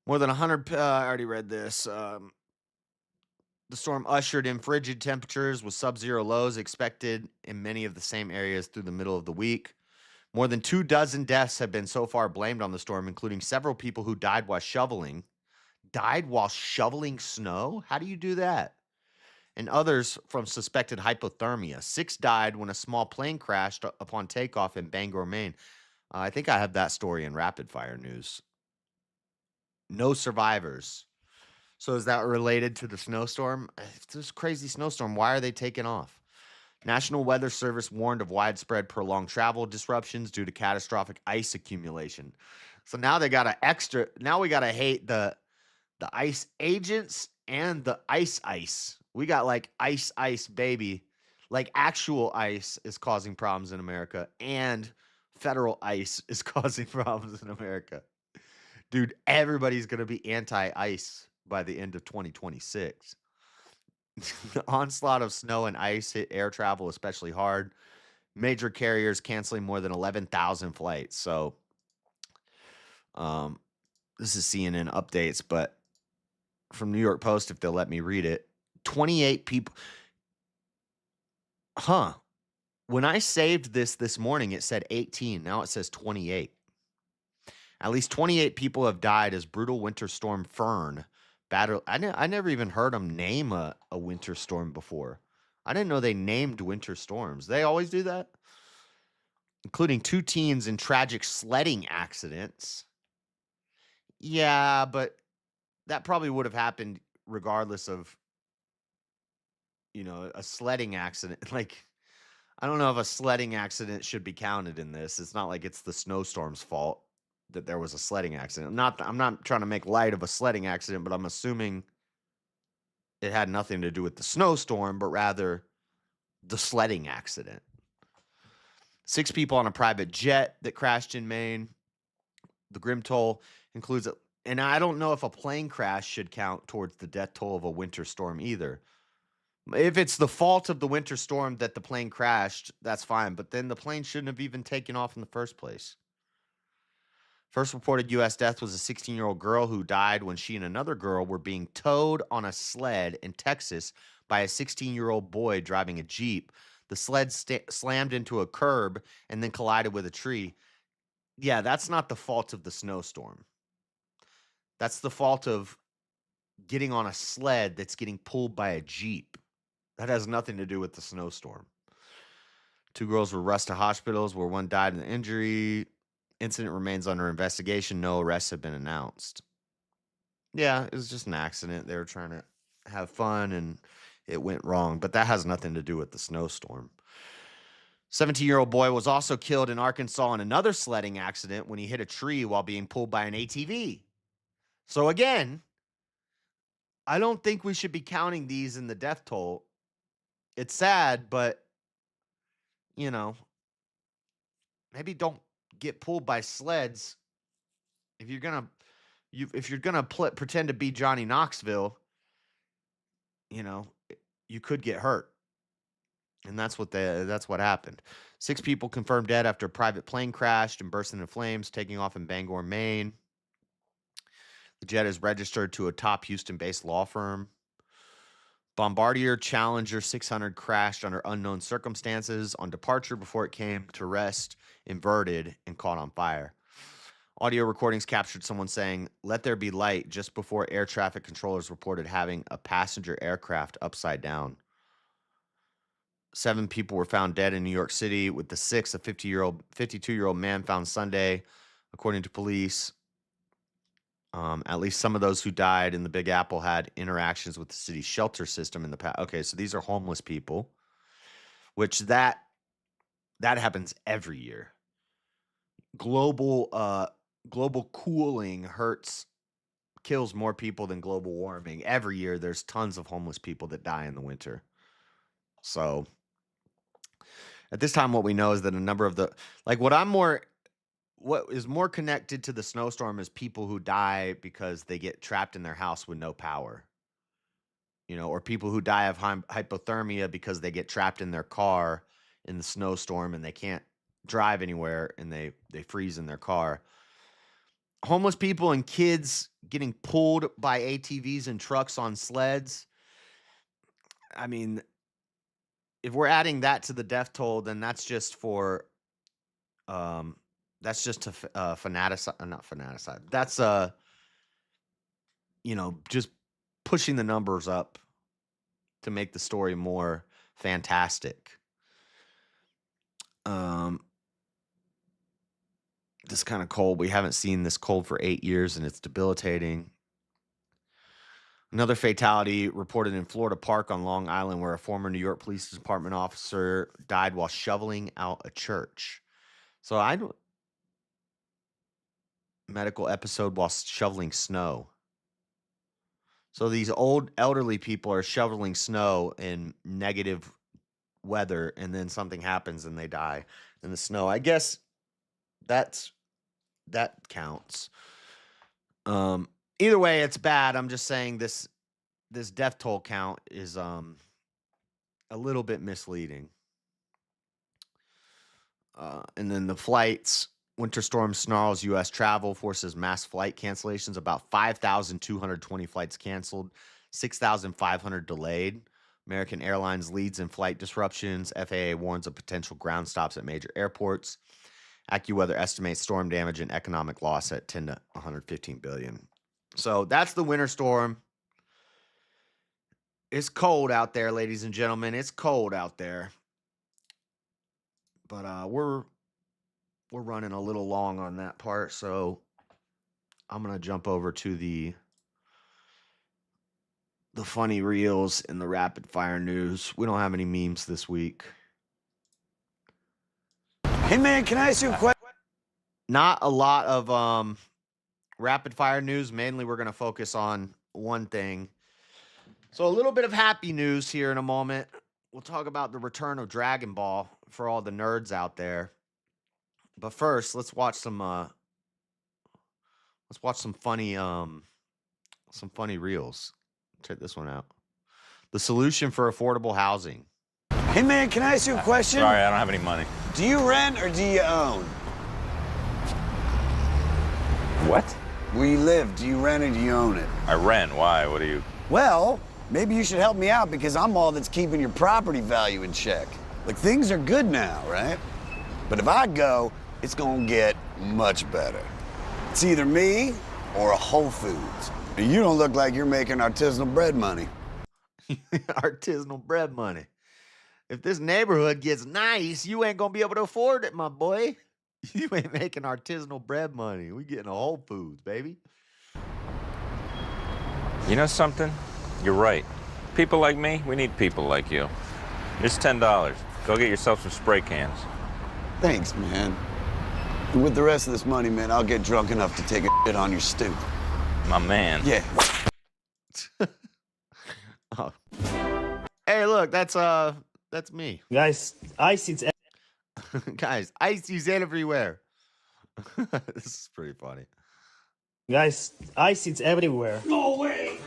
More than 100, I already read this. The storm ushered in frigid temperatures with sub-zero lows expected in many of the same areas through the middle of the week. More than 24 deaths have been so far blamed on the storm, including several people who died while shoveling. Died while shoveling snow? How do you do that? And others from suspected hypothermia. 6 died when a small plane crashed upon takeoff in Bangor, Maine. I think I have that story in rapid fire news. No survivors. So is that related to the snowstorm? This crazy snowstorm, why are they taking off? National Weather Service warned of widespread prolonged travel disruptions due to catastrophic ice accumulation. So now they got now we got to hate the ice agents and the ice. We got like ice, baby. Like actual ice is causing problems in America, and federal ice is causing problems in America. Dude, everybody's going to be anti-ice by the end of 2026. The onslaught of snow and ice hit air travel especially hard. Major carriers canceling more than 11,000 flights. So this is CNN updates, but from New York Post, if they'll let me read it, 28 people. When I saved this morning, it said 18. Now it says 28. At least 28 people have died as brutal winter storm Fern battled. I never even heard them name a winter storm before. I didn't know they named winter storms. They always do that, including 2 teens in tragic sledding accidents. Yeah, but that probably would have happened regardless of, a sledding accident. Like, I don't know if a sledding accident should be counted in this. It's not like it's the snowstorm's fault that there was a sledding accident. I'm not trying to make light of a sledding accident, but I'm assuming it had nothing to do with the snowstorm, but rather the sledding accident. 6 people on a private jet that crashed in Maine. The grim toll includes, and I don't know if a plane crash should count towards the death toll of a winter storm either. If it's the fault of the winter storm that the plane crashed, that's fine, but then the plane shouldn't have even taken off in the first place. First reported U.S. death was a 16-year-old girl who died when she and another girl were being towed on a sled in Texas by a 16-year-old boy driving a Jeep. The sled slammed into a curb and then collided with a tree. Yeah, that's not the fault of the snowstorm. That's the fault of getting on a sled that's getting pulled by a Jeep. That has nothing to do with the snowstorm. 2 girls were rushed to hospitals where one died in the injury. Incident remains under investigation. No arrests have been announced. Yeah, it was just an accident. They were trying to have fun and it went wrong, but that has nothing to do with the snowstorm. 17-year-old boy was also killed in Arkansas in another sledding accident when he hit a tree while being pulled by an ATV. So again, I don't think we should be counting these in the death toll. It's sad, but, maybe don't get pulled by sleds If you're gonna pretend to be Johnny Knoxville, you could get hurt, and that's what happened. 6 people confirmed dead after a private plane crashed and burst into flames, taking off in Bangor, Maine. The jet is registered to a top Houston-based law firm. Bombardier Challenger 600 crashed under unknown circumstances on departure before it came to rest, inverted, and caught on fire. Audio recordings captured someone saying, "Let there be light," just before air traffic controllers reported having a passenger aircraft upside down. 7 people were found dead in New York City, with the 6th, a 52-year-old man, found Sunday, according to police. At least some of those who died in the Big Apple had interactions with the city's shelter system in the past. Okay, so these are homeless people, which that happens every year. Global cooling kills more people than global warming. Every year, there's tons of homeless people that die in the winter. So at this time, what we know is that a number of what is more connected to the snowstorm is people who die because they get trapped in their house with no power, or people who die of hypothermia because they get trapped in their car in the snowstorm and they can't drive anywhere and they freeze in their car. Homeless people and kids getting pulled by ATVs and trucks on sleds. I mean, if we're adding that to the death toll, then that's just for that's just to fanaticide, not fanaticide. That's just pushing the numbers up to make the story more fantastic. This kind of cold, we haven't seen this cold for 8 years, and it's debilitating. Another fatality reported in Florida Park on Long Island, where a former New York Police Department officer died while shoveling out a church. So medical episode while shoveling snow. So these old elderly people are shoveling snow in negative weather, and then something happens and they die in the snow. I guess that counts. Either way, it's bad. I'm just saying this death toll count is a little bit misleading. And then the flights. Winter storm snarls U.S. travel, forces mass flight cancellations. About 5,220 flights canceled, 6,500 delayed. American Airlines leads in flight disruptions. FAA warns of potential ground stops at major airports. AccuWeather estimates storm damage and economic loss at 10 to 115 billion. So that's the winter storm. It's cold out there, ladies and gentlemen. It's cold out there. But we're running a little long on that part, so I'm going to jump over to the funny reels and the rapid fire news. We don't have any memes this week. Hey man, can I ask you a question? Not a lot of rapid fire news. Mainly we're going to focus on one thing. So a little bit of happy news here in a moment. We'll talk about the return of Dragon Ball for all the nerds out there. But first, let's watch some funny reels. Check this one out. The solution for affordable housing. Hey man, can I ask you a question? Sorry, I don't have any money. Do you rent or do you own? What? Where you live, do you rent or do you own it? I rent. Why? What are you? Well, maybe you should help me out because I'm all that's keeping your property value in check. Like, things are good now, right? But if I go, it's gonna get much better. It's either me or a Whole Foods. And you don't look like you're making artisanal bread money. Artisanal bread money. If this neighborhood gets nice, you ain't gonna be able to afford it, my boy. You ain't making artisanal bread money. We getting a Whole Foods, baby. You know something? You're right. People like me, we need people like you. Here's $10. Go get yourself some spray cans. Thanks, man. And with the rest of this money, man, I'll get drunk enough to take a shit on your stoop. My man. Yeah. Oh. Hey, look, that's me. Guys, ice Guys, ice is everywhere. This is pretty funny. Guys, ice is everywhere. No way!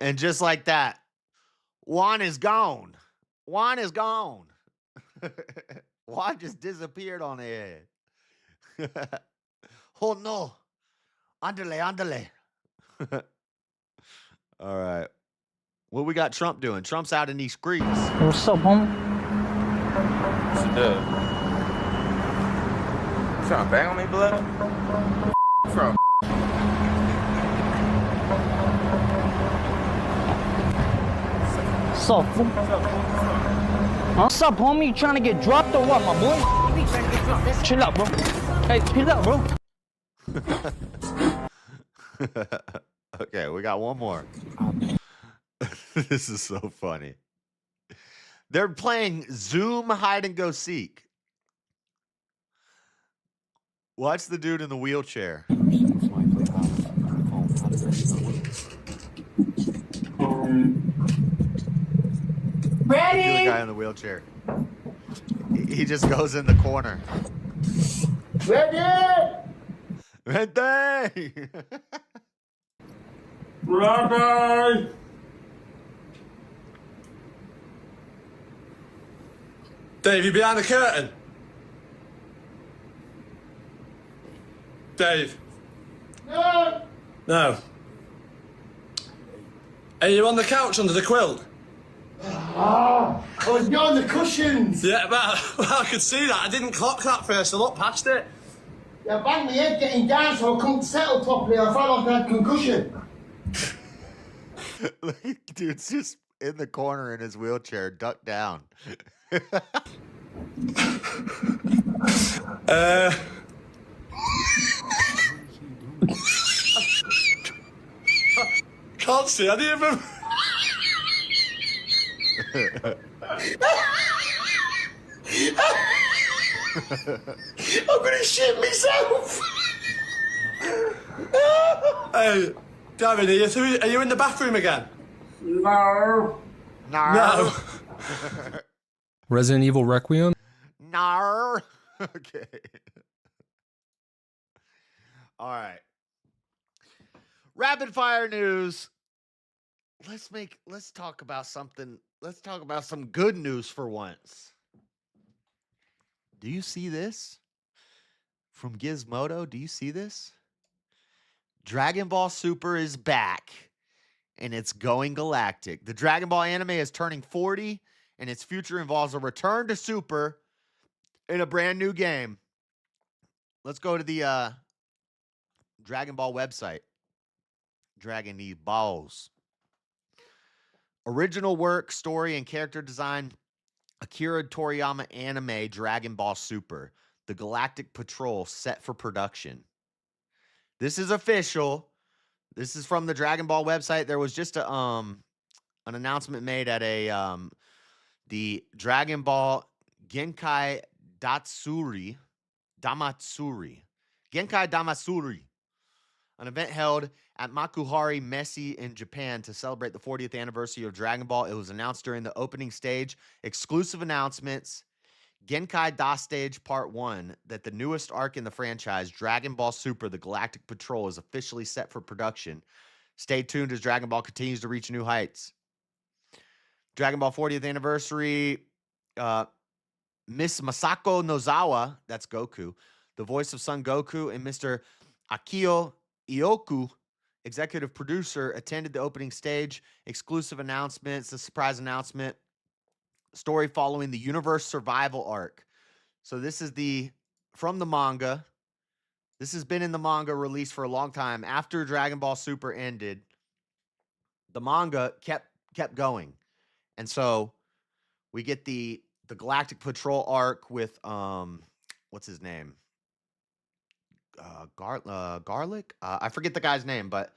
And just like that, Juan is gone. Juan is gone. Juan just disappeared on the head. Oh no. Andale. All right. What we got Trump doing? Trump's out in these streets. What's up, homie? What's the deal? You trying to bang on me, blood? From What's up, fool? What's up, homie? You trying to get dropped or what, my boy? Chill out, bro. Hey, chill out, bro. Okay, we got one more. This is so funny. They're playing Zoom hide and go seek. Watch the dude in the wheelchair. Ready? The guy in the wheelchair. He just goes in the corner. Ready? Ready? Ready? Dave, you behind the curtain? Dave? No. No. Are you on the couch under the quilt? I was behind the cushions. Yeah, well, I could see that. I didn't clock that first. I looked past it. I banged my head getting down so I couldn't settle properly. I felt like I had concussion. Dude's just in the corner in his wheelchair, ducked down. Can't see any of them. I'm gonna shit myself. Hey, Gavin, are you in the bathroom again? No. No. Resident Evil Requiem? Nar. Okay. All right. Rapid fire news. Let's talk about something. Let's talk about some good news for once. Do you see this? From Gizmodo, do you see this? Dragon Ball Super is back and it's going galactic. The Dragon Ball anime is turning 40 and its future involves a return to Super in a brand new game. Let's go to the Dragon Ball website. Dragon these balls. Original work, story, and character design, Akira Toriyama anime Dragon Ball Super, the Galactic Patrol set for production. This is official. This is from the Dragon Ball website. There was just an announcement made at the Dragon Ball Genkai Damatsuri, an event held at Makuhari Messe in Japan to celebrate the 40th anniversary of Dragon Ball. It was announced during the opening stage. Exclusive announcements. Genkai Da Stage Part 1 that the newest arc in the franchise, Dragon Ball Super, the Galactic Patrol, is officially set for production. Stay tuned as Dragon Ball continues to reach new heights. Dragon Ball 40th anniversary, Miss Masako Nozawa, that's Goku, the voice of Son Goku, and Mr. Akio Ioku, executive producer, attended the opening stage. Exclusive announcements, a surprise announcement. Story following the universe survival arc. So this is from the manga. This has been in the manga released for a long time. After Dragon Ball Super ended, the manga kept going. And so we get the Galactic Patrol arc with what's his name? Garlic? I forget the guy's name, but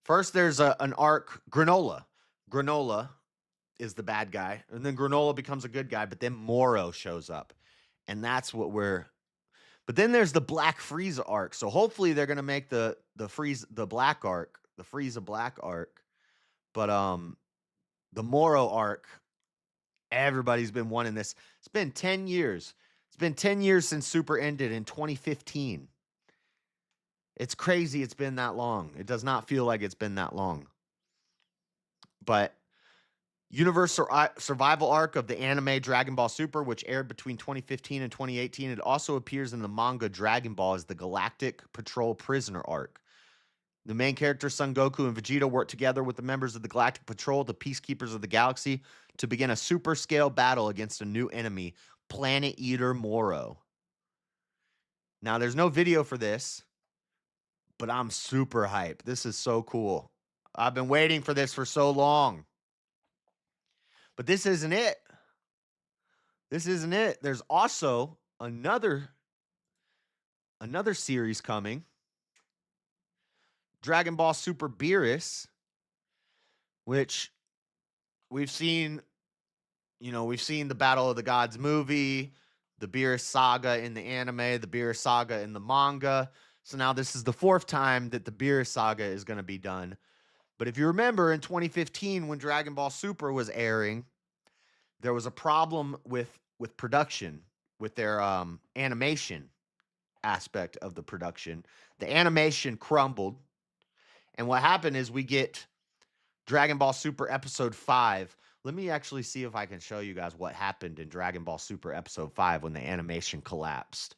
first there's an arc, Granola. Granola is the bad guy, and then Granola becomes a good guy, but then Moro shows up, and that's what but then there's the Black Frieza arc, so hopefully they're going to make the Frieza Black arc But the Moro arc, everybody's been wanting this. It's been 10 years. It's been 10 years since Super ended in 2015. It's crazy it's been that long. It does not feel like it's been that long. But Universal Survival Arc of the anime Dragon Ball Super, which aired between 2015 and 2018. It also appears in the manga Dragon Ball as the Galactic Patrol Prisoner Arc. The main characters, Son Goku and Vegeta, work together with the members of the Galactic Patrol, the Peacekeepers of the Galaxy, to begin a super-scale battle against a new enemy, Planet Eater Moro. Now, there's no video for this, but I'm super hyped. This is so cool. I've been waiting for this for so long. But this isn't it. This isn't it. There's also another series coming. Dragon Ball Super Beerus, which we've seen, we've seen the Battle of the Gods movie, the Beerus saga in the anime, the Beerus saga in the manga. So now this is the 4th time that the Beerus saga is going to be done. But if you remember in 2015 when Dragon Ball Super was airing, there was a problem with production, with their animation aspect of the production. The animation crumbled. And what happened is we get Dragon Ball Super Episode 5. Let me actually see if I can show you guys what happened in Dragon Ball Super Episode 5 when the animation collapsed.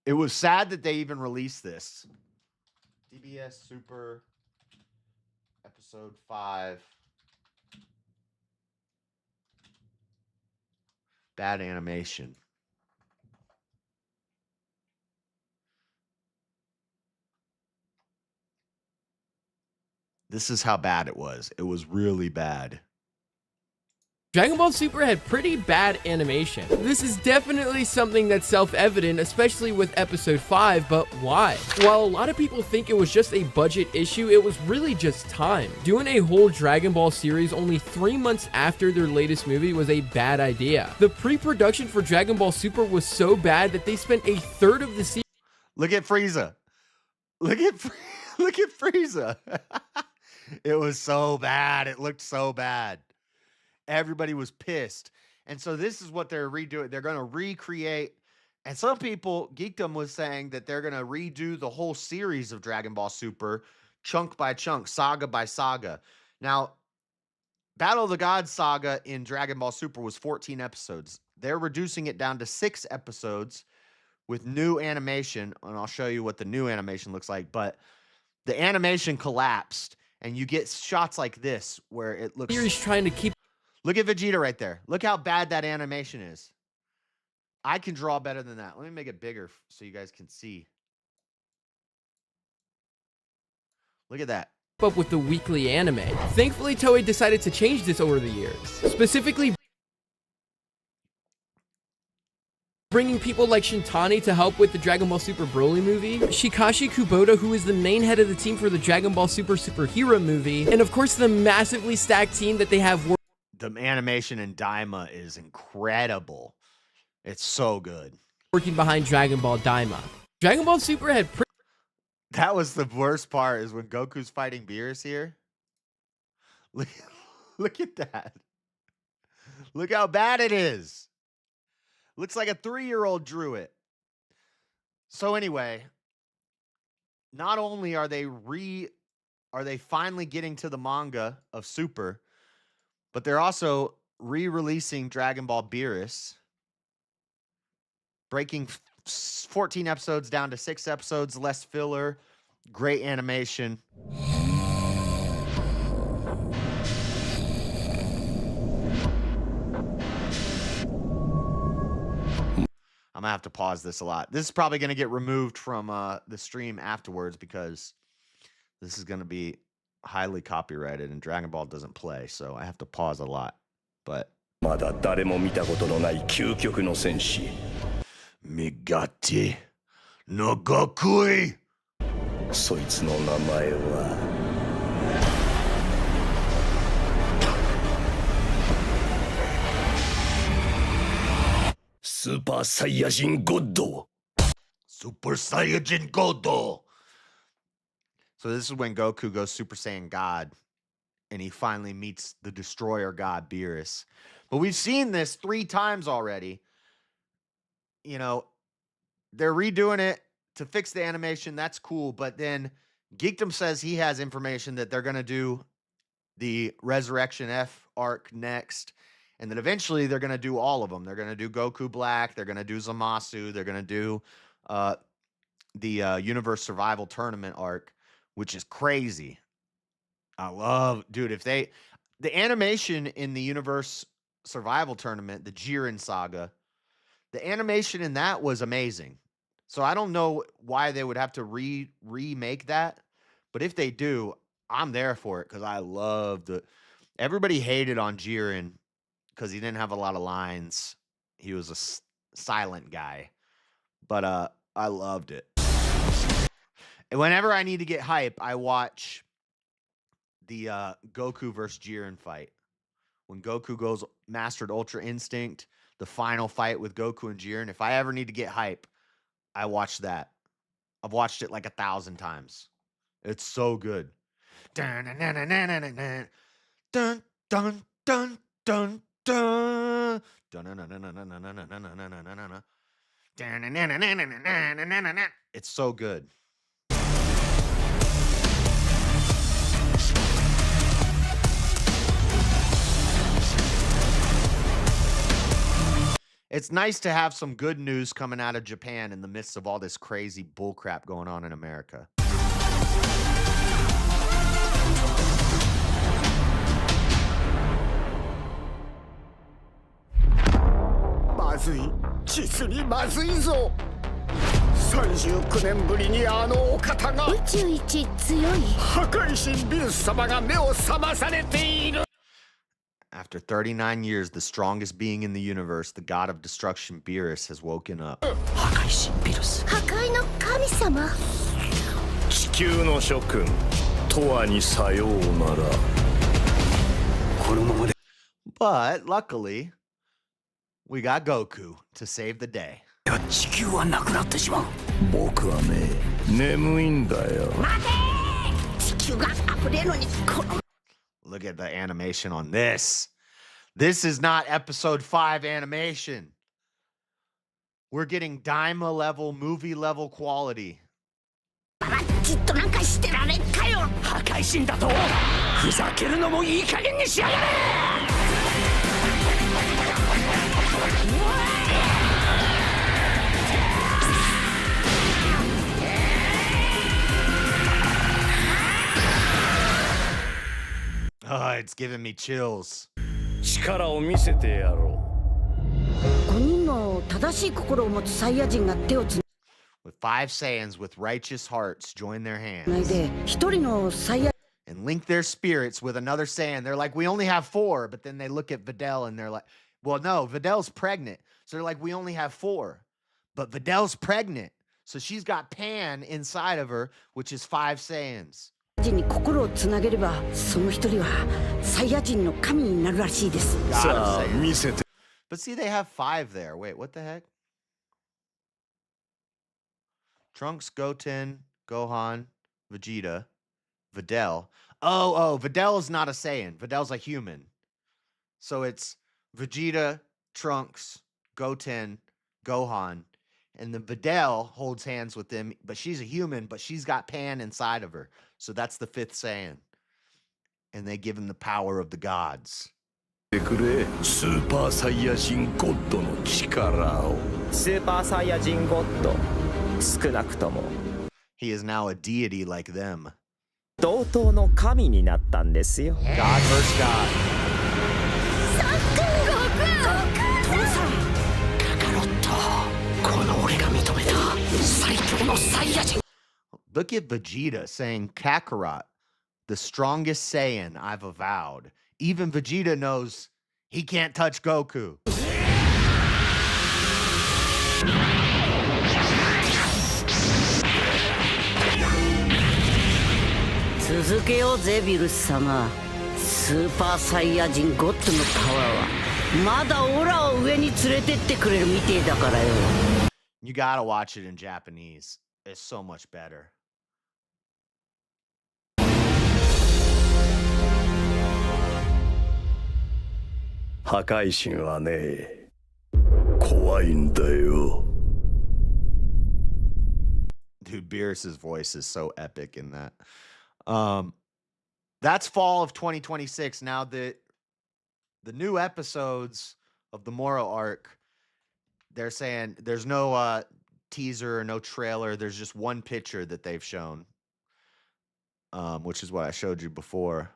It was sad that they even released this. DBS Super Episode 5. Bad animation. This is how bad it was. It was really bad. Dragon Ball Super had pretty bad animation. This is definitely something that's self-evident, especially with episode 5, but why? While a lot of people think it was just a budget issue, it was really just time. Doing a whole Dragon Ball series only 3 months after their latest movie was a bad idea. The pre-production for Dragon Ball Super was so bad that they spent 1/3 of the series. Look at Frieza. Look at Frieza. It was so bad. It looked so bad. Everybody was pissed. And so this is what they're redoing. They're going to recreate. And some people, Geekdom was saying that they're going to redo the whole series of Dragon Ball Super, chunk by chunk, saga by saga. Now, Battle of the Gods saga in Dragon Ball Super was 14 episodes. They're reducing it down to 6 episodes with new animation. And I'll show you what the new animation looks like. But the animation collapsed. And you get shots like this where it looks... Series trying to keep... Look at Vegeta right there. Look how bad that animation is. I can draw better than that. Let me make it bigger so you guys can see. Look at that. Up with the weekly anime. Thankfully, Toei decided to change this over the years. Specifically, bringing people like Shintani to help with the Dragon Ball Super Broly movie, Shikashi Kubota, who is the main head of the team for the Dragon Ball Super Superhero movie, and of course the massively stacked team that they have. The animation in Daima is incredible. It's so good. Working behind Dragon Ball Daima. Dragon Ball Super had... That was the worst part, is when Goku's fighting Beerus here. Look at that. Look how bad it is. Looks like a 3-year-old drew it. So anyway, not only are they finally getting to the manga of Super, but they're also re-releasing Dragon Ball Beerus, breaking 14 episodes down to 6 episodes, less filler, great animation. I'm going to have to pause this a lot. This is probably going to get removed from the stream afterwards because this is going to be highly copyrighted and Dragon Ball doesn't play, so I have to pause a lot. But まだ誰も見たことのない究極の戦士。Migati no Gokui。そいつの名前は。Super Saiyajin God. Super Saiyajin God. So this is when Goku goes Super Saiyan God and he finally meets the destroyer god Beerus. But we've seen this 3 times already. You know, they're redoing it to fix the animation. That's cool. But then Geekdom says he has information that they're going to do the Resurrection F arc next. And then eventually they're going to do all of them. They're going to do Goku Black. They're going to do Zamasu. They're going to do the Universe Survival Tournament arc, which is crazy. I love, dude, if they, the animation in the Universe Survival Tournament, the Jiren saga, the animation in that was amazing. So I don't know why they would have to remake that, but if they do, I'm there for it because I love the. Everybody hated on Jiren because he didn't have a lot of lines. He was a silent guy, but I loved it. And whenever I need to get hype, I watch the Goku versus Jiren fight. When Goku goes mastered Ultra Instinct, the final fight with Goku and Jiren. If I ever need to get hype, I watch that. I've watched it like 1,000 times. It's so good. Dun dun dun dun dun dun dun dun dun. It's so good. It's nice to have some good news coming out of Japan in the midst of all this crazy bullcrap going on in America. After 39 years, the strongest being in the universe, the god of destruction, Beerus, has woken up. But luckily, we got Goku to save the day. Look at the animation on this. This is not episode 5 animation. We're getting Daima level, movie level quality. Oh, it's giving me chills. With 5 Saiyans with righteous hearts join their hands and link their spirits with another Saiyan. They're like, we only have 4, but then they look at Videl and they're like, well, no, Videl's pregnant. So they're like, we only have 4, but Videl's pregnant. So she's got Pan inside of her, which is 5 Saiyans. But see, they have 5 there. Wait, what the heck? Trunks, Goten, Gohan, Vegeta, Videl. Oh, Videl is not a Saiyan. Videl's a human. So it's Vegeta, Trunks, Goten, Gohan. And then Videl holds hands with them, but she's a human, but she's got Pan inside of her. So that's the 5th Saiyan. And they give him the power of the gods. He is now a deity like them. God versus God. Look at Vegeta saying, Kakarot, the strongest Saiyan I've avowed. Even Vegeta knows he can't touch Goku. You gotta watch it in Japanese. It's so much better. 破壊神はね、怖いんだよ。 Dude, Beerus's voice is so epic in that. That's fall of 2026. Now the new episodes of the Moro arc, they're saying there's no teaser or no trailer. There's just one picture that they've shown, which is what I showed you before.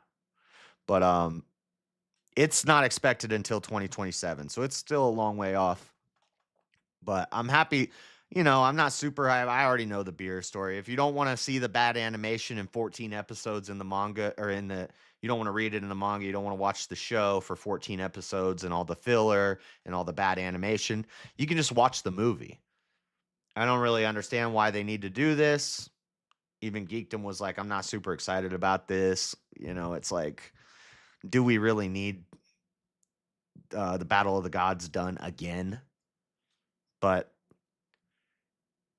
But it's not expected until 2027, so it's still a long way off. But I'm happy. You know, I'm not super hype. I already know the beer story. If you don't want to see the bad animation in 14 episodes in the manga, or you don't want to read it in the manga, you don't want to watch the show for 14 episodes and all the filler and all the bad animation, you can just watch the movie. I don't really understand why they need to do this. Even Geekdom was like, I'm not super excited about this. You know, it's like, do we really need the Battle of the Gods done again? But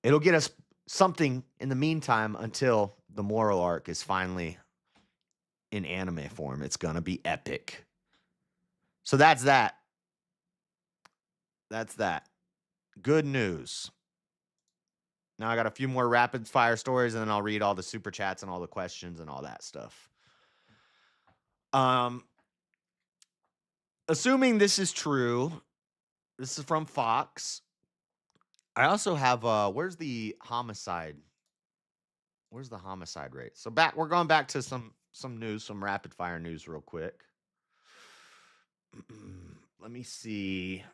it'll get us something in the meantime until the Moro arc is finally in anime form. It's going to be epic. So that's that. That's that. Good news. Now I got a few more rapid fire stories, and then I'll read all the super chats and all the questions and all that stuff. Assuming this is true, this is from Fox. I also have where's the homicide? Where's the homicide rate? So we're going back to some news, some rapid fire news real quick. Let me see.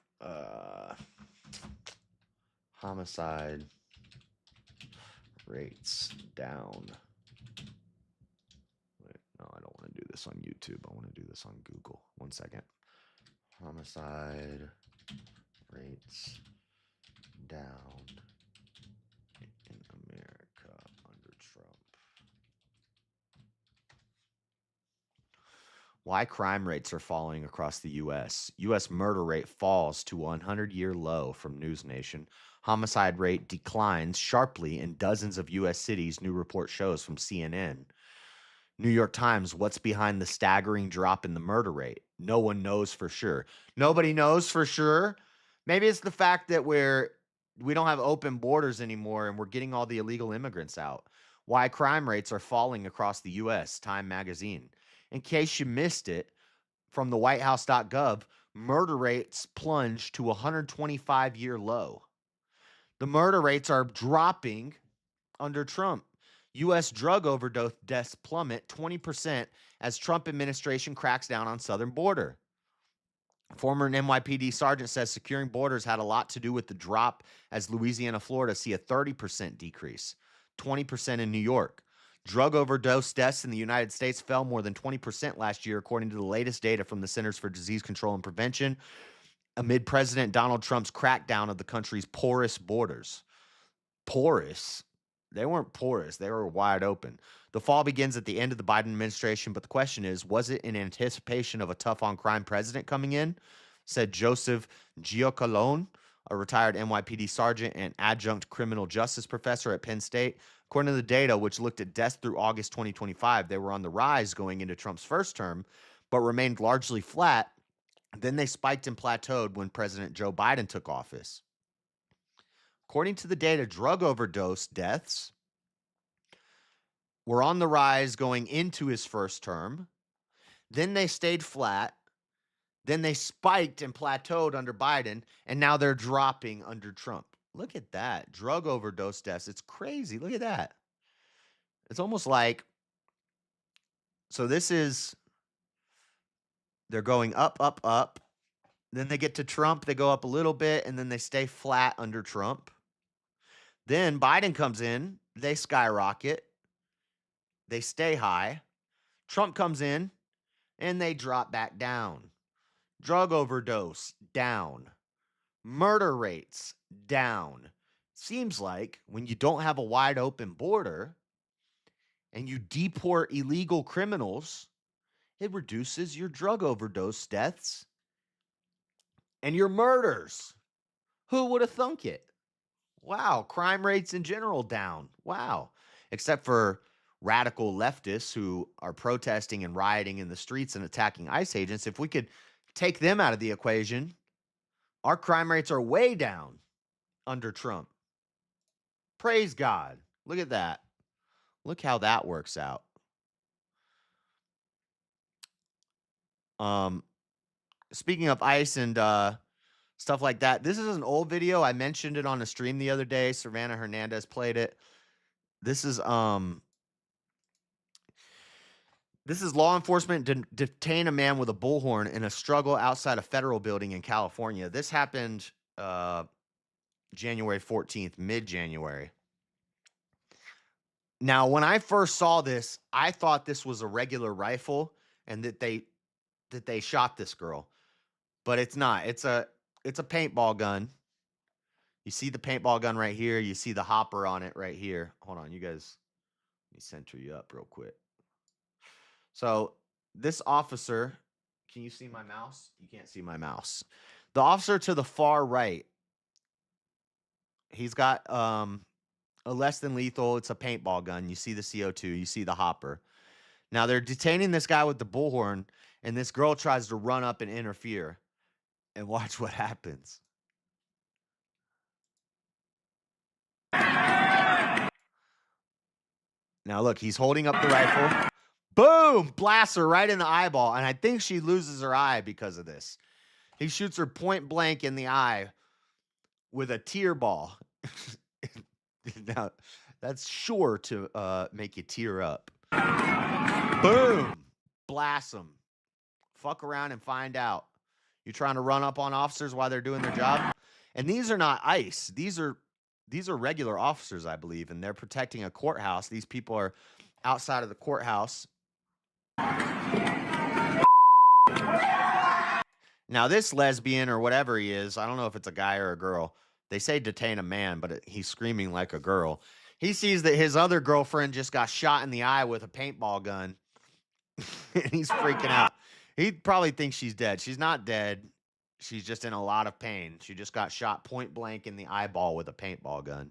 Homicide rates down. Wait, no, I don't want to do this on YouTube. I want to do this on Google. 1 second. Homicide rates down in America under Trump. Why crime rates are falling across the U.S. U.S. murder rate falls to a 100-year low from News Nation. Homicide rate declines sharply in dozens of U.S. cities, new report shows from CNN. New York Times, what's behind the staggering drop in the murder rate? No one knows for sure. Nobody knows for sure. Maybe it's the fact that we don't have open borders anymore and we're getting all the illegal immigrants out. Why crime rates are falling across the U.S., Time magazine. In case you missed it, from the whitehouse.gov, murder rates plunged to a 125-year low. The murder rates are dropping under Trump. U.S. drug overdose deaths plummet 20% as Trump administration cracks down on southern border. Former NYPD sergeant says securing borders had a lot to do with the drop as Louisiana, Florida see a 30% decrease, 20% in New York. Drug overdose deaths in the United States fell more than 20% last year, according to the latest data from the Centers for Disease Control and Prevention, amid President Donald Trump's crackdown of the country's porous borders. Porous? They weren't porous. They were wide open. The fall begins at the end of the Biden administration, but the question is, was it in anticipation of a tough-on-crime president coming in? Said Joseph Giacalone, a retired NYPD sergeant and adjunct criminal justice professor at Penn State. According to the data, which looked at deaths through August 2025, they were on the rise going into Trump's first term, but remained largely flat. Then they spiked and plateaued when President Joe Biden took office. According to the data, drug overdose deaths were on the rise going into his first term. Then they stayed flat. Then they spiked and plateaued under Biden, and now they're dropping under Trump. Look at that. Drug overdose deaths. It's crazy. Look at that. It's almost like, so this is, they're going up, up, up. Then they get to Trump. They go up a little bit, and then they stay flat under Trump. Then Biden comes in. They skyrocket. They stay high. Trump comes in, and they drop back down. Drug overdose, down. Murder rates, down. Seems like when you don't have a wide open border and you deport illegal criminals, it reduces your drug overdose deaths and your murders. Who would have thunk it? Wow, crime rates in general down. Wow. Except for radical leftists who are protesting and rioting in the streets and attacking ICE agents. If we could take them out of the equation, our crime rates are way down under Trump. Praise God. Look at that. Look how that works out. Speaking of ICE and stuff like that, this is an old video. I mentioned it on the stream the other day. Savannah Hernandez played it. This is law enforcement detain a man with a bullhorn in a struggle outside a federal building in California. This happened January 14th, mid-January. Now, when I first saw this, I thought this was a regular rifle and that they shot this girl. But it's not. It's a paintball gun. You see the paintball gun right here. You see the hopper on it right here. Hold on, you guys. Let me center you up real quick. So this officer, can you see my mouse? You can't see my mouse. The officer to the far right, he's got a less than lethal. It's a paintball gun. You see the CO2. You see the hopper. Now they're detaining this guy with the bullhorn, and this girl tries to run up and interfere. And watch what happens. Now look, he's holding up the rifle. Boom! Blasts her right in the eyeball. And I think she loses her eye because of this. He shoots her point blank in the eye with a tear ball. Now, that's sure to make you tear up. Boom! Blast him. Fuck around and find out. You trying to run up on officers while they're doing their job? And these are not ICE. These are regular officers, I believe, and they're protecting a courthouse. These people are outside of the courthouse. Now, this lesbian or whatever he is, I don't know if it's a guy or a girl. They say detain a man, but he's screaming like a girl. He sees that his other girlfriend just got shot in the eye with a paintball gun, and he's freaking out. He probably thinks she's dead. She's not dead. She's just in a lot of pain. She just got shot point blank in the eyeball with a paintball gun.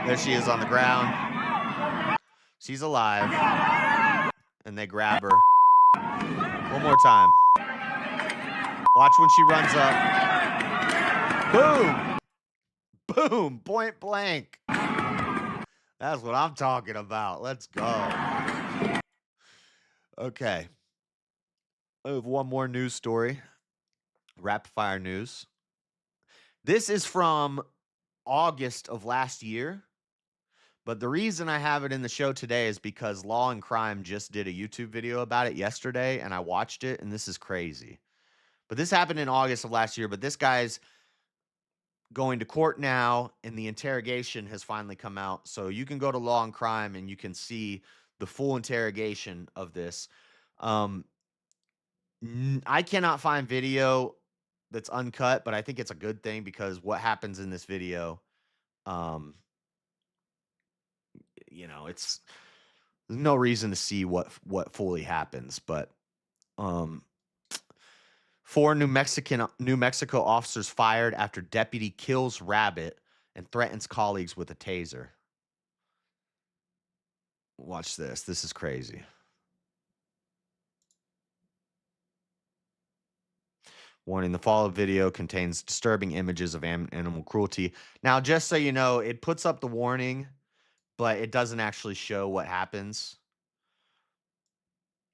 There she is on the ground. She's alive. And they grab her. One more time. Watch when she runs up. Boom! Boom! Point blank. That's what I'm talking about. Let's go. Okay. I have one more news story. Rapid fire news. This is from August of last year. But the reason I have it in the show today is because Law and Crime just did a YouTube video about it yesterday, and I watched it, and this is crazy. But this happened in August of last year, but this guy's going to court now, and the interrogation has finally come out. So you can go to Law and Crime, and you can see the full interrogation of this. I cannot find video that's uncut, but I think it's a good thing because what happens in this video, you know, there's no reason to see what fully happens, but 4 New Mexico officers fired after deputy kills rabbit and threatens colleagues with a taser. Watch this. This is crazy. Warning, the following video contains disturbing images of animal cruelty. Now, just so you know, it puts up the warning, but it doesn't actually show what happens.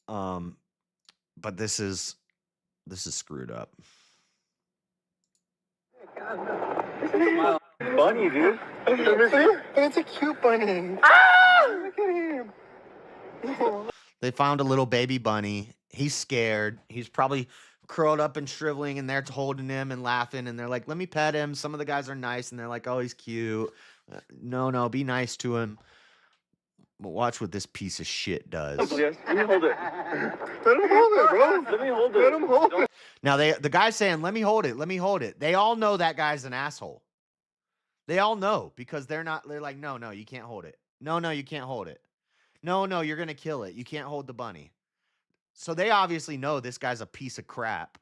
But this is screwed up. Bunny, dude. It's a cute bunny. Ah! Look at him. They found a little baby bunny. He's scared. He's probably curled up and shriveling, and they're holding him and laughing, and they're like, let me pet him. Some of the guys are nice, and they're like, oh, he's cute. No, be nice to him. But watch what this piece of shit does. Yes, let me hold it. Let him hold it, bro. Let me hold it. Let him hold it. Now, the guy's saying, let me hold it. Let me hold it. They all know that guy's an asshole. They all know because they're like, no, you can't hold it. No, you can't hold it. No, you're going to kill it. You can't hold the bunny. So they obviously know this guy's a piece of crap.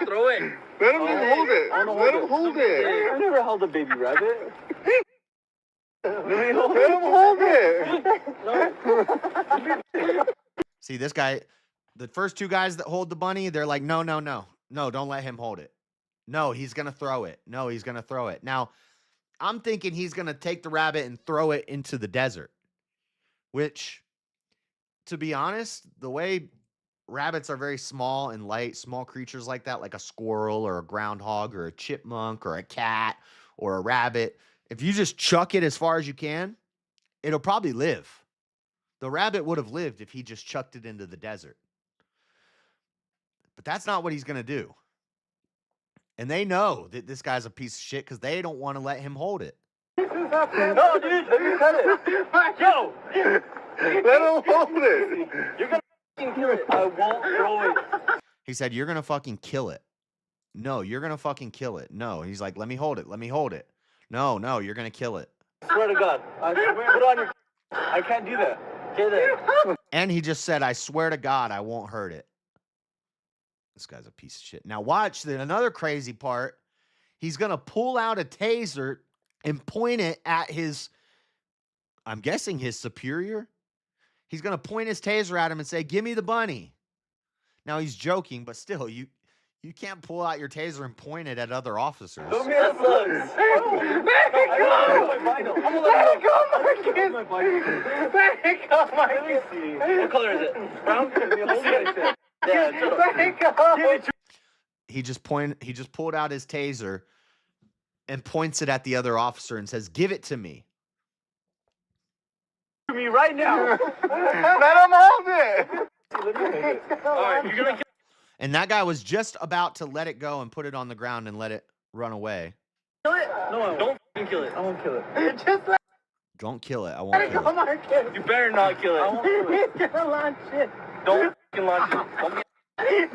Throw it. Let him hold it. Let him hold it. I've never held a baby rabbit. Let him hold it. See, this guy, The first two guys that hold the bunny, they're like, no, don't let him hold it. No, he's going to throw it. No, he's going to throw it. Now, I'm thinking he's going to take the rabbit and throw it into the desert, which, to be honest, the way rabbits are very small and light, small creatures like that, like a squirrel or a groundhog or a chipmunk or a cat or a rabbit, if you just chuck it as far as you can, it'll probably live. The rabbit would have lived if he just chucked it into the desert. But that's not what he's going to do. And they know that this guy's a piece of shit because they don't want to let him hold it. No, dude, let me cut it. Yo! Let him hold it. You're going to kill it. I won't throw it. He said, you're going to fucking kill it. No, you're going to fucking kill it. No. He's like, let me hold it. Let me hold it. No, you're going to kill it. I swear to God. I swear, put on your... I can't do that. Get it. And he just said, I swear to God, I won't hurt it. This guy's a piece of shit. Now watch another crazy part. He's going to pull out a taser and point it at his, I'm guessing his superior. He's going to point his taser at him and say, give me the bunny. Now he's joking, but still, you can't pull out your taser and point it at other officers. Let me have slugs. Back up my kid. Back up my kid. What color is it? Brown? He just pulled out his taser and points it at the other officer and says, give it to me. To me right now. Let him hold it. All right, you're gonna kill. And that guy was just about to let it go and put it on the ground and let it run away. Kill it? No, don't kill it. I won't kill it. Just let Don't kill it. I won't kill it. You better not kill it. I won't kill it. He's gonna launch it. Don't fucking launch it.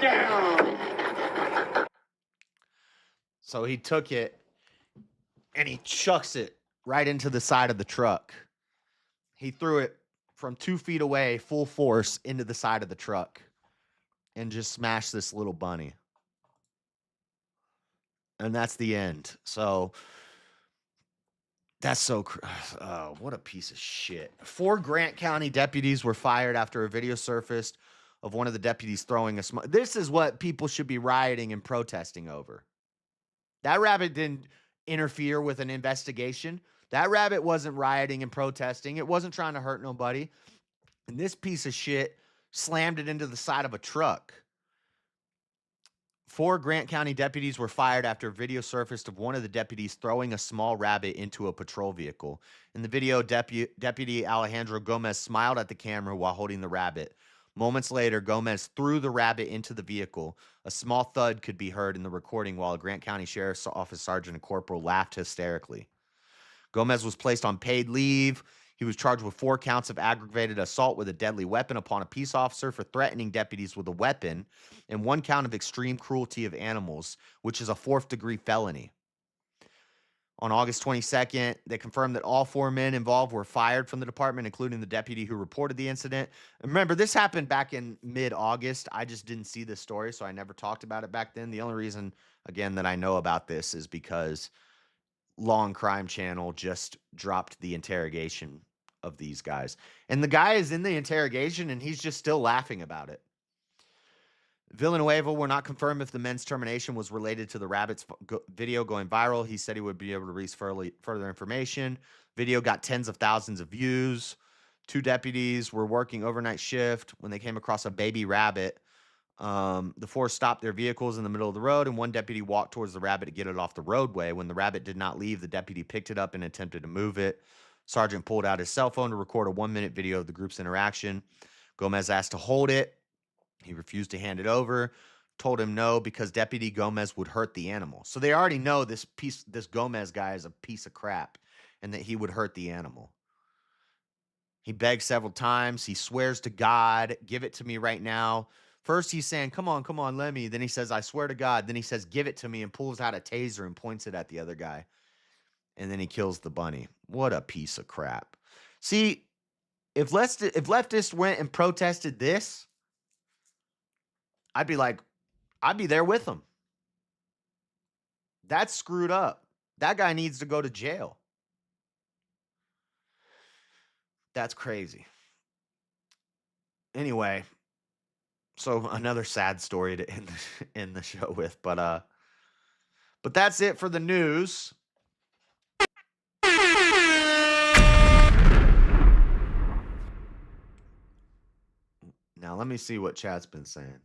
Down. So he took it and he chucks it right into the side of the truck. He threw it from 2 feet away, full force, into the side of the truck and just smashed this little bunny. And that's the end. So that's so, what a piece of shit. 4 Grant County deputies were fired after a video surfaced of one of the deputies throwing a smoke. This is what people should be rioting and protesting over. That rabbit didn't interfere with an investigation. That rabbit wasn't rioting and protesting. It wasn't trying to hurt nobody. And this piece of shit slammed it into the side of a truck. 4 Grant County deputies were fired after a video surfaced of one of the deputies throwing a small rabbit into a patrol vehicle. In the video, Deputy Alejandro Gomez smiled at the camera while holding the rabbit. Moments later, Gomez threw the rabbit into the vehicle. A small thud could be heard in the recording while a Grant County Sheriff's Office Sergeant and Corporal laughed hysterically. Gomez was placed on paid leave. He was charged with 4 counts of aggravated assault with a deadly weapon upon a peace officer for threatening deputies with a weapon, and 1 count of extreme cruelty of animals, which is a 4th-degree felony. On August 22nd, they confirmed that all 4 men involved were fired from the department, including the deputy who reported the incident. And remember, this happened back in mid-August. I just didn't see this story, so I never talked about it back then. The only reason, again, that I know about this is because Law and Crime Channel just dropped the interrogation of these guys. And the guy is in the interrogation, and he's just still laughing about it. Villanueva will not confirm if the men's termination was related to the rabbit's video going viral. He said he would be able to release further information. Video got tens of thousands of views. 2 deputies were working overnight shift when they came across a baby rabbit. The 4 stopped their vehicles in the middle of the road, and 1 deputy walked towards the rabbit to get it off the roadway. When the rabbit did not leave, the deputy picked it up and attempted to move it. Sergeant pulled out his cell phone to record a 1-minute video of the group's interaction. Gomez asked to hold it. He refused to hand it over, told him no because Deputy Gomez would hurt the animal. So they already know this Gomez guy is a piece of crap and that he would hurt the animal. He begged several times. He swears to God, give it to me right now. First he's saying, come on, let me. Then he says, I swear to God. Then he says, give it to me, and pulls out a taser and points it at the other guy. And then he kills the bunny. What a piece of crap. See, if leftists went and protested this, I'd be there with them. That's screwed up. That guy needs to go to jail. That's crazy. Anyway, so another sad story to end the show with, but that's it for the news. Now let me see what chat's been saying.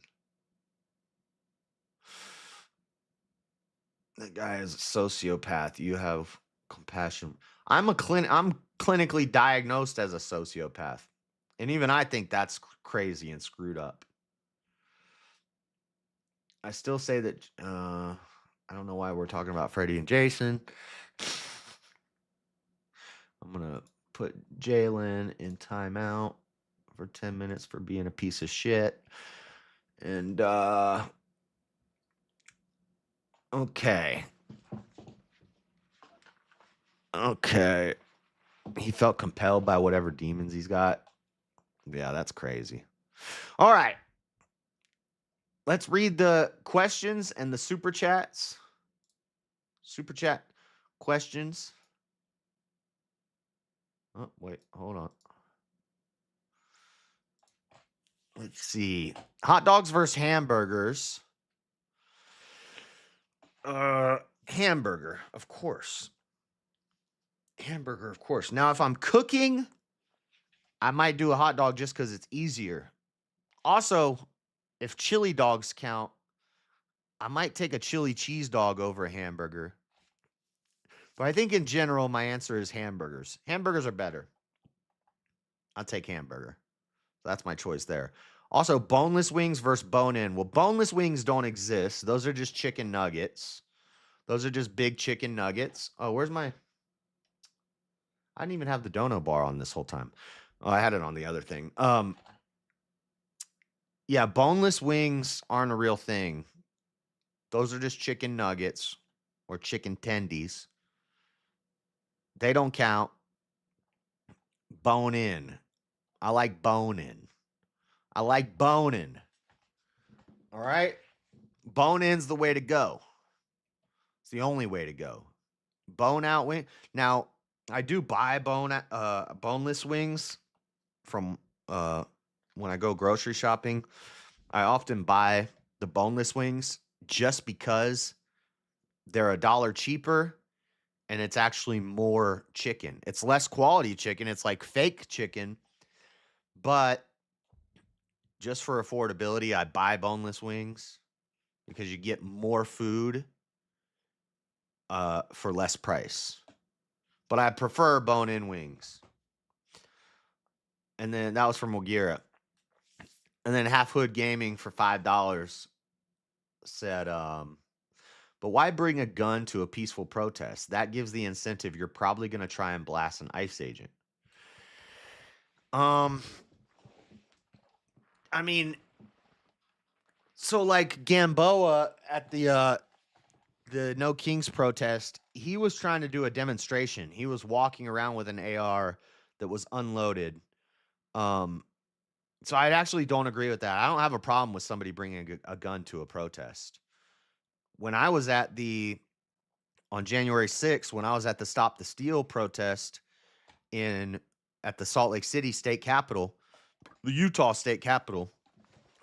That guy is a sociopath. You have compassion. I'm clinically diagnosed as a sociopath. And even I think that's crazy and screwed up. I still say that I don't know why we're talking about Freddie and Jason. I'm going to put Jalen in timeout for 10 minutes for being a piece of shit. And okay. He felt compelled by whatever demons he's got. Yeah, that's crazy. All right. Let's read the questions and the super chats. Super chat questions. Oh, wait, hold on. Let's see. Hot dogs versus hamburgers. Hamburger, of course. Hamburger, of course. Now, if I'm cooking, I might do a hot dog just because it's easier. Also, if chili dogs count, I might take a chili cheese dog over a hamburger. But I think in general, my answer is hamburgers. Hamburgers are better. I'll take hamburger. That's my choice there. Also, boneless wings versus bone-in. Well, boneless wings don't exist. Those are just chicken nuggets. Those are just big chicken nuggets. Oh, where's my... I didn't even have the dono bar on this whole time. Oh, I had it on the other thing. Yeah, boneless wings aren't a real thing. Those are just chicken nuggets or chicken tendies. They don't count. Bone in. I like bone in. I like bone in. All right? Bone in's the way to go. It's the only way to go. Bone out wing. Now, I do buy boneless wings from when I go grocery shopping. I often buy the boneless wings just because they're $1 cheaper and it's actually more chicken. It's less quality chicken. It's like fake chicken, but just for affordability, I buy boneless wings because you get more food for less price. But I prefer bone-in wings. And then that was from Wogira. And then Half Hood Gaming for $5 said, but why bring a gun to a peaceful protest? That gives the incentive you're probably going to try and blast an ICE agent. I mean, so like Gamboa at the No Kings protest, he was trying to do a demonstration. He was walking around with an AR that was unloaded. So I actually don't agree with that. I don't have a problem with somebody bringing a gun to a protest. When I was on January 6th, when I was at the Stop the Steal protest at the Salt Lake City State Capitol, the Utah State Capitol,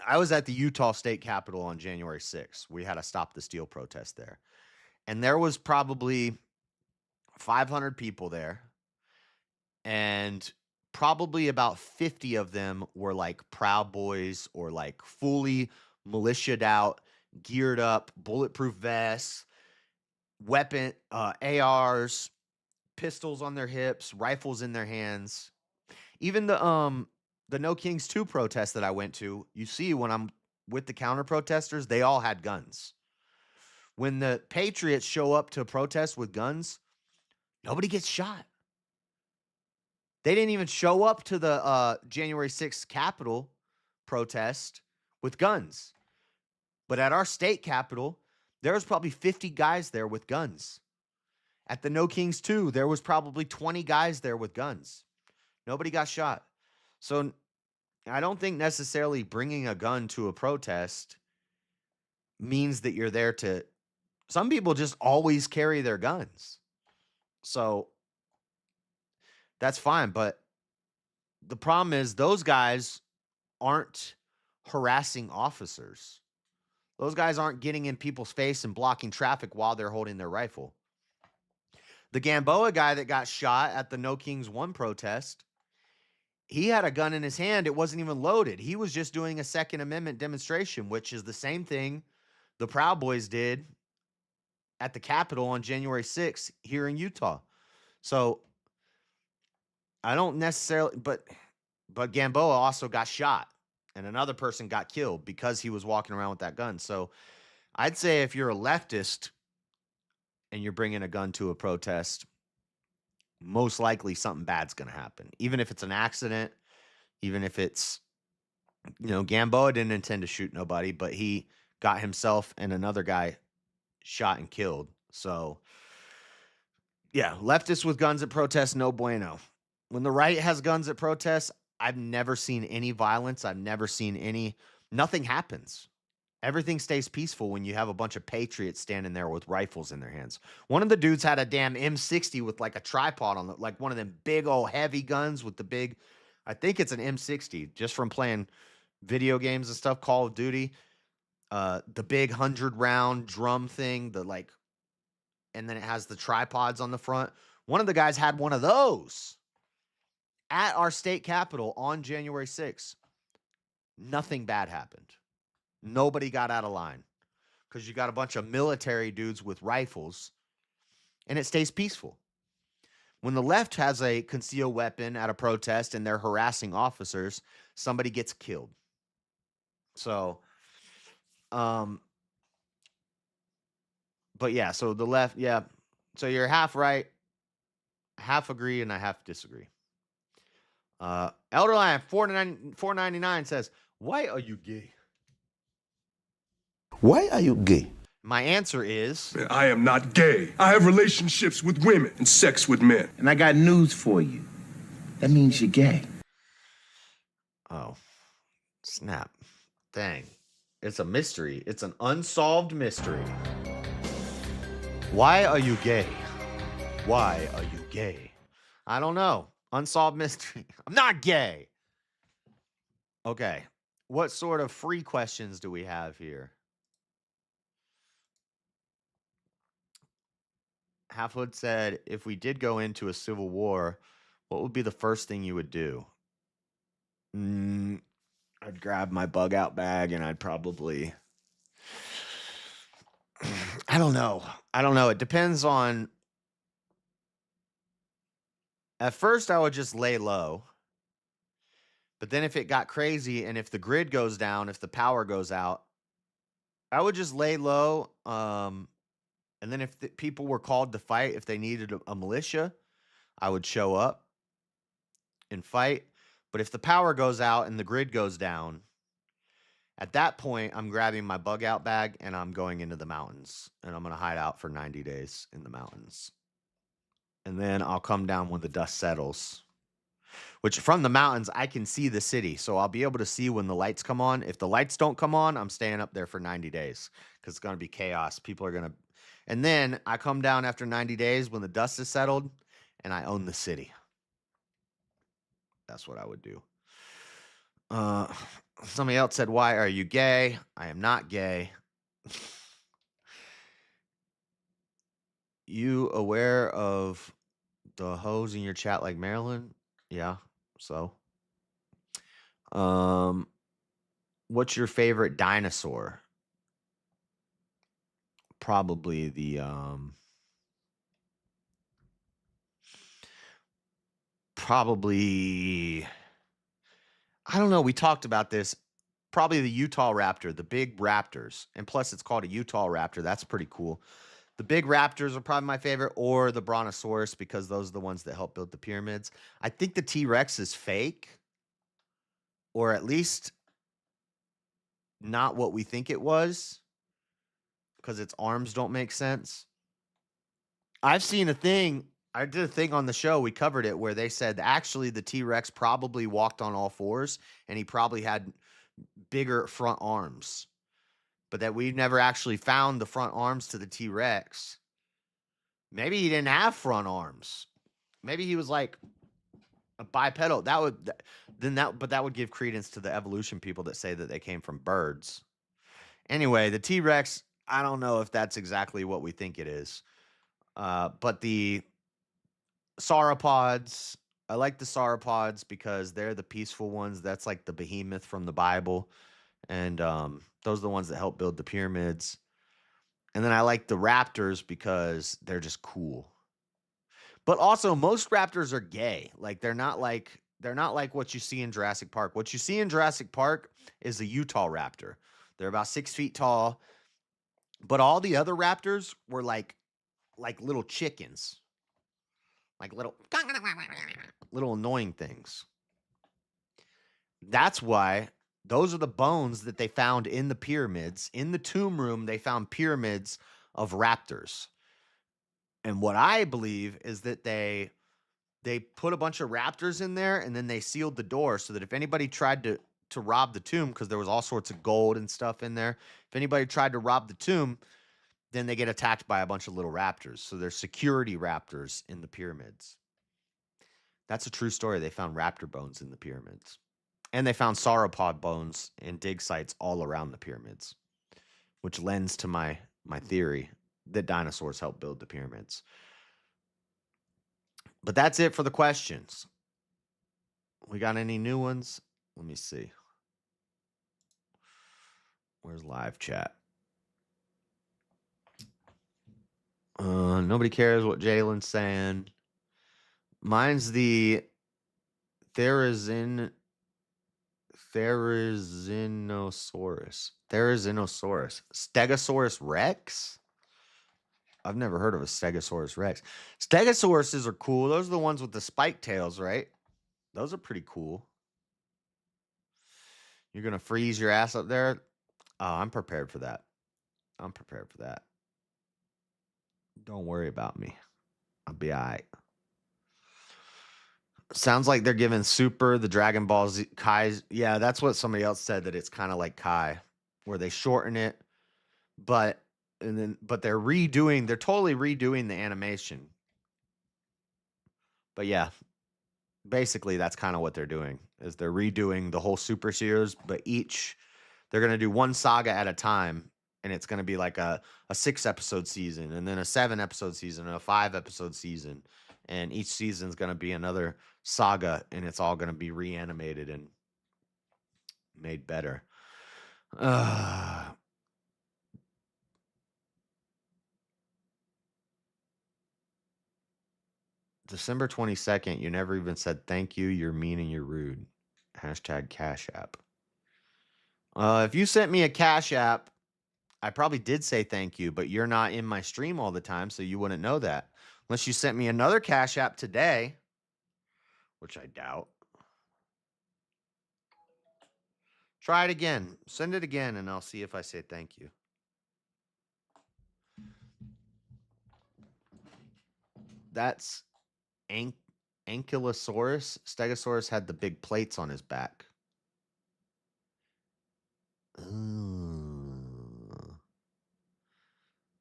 I was at the Utah State Capitol on January 6th. We had a Stop the Steal protest there. And there was probably 500 people there. And probably about 50 of them were like Proud Boys or like fully militiaed out, geared up, bulletproof vests, weapon, ARs, pistols on their hips, rifles in their hands. Even the No Kings 2 protest that I went to, you see when I'm with the counter protesters, they all had guns. When the Patriots show up to a protest with guns, nobody gets shot. They didn't even show up to the January 6th Capitol protest with guns. But at our state capitol, there was probably 50 guys there with guns. At the No Kings 2, there was probably 20 guys there with guns. Nobody got shot. So I don't think necessarily bringing a gun to a protest means that you're there to... Some people just always carry their guns. So that's fine. But the problem is those guys aren't harassing officers. Those guys aren't getting in people's face and blocking traffic while they're holding their rifle. The Gamboa guy that got shot at the No Kings 1 protest, he had a gun in his hand. It wasn't even loaded. He was just doing a Second Amendment demonstration, which is the same thing the Proud Boys did at the Capitol on January 6th here in Utah. So I don't necessarily, but Gamboa also got shot and another person got killed because he was walking around with that gun. So I'd say if you're a leftist and you're bringing a gun to a protest, most likely something bad's going to happen. Even if it's an accident, even if it's, Gamboa didn't intend to shoot nobody, but he got himself and another guy shot and killed. So, yeah, leftists with guns at protests, no bueno. When the right has guns at protests, I've never seen any violence. I've never seen nothing happens. Everything stays peaceful when you have a bunch of patriots standing there with rifles in their hands. One of the dudes had a damn M60 with like a tripod on it, like one of them big old heavy guns with the big, I think it's an M60, just from playing video games and stuff, Call of Duty. The big 100-round drum thing, and then it has the tripods on the front. One of the guys had one of those at our state capitol on January 6th. Nothing bad happened. Nobody got out of line because you got a bunch of military dudes with rifles and it stays peaceful. When the left has a concealed weapon at a protest and they're harassing officers, somebody gets killed. So, but yeah, so the left, yeah. So you're half right, half agree, and I half disagree. Elderline 499 says, "Why are you gay?" Why are you gay? My answer is, I am not gay. I have relationships with women and sex with men. And I got news for you. That means you're gay. Oh, snap. Dang. It's a mystery. It's an unsolved mystery. Why are you gay? Why are you gay? I don't know. Unsolved mystery. I'm not gay. Okay. What sort of free questions do we have here? Halfwood said, if we did go into a civil war, what would be the first thing you would do? I'd grab my bug out bag and I'd probably, I don't know. It depends on, at first I would just lay low. But then if it got crazy and if the grid goes down, if the power goes out, I would just lay low. And then if people were called to fight, if they needed a militia, I would show up and fight. But if the power goes out and the grid goes down, at that point, I'm grabbing my bug out bag and I'm going into the mountains. And I'm going to hide out for 90 days in the mountains. And then I'll come down when the dust settles. Which from the mountains, I can see the city. So I'll be able to see when the lights come on. If the lights don't come on, I'm staying up there for 90 days. Because it's going to be chaos. People are going to... And then I come down after 90 days when the dust is settled, and I own the city. That's what I would do. Somebody else said, why are you gay? I am not gay. You aware of the hoes in your chat like Marilyn? Yeah, so. What's your favorite dinosaur? Probably the I don't know, we talked about this. Probably the Utah raptor, the big raptors. And plus it's called a Utah raptor. That's pretty cool. The big raptors are probably my favorite, or the brontosaurus, because those are the ones that helped build the pyramids. I think the T-Rex is fake, or at least not what we think it was, because its arms don't make sense. I've seen a thing. I did a thing on the show. We covered it where they said actually the T-Rex probably walked on all fours and he probably had bigger front arms, but that we've never actually found the front arms to the T-Rex. Maybe he didn't have front arms. Maybe he was like A bipedal, that would but that would give credence to the evolution people that say that they came from birds. Anyway, the T-Rex, I don't know if that's exactly what we think it is. But the sauropods, I like the sauropods because they're the peaceful ones. That's like the behemoth from the Bible. And those are the ones that help build the pyramids. And then I like the raptors because they're just cool. But also, most raptors are gay. Like they're not like what you see in Jurassic Park. What you see in Jurassic Park is the Utah raptor. They're about 6 feet tall. But all the other raptors were like little chickens. Like little annoying things. That's why those are the bones that they found in the pyramids. In the tomb room, they found pyramids of raptors. And what I believe is that they put a bunch of raptors in there and then they sealed the door so that if anybody tried to rob the tomb, because there was all sorts of gold and stuff in there, if anybody tried to rob the tomb, then they get attacked by a bunch of little raptors. So there's security raptors in the pyramids. That's a true story. They found raptor bones in the pyramids. And they found sauropod bones in dig sites all around the pyramids, which lends to my theory that dinosaurs helped build the pyramids. But that's it for the questions. We got any new ones? Let me see. Where's live chat? Nobody cares what Jalen's saying. Mine's the Therizinosaurus. Stegosaurus Rex? I've never heard of a Stegosaurus Rex. Stegosauruses are cool. Those are the ones with the spike tails, right? Those are pretty cool. You're going to freeze your ass up there? Oh, I'm prepared for that. I'm prepared for that. Don't worry about me. I'll be all right. Sounds like they're giving Super the Dragon Ball Z Kai's. Yeah, that's what somebody else said, that it's kind of like Kai, where they shorten it, but they're totally redoing the animation. But yeah, basically that's kind of what they're doing, is they're redoing the whole Super series, but they're going to do one saga at a time, and it's going to be like a 6-episode season, and then a 7-episode season, and a 5-episode season. And each season's going to be another saga, and it's all going to be reanimated and made better. December 22nd, you never even said thank you. You're mean and you're rude. Hashtag Cashapp. If you sent me a Cashapp, I probably did say thank you, but you're not in my stream all the time, so you wouldn't know that. Unless you sent me another Cashapp today, which I doubt. Try it again. Send it again, and I'll see if I say thank you. That's Ankylosaurus. Stegosaurus had the big plates on his back.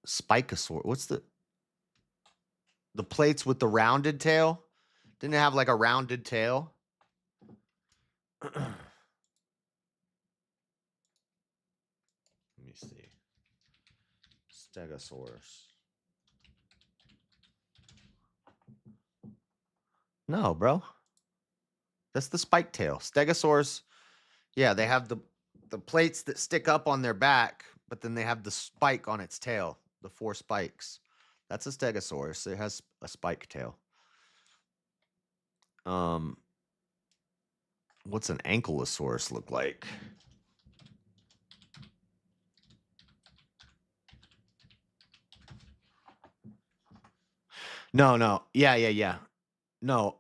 Spikosaurus. What's the plates with the rounded tail? Didn't it have like a rounded tail? Let me see. Stegosaurus. No, bro. That's the spike tail. Stegosaurus. Yeah, they have the plates that stick up on their back, but then they have the spike on its tail. The 4 spikes. That's a Stegosaurus. It has a spike tail. What's an Ankylosaurus look like? No. Yeah. No.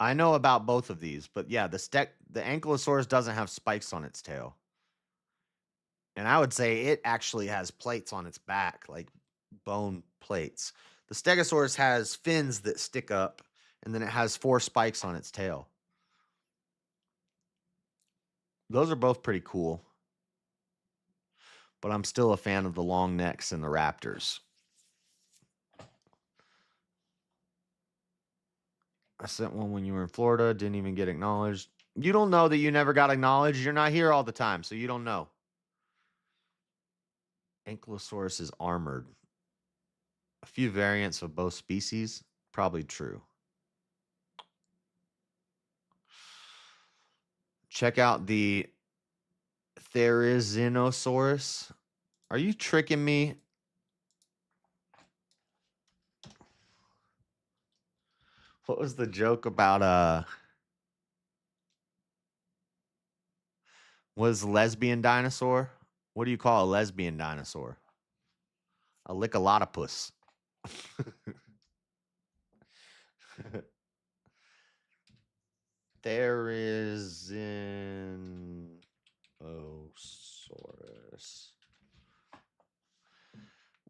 I know about both of these, but yeah, the Ankylosaurus doesn't have spikes on its tail. And I would say it actually has plates on its back, like bone plates. The Stegosaurus has fins that stick up, and then it has 4 spikes on its tail. Those are both pretty cool. But I'm still a fan of the long necks and the raptors. I sent one when you were in Florida. Didn't even get acknowledged. You don't know that you never got acknowledged. You're not here all the time, so you don't know. Ankylosaurus is armored. A few variants of both species. Probably true. Check out the Therizinosaurus. Are you tricking me? What was the joke about was lesbian dinosaur? What do you call a lesbian dinosaur? A lickalotopus. Therizinosaurus.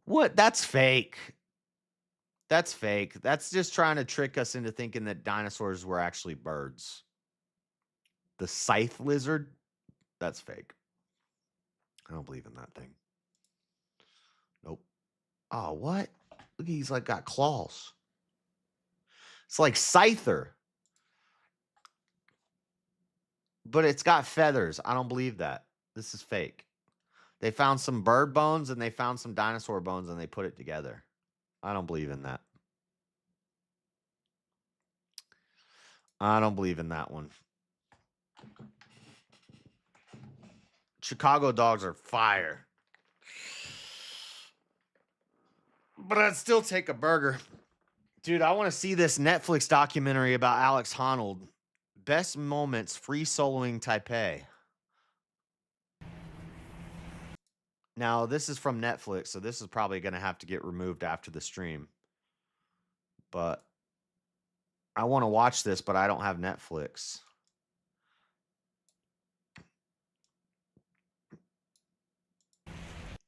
What? That's fake. That's fake. That's just trying to trick us into thinking that dinosaurs were actually birds. The scythe lizard? That's fake. I don't believe in that thing. Nope. Oh, what? Look, he's like got claws. It's like Scyther. But it's got feathers. I don't believe that. This is fake. They found some bird bones and they found some dinosaur bones and they put it together. I don't believe in that. I don't believe in that one. Chicago dogs are fire. But I'd still take a burger. Dude, I want to see this Netflix documentary about Alex Honnold. Best moments free soloing Taipei. Now, this is from Netflix, so this is probably going to have to get removed after the stream. But I want to watch this, but I don't have Netflix.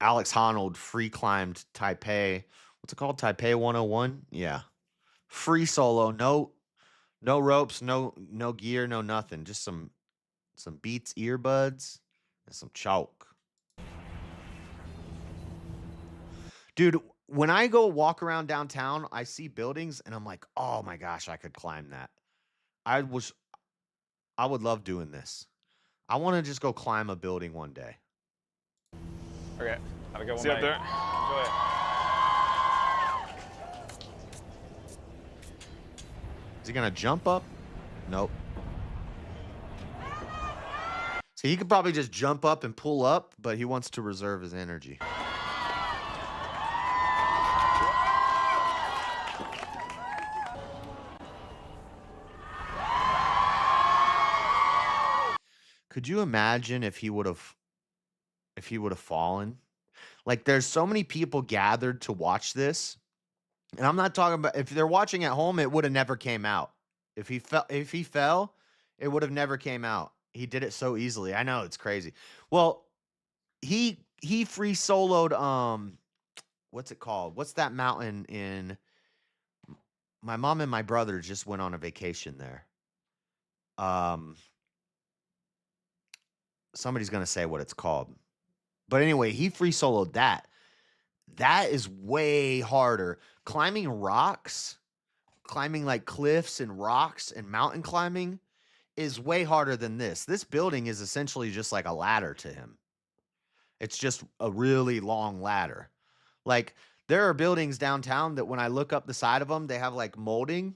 Alex Honnold free climbed Taipei. What's it called? Taipei 101? Yeah. Free solo. No ropes, no gear, no nothing. Just some Beats earbuds and some chalk. Dude, when I go walk around downtown, I see buildings and I'm like, oh my gosh, I could climb that. I would love doing this. I want to just go climb a building one day. Okay, have a good one. See you up there. Enjoy it. Is he gonna jump up? Nope. So he could probably just jump up and pull up, but he wants to reserve his energy. Could you imagine if he would have fallen? Like, there's so many people gathered to watch this. And I'm not talking about if they're watching at home, it would have never came out. If he fell, it would have never came out. He did it so easily. I know, it's crazy. Well, he free soloed what's it called? What's that mountain in? My mom and my brother just went on a vacation there. Somebody's gonna say what it's called. But anyway, he free soloed that. That is way harder. Climbing rocks, climbing like cliffs and rocks and mountain climbing is way harder than this. This building is essentially just like a ladder to him. It's just a really long ladder. Like, there are buildings downtown that when I look up the side of them, they have like molding,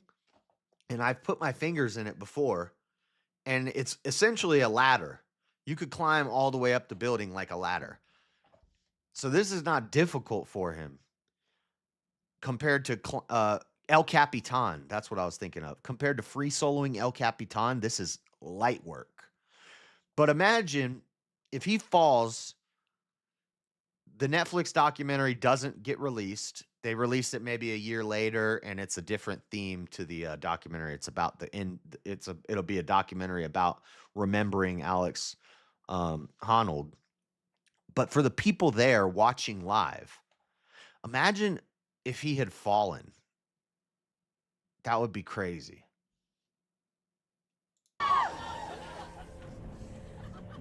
and I've put my fingers in it before, and it's essentially a ladder. You could climb all the way up the building like a ladder. So this is not difficult for him compared to El Capitan. That's what I was thinking of. Compared to free soloing El Capitan, this is light work. But imagine if he falls, the Netflix documentary doesn't get released. They release it maybe a year later, and it's a different theme to the documentary. It's about the end. It'll be a documentary about remembering Alex Honnold. But for the people there watching live, imagine if he had fallen. That would be crazy.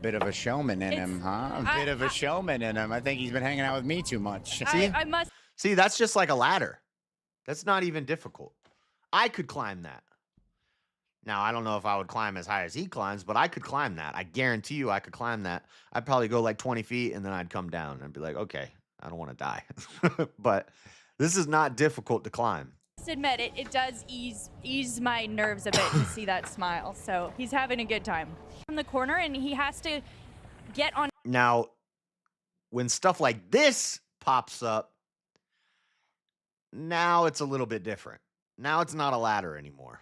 Bit of a showman in him, huh? A bit of a showman in him. I think he's been hanging out with me too much. See, that's just like a ladder. That's not even difficult. I could climb that. Now, I don't know if I would climb as high as he climbs, but I could climb that. I guarantee you I could climb that. I'd probably go like 20 feet and then I'd come down and be like, okay, I don't want to die. But this is not difficult to climb. Just admit it does ease my nerves a bit to see that smile. So he's having a good time. From the corner, and he has to get on. Now, when stuff like this pops up, now it's a little bit different. Now it's not a ladder anymore.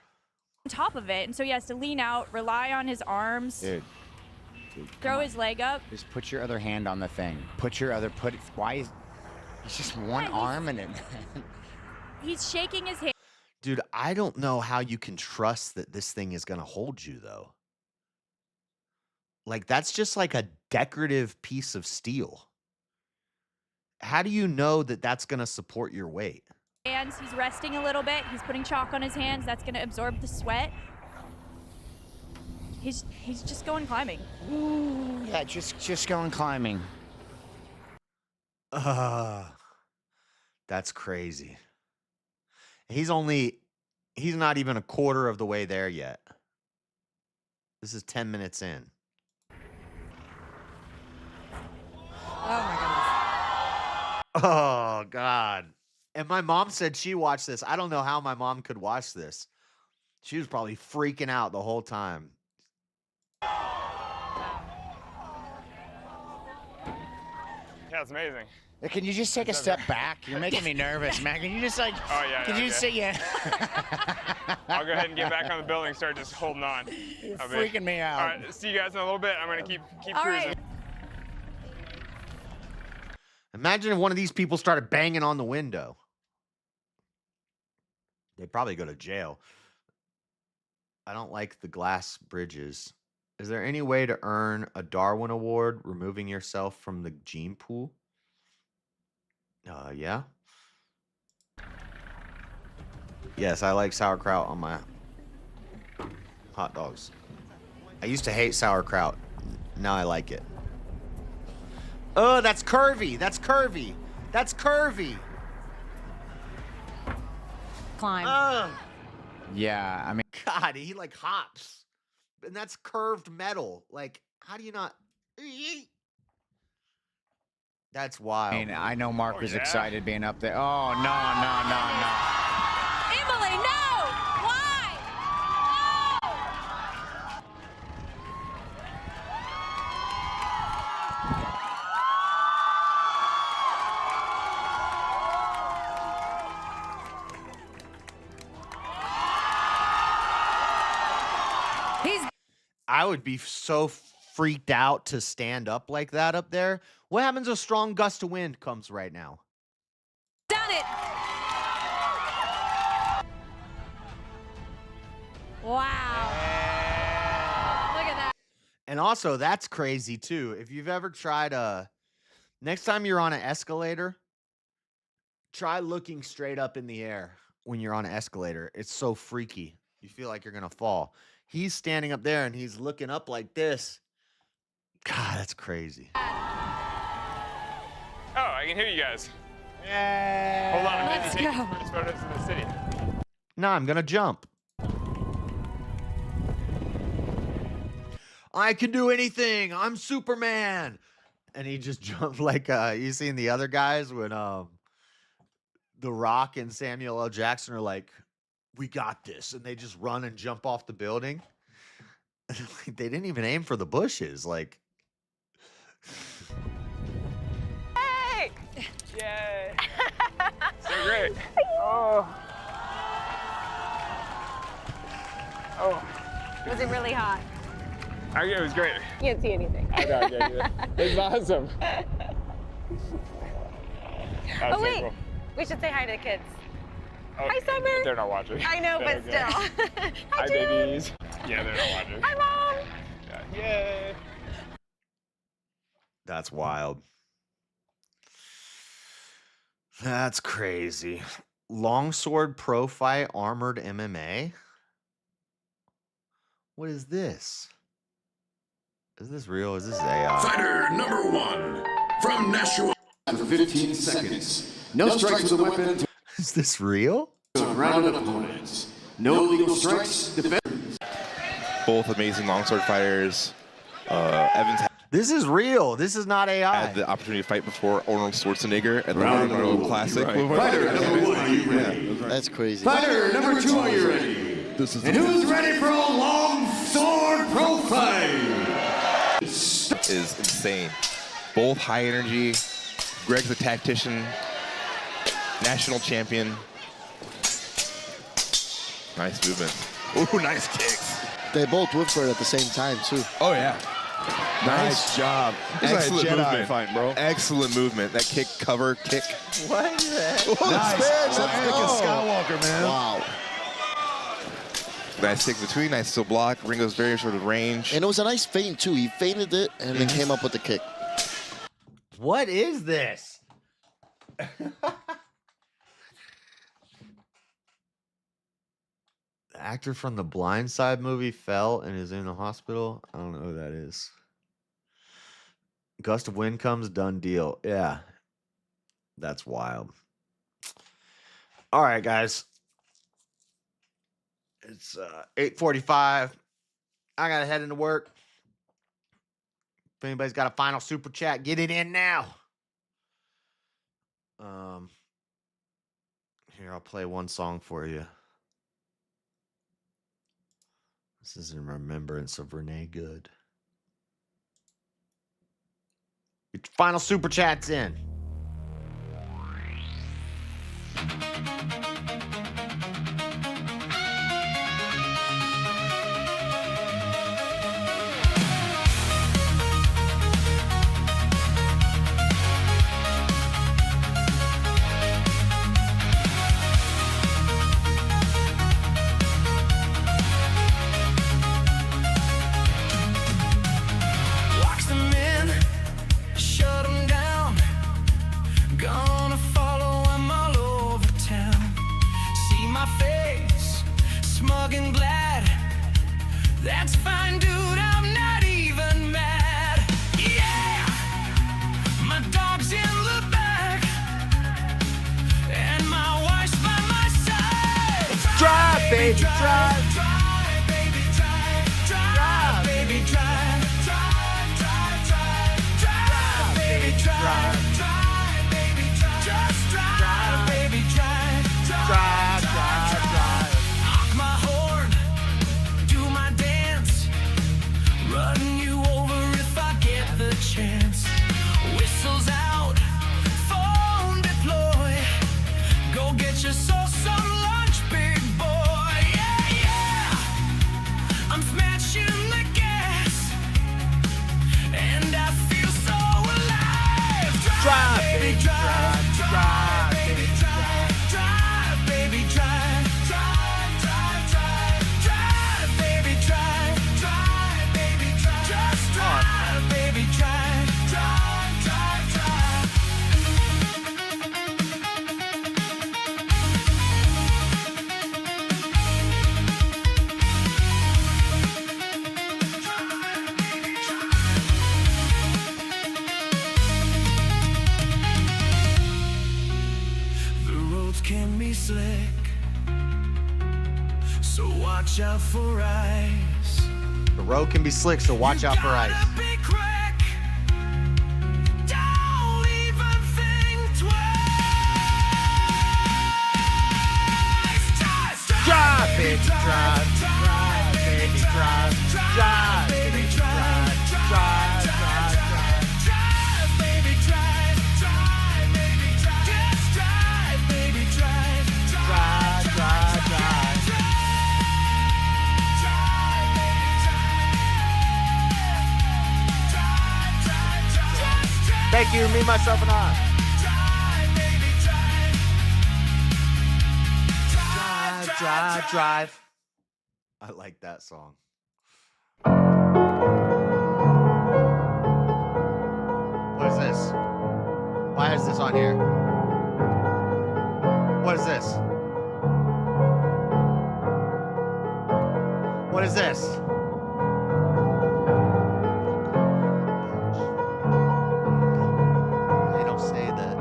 Top of it, and so he has to lean out, rely on his arms, Dude, throw his leg up. just put your other hand on the thing. Why is it's just one arm in it? He's shaking his hand. Dude, I don't know how you can trust that this thing is going to hold you, though. Like, that's just like a decorative piece of steel. How do you know that that's going to support your weight? Hands, he's resting a little bit. He's putting chalk on his hands. That's going to absorb the sweat. He's just going climbing. Ooh, yeah, just going climbing. That's crazy. He's not even a quarter of the way there yet. This is 10 minutes in. Oh my goodness. Oh God. And my mom said she watched this. I don't know how my mom could watch this. She was probably freaking out the whole time. Yeah, it's amazing. Can you just take a step back? You're making me nervous, man. Can you just like? Oh yeah. Can you just say yeah? I'll go ahead and get back on the building. Start just holding on. You're freaking me out. All right. See you guys in a little bit. I'm gonna keep All cruising. right. Imagine if one of these people started banging on the window. They'd probably go to jail. I don't like the glass bridges. Is there any way to earn a Darwin Award removing yourself from the gene pool? Yeah. Yes, I like sauerkraut on my hot dogs. I used to hate sauerkraut. Now I like it. Oh, that's curvy. That's curvy. That's curvy. Climb. Yeah, I mean, God, he like hops. And that's curved metal. Like, how do you not? That's wild. I mean, I know Mark was excited being up there. Oh, no. Emily, no! Why? I would be so freaked out to stand up like that up there. What happens if a strong gust of wind comes right now? Done it! Wow. Look at that. And also, that's crazy too. If you've ever tried next time you're on an escalator, try looking straight up in the air when you're on an escalator. It's so freaky. You feel like you're going to fall. He's standing up there and he's looking up like this. God, that's crazy. Oh, I can hear you guys. Yeah. Hold on, I'm Let's taking go. first photos in the city. No, I'm going to jump. I can do anything. I'm Superman. And he just jumped like, you seen the other guys when The Rock and Samuel L. Jackson are like, we got this. And they just run and jump off the building. They didn't even aim for the bushes. Like, Hey! Yay! So great. Oh. Was it really hot? It was great. You can't see anything. I know, it was awesome. That was Oh, so wait. cool. We should say hi to the kids. Oh, Hi, Summer. They're not watching. I know, They're but okay. still. Hi, babies. Yeah, they're not watching. Hi, Mom. Yeah. Yay. that's wild. That's crazy. Longsword Pro Fight Armored MMA? What is this? Is this real? Is this AI? Fighter number 1 from Nashua for 15 seconds. No strikes with a weapon until Is this real? surrounded opponents. No legal strikes. Defense. both amazing longsword fighters. Evans This is real. This is not AI. had the opportunity to fight before Arnold Schwarzenegger at the Round Road Classic. Fighter number 1, are you ready? That's crazy. Fighter number 2, are you ready? This is And who's ready for a long sword pro fight? is insane. Both high energy. Greg's a tactician, national champion. Nice movement. Ooh, nice kicks. They both whip for it at the same time, too. Oh, yeah. Nice job. Excellent Jedi movement. fight, bro. Excellent movement. That kick, cover, kick. What is that? Oh, Nice. let's Anakin go. Skywalker, man. Wow. Nice kick between, nice still block. Ringo's very short of range. And it was a nice feint, too. He feinted it and then came up with the kick. What is this? The actor from the Blind Side movie fell and is in the hospital. I don't know who that is. Gust of wind comes, done deal. Yeah. That's wild. All right, guys. It's 8:45. I gotta head into work. If anybody's got a final super chat, get it in now. Here, I'll play one song for you. This is in remembrance of Renee Good. Get your final super chats in. Watch them in, shut them down. Gonna follow them all over town. See my face, smug and glad. That's fine, dude, I'm not even mad. Yeah, my dog's in the back, and my wife's by my side. Drive, baby, drive. Drive, baby, drive. Drive, baby, drive. Drive, drive, drive. Drive, baby, drive. Drive, baby, drive. Just drive, baby, drive. Drive, drive, drive. Honk my horn, do my dance. Run you over if I get the chance. Whistles out, phone deploy. Go get yourself some lunch, big boy. Yeah, yeah. I'm smashing the gas, and I feel so alive. Drive, baby, drive. Drive, baby, drive. Drive, baby, drive. Drive, drive, drive. Drive, baby, drive. Drive, baby, drive. Just drive, baby, drive. Drive, drive, drive. The roads can be slick, so watch out for ice. The road can be slick, so watch out for ice. Be quick. Don't even think twice. Drive, baby, drive. Drive, baby, drive. Drive, baby, drive. Drive, drive, drive. Drive, baby, drive. Drive, baby, drive. Just drive, baby, drive. Drive, drive, drive. Thank you, me, myself, and I. Drive, drive, drive. I like that song. What is this? Why is this on here? What is this? What is this? They don't say that.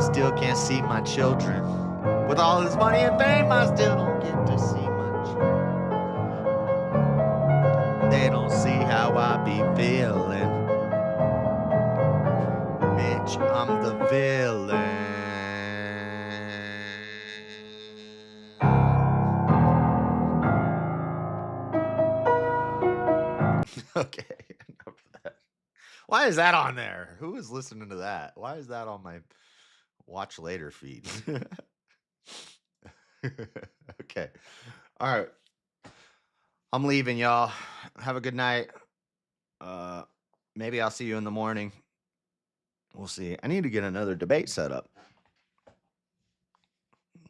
Still can't see my children. With all this money and fame, I still don't get to see much. They don't see how I be feeling. Bitch, I'm the villain. Okay, enough of that. Why is that on there? Who is listening to that? Why is that on my watch later feed? Okay. All right. I'm leaving, y'all. Have a good night. Maybe I'll see you in the morning. We'll see. I need to get another debate set up.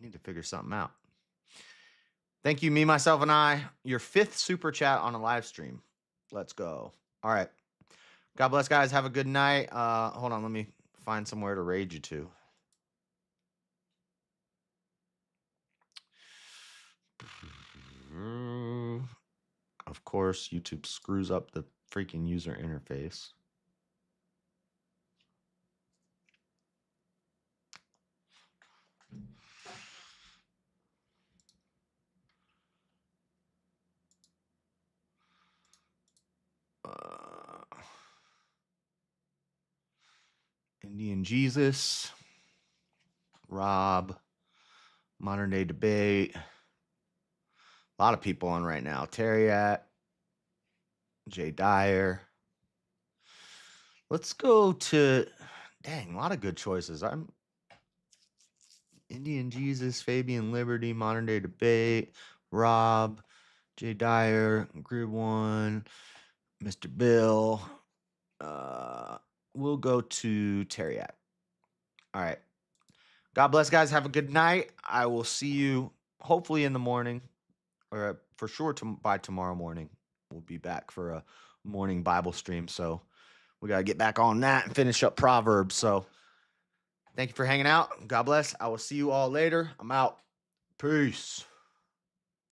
Need to figure something out. Thank you, me, myself, and I. Your 5th super chat on a live stream. Let's go. All right. God bless, guys. Have a good night. Hold on. Let me find somewhere to raid you to. Of course, YouTube screws up the freaking user interface. Indian Jesus, Rob, Modern Day Debate. A lot of people on right now. Terriat, Jay Dyer. Let's go to, dang, a lot of good choices. I'm Indian Jesus, Fabian Liberty, Modern Day Debate, Rob, Jay Dyer, Grid One, Mr. Bill. We'll go to Terriat. All right. God bless, guys. Have a good night. I will see you hopefully in the morning, or for sure by tomorrow morning. We'll be back for a morning Bible stream. So we got to get back on that and finish up Proverbs. So thank you for hanging out. God bless. I will see you all later. I'm out. Peace.